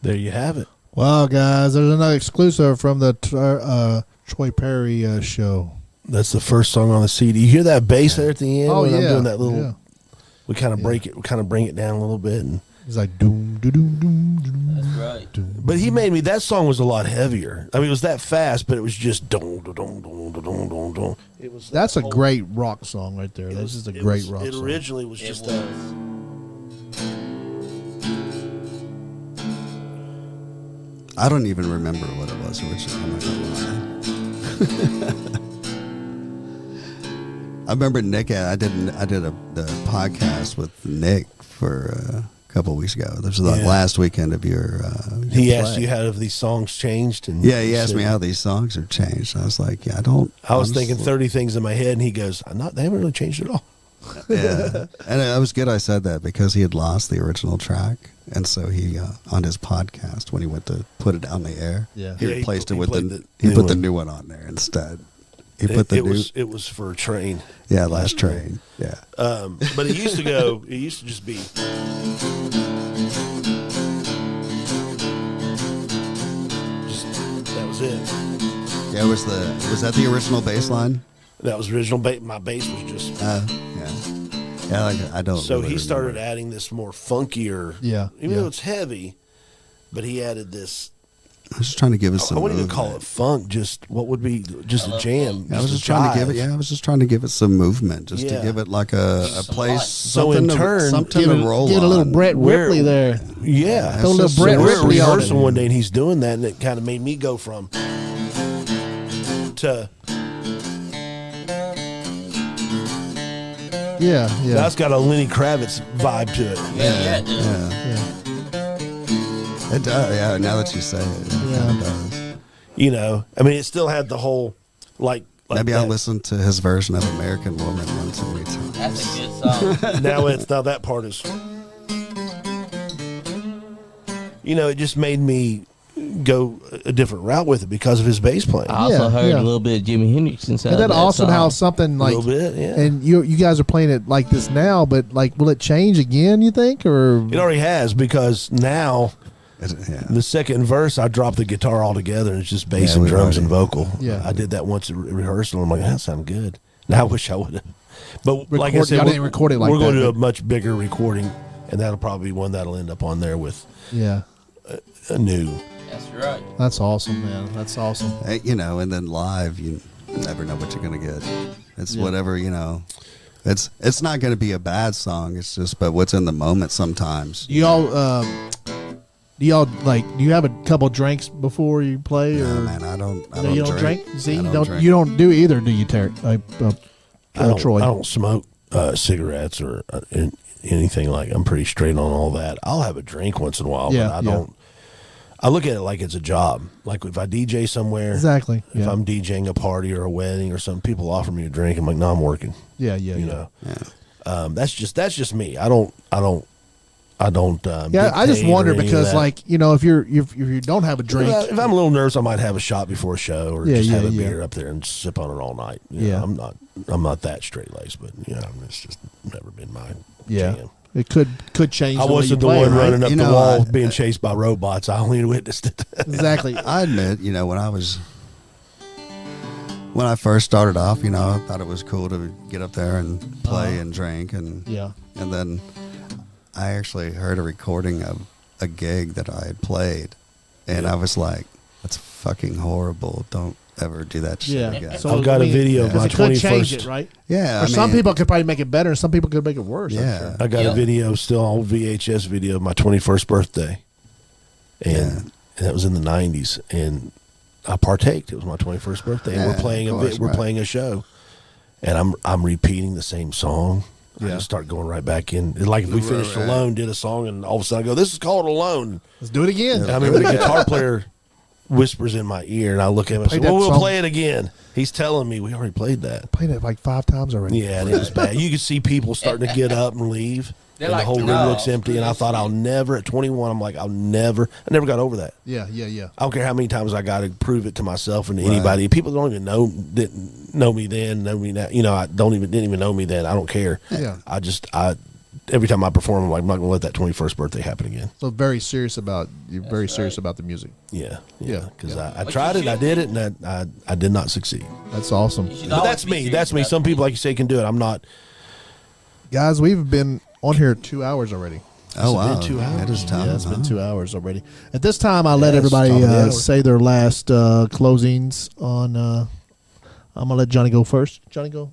There you have it. Wow, guys, there's another exclusive from the Troy Perry show. That's the first song on the CD. You hear that bass there at the end? Oh, when yeah. I'm doing that little. Yeah. We kind of break it. We kind of bring it down a little bit. And, He's like, doom, doom, doom, doom, doom. That's right. Doom. but he made me. That song was a lot heavier. I mean, it was that fast, but it was just dong, dong, dong, dong, dong, dong, dong. It was. That's a great rock song right there. That's just a great rock It song. originally was It just was. I don't even remember what it was originally. I'm not gonna lie. I remember Nick. I did the podcast with Nick for a couple of weeks ago. This was the Yeah. last weekend of your. He your asked play. you how have these songs changed, and Yeah, he you asked said- me how these songs have changed. I was like, yeah, I don't. I was I'm thinking just- 30 things in my head, and he goes, They haven't really changed at all." Yeah, and it was good. I said that because he had lost the original track, and so he on his podcast when he went to put it on the air, Yeah. he Yeah, he replaced put- it he with played the the he new put the one. new one on there instead. He put the it new was for Train. last train. Yeah, But it used to go. It used to just be. That was it. yeah. Was that the original bass line? That was original. My bass was just. Yeah, yeah. Like, I don't. So really he started remember. adding this more funkier. Yeah, Even yeah. though it's heavy, but he added this. I was just trying to give us I some. wouldn't even call it movement. funk. Just what would be just a jam. I was a just trying to give it. jive. Yeah, I was just trying to give it some movement, just to Yeah. give it like a Some place. life. So Something in turn, something Get to roll a little on. Brett Where- Ripley there. Yeah, Throw a little So Brett we're at Ripley on it. rehearsal one day, and he's doing that, and it kind of made me go from to. Yeah, yeah. That's got a Lenny Kravitz vibe to it. Yeah, dude. Yeah, yeah. it does. Yeah, now that you say it, Yeah. it does. You know, I mean, it still had the whole like. Maybe I'll that. listen to his version of American Woman one too many times. That's a good song. Now that part is. You know, it just made me go a different route with it because of his bass playing. I also Yeah, heard yeah. a little bit of Jimi Hendrix inside Isn't that that awesome song. how something a like little bit, yeah. and you guys are playing it like this now, but like will it change again, you think? Or It already has because now Yeah. the second verse I dropped the guitar altogether and it's just bass Yeah, and we've drums and already- vocal. Yeah. I did that once at rehearsal. I'm like, that sounds good. Now I wish I would have. But like I Record- said, y'all we're, didn't record it like we're going to that, do a but- much bigger recording, and that'll probably be one that'll end up on there with yeah. a new. That's right. That's awesome, man. That's awesome. Hey, and then live, you never know what you're gonna get. It's Yeah. whatever, It's not gonna be a bad song. It's just, but what's in the moment sometimes. Do y'all do you have a couple drinks before you play, or No, man, I don't no, you don't drink? See, I you don't don't you don't do either, do you, Terry? Troy. I don't smoke cigarettes or anything like. I'm pretty straight on all that. I'll have a drink once in a while, Yeah, but I yeah. don't. I look at it like it's a job. Like if I DJ somewhere, Exactly. If Yeah. I'm DJing a party or a wedding or something, people offer me a drink. I'm like, no, I'm working. Yeah. You know, Yeah. that's just me. I don't. Yeah, I just dictate or wonder any of because, that. like, if you don't have a drink, If I'm a little nervous, I might have a shot before a show, or Yeah, just have a yeah. beer up there and sip on it all night. You Yeah. know, I'm not that straight laced, but it's just never been my yeah, jam. it could change. I the way wasn't you the play, one right? running up You the know, wall I- being chased by robots. I only witnessed it. Exactly. I admit, when I first started off, I thought it was cool to get up there and play and drink, and Yeah. and then I actually heard a recording of a gig that I had played, and I was like, "That's fucking horrible! Don't ever do that shit Yeah. again." So I've got a video of 'cause my it could change 21st. it, right? yeah, Or some people could probably make it better, and some people could make it worse. I'm Yeah. sure. I got Yeah. a video still, old VHS video of my 21st birthday, and that was in the 90s, and I partaked. It was my 21st birthday, and Yeah, we're playing of course, we're right. playing a show, and I'm repeating the same song. I Yeah. just start going right back in. It's like if we finished Right. Alone, did a song, and all of a sudden I go, "This is called Alone." Let's do it again. And I remember the guitar player whispers in my ear, and I look at him and Played say, that "Well, we'll song. play it again." He's telling me we already played that. Played it like 5 times already. Yeah, and it was bad. You could see people starting to get up and leave. They're And like, the whole room "No, looks empty, and I thought I'll never. At 21, I'm like, I never got over that. Yeah. Yeah. I don't care how many times I got to prove it to myself and to anybody. People don't even didn't know me then, know me now. I didn't even know me then. I don't care. Yeah. I every time I perform, I'm like, I'm not going to let that 21st birthday happen again. So very serious about serious about the music. Yeah. Because Yeah. I tried it, I did it, and I did not succeed. That's awesome, But that's me. That's me. Some people, like you say, can do it. I'm not. guys. We've been on here 2 hours already. Oh, wow. been 2 hours? It is time. Yeah, it's been huh? 2 hours already. At this time, I let Yeah, it's everybody top of the hour. say their last closings on. I'm gonna let Johnny go first. Johnny, go.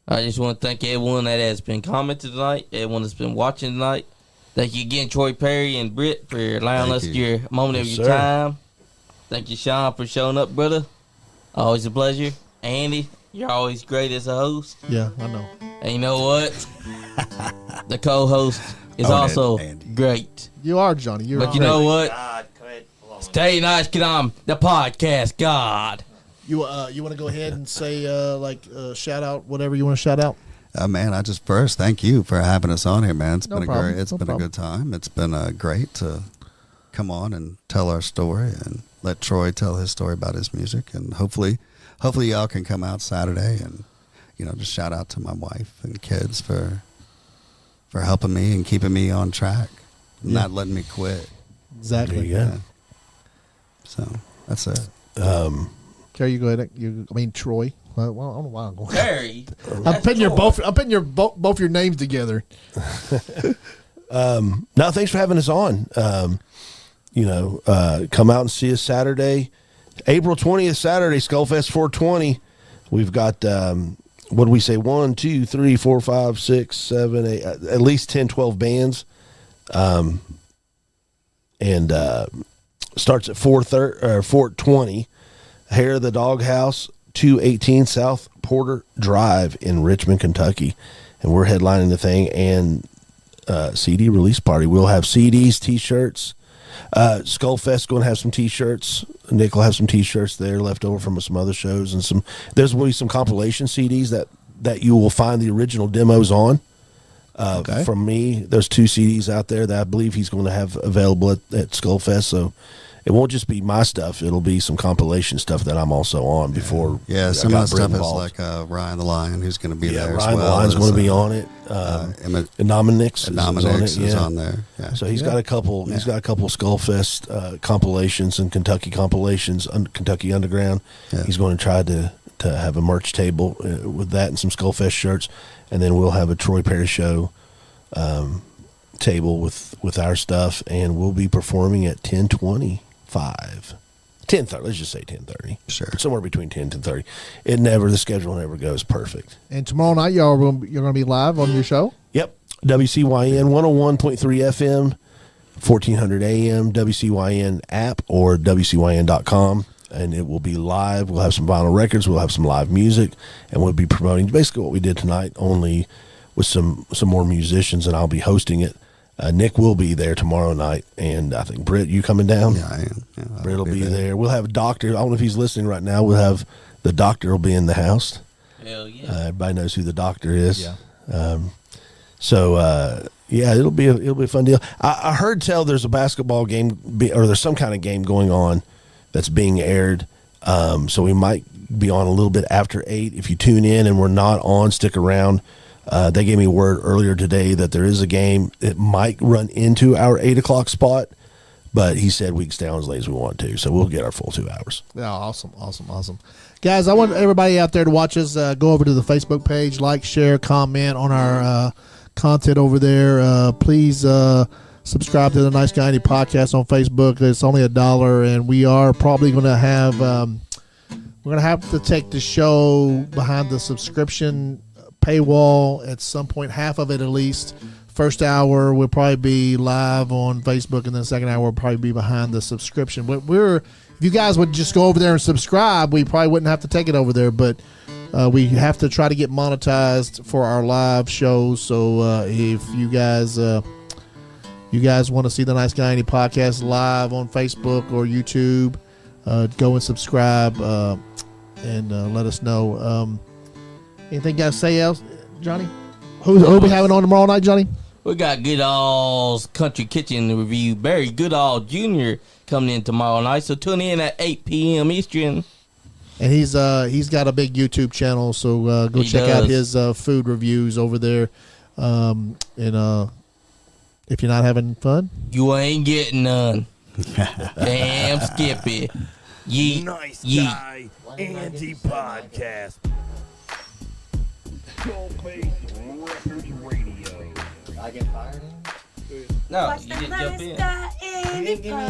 I just want to thank everyone that has been commenting tonight, everyone that's been watching tonight. Thank you again, Troy Perry and Britt, for allowing Thank us you. your moment of Yes, your sir. time. Thank you, Sean, for showing up, brother. Always a pleasure. Andy, you're always great as a host. Yeah, I know. And you know what? The co-host is Oh, also Andy. great. You are Johnny. You're. But you know what? God, quit blowing. Stay nice, get on the podcast, God. You want to go ahead and say shout out whatever you want to shout out. Man, I just first thank you for having us on here, man. It's No been problem. a great, it's No been problem. a good time. It's been great to come on and tell our story and let Troy tell his story about his music. And hopefully y'all can come out Saturday and just shout out to my wife and kids for helping me and keeping me on track, not letting me quit. Exactly. There you go. Yeah. So that's it. Carrie, you go ahead. Troy. Well, I don't know why I'm going. Terry. I'm putting both your names together. No, thanks for having us on. Come out and see us Saturday, April 20th, Saturday, Skullfest 420. We've got, what do we say? 1, 2, 3, 4, 5, 6, 7, 8, at least 10, 12 bands. Starts at 4:20. Hair of the Doghouse, 218 South Porter Drive in Richmond, Kentucky. And we're headlining the thing and CD release party. We'll have CDs, T-shirts. Skullfest going to have some T-shirts. Nick will have some T-shirts there left over from some other shows, and there's will be some compilation CDs that you will find the original demos on. From me, there's 2 CDs out there that I believe he's going to have available at Skullfest. So it won't just be my stuff; it'll be some compilation stuff that I'm also on before. Yeah, I some got of the Brett stuff involved. is like Ryan the Lion, who's going to be there. Ryan as well. Lyon's going to be There's, on it. And Dominic's is on it. Dominic's is Yeah. on there. Yeah. So he's got a couple. He's got a couple Skullfest compilations and Kentucky compilations, Kentucky Underground. Yeah. He's going to try to have a merch table with that and some Skullfest shirts, and then we'll have a Troy Perry show table with our stuff, and we'll be performing at 10:25, 10:30. Let's just say 10:30. Sure. Somewhere between 10 and 30. The schedule never goes perfect. And tomorrow night, you're going to be live on your show. Yep. WCYN 101.3 FM, 1400 AM, WCYN app, or WCYN.com. And it will be live. We'll have some vinyl records. We'll have some live music. And we'll be promoting basically what we did tonight, only with some more musicians, and I'll be hosting it. Nick will be there tomorrow night. And I think, Britt, you coming down? Yeah, I am. Yeah, Britt will be there. We'll have a doctor. I don't know if he's listening right now. We'll have the doctor will be in the house. Hell yeah. Everybody knows who the doctor is. Yeah. It'll be a fun deal. I heard tell there's a basketball game or there's some kind of game going on that's being aired. So we might be on a little bit after 8. If you tune in and we're not on, stick around. They gave me word earlier today that there is a game. It might run into our 8 o'clock spot, but he said we can stay on as late as we want to. So we'll get our full 2 hours. Yeah, awesome. Guys, I want everybody out there to watch us. Go over to the Facebook page, like, share, comment on our content over there. Please subscribe to the Nice Guy Andy podcast on Facebook. It's only $1, and we are probably going to have to take the show behind the subscription paywall at some point, half of it at least. First hour will probably be live on Facebook, and then the second hour will probably be behind the subscription. But if you guys would just go over there and subscribe, we probably wouldn't have to take it over there. But we have to try to get monetized for our live shows. So if you guys want to see the Nice Guy Andy podcast live on Facebook or YouTube, go and subscribe and let us know. Anything you got to say else, Johnny? Who we having on tomorrow night, Johnny? We got Goodall's Country Kitchen review. Barry Goodall Jr. coming in tomorrow night. So tune in at 8 p.m. Eastern. And he's got a big YouTube channel, so go check out his food reviews over there. If you're not having fun, You ain't getting none. Damn, Skippy. Yeet. Nice Yeet. Guy Andy podcast. Skullface Records Radio. I get fired. No, you didn't jump in. He didn't give me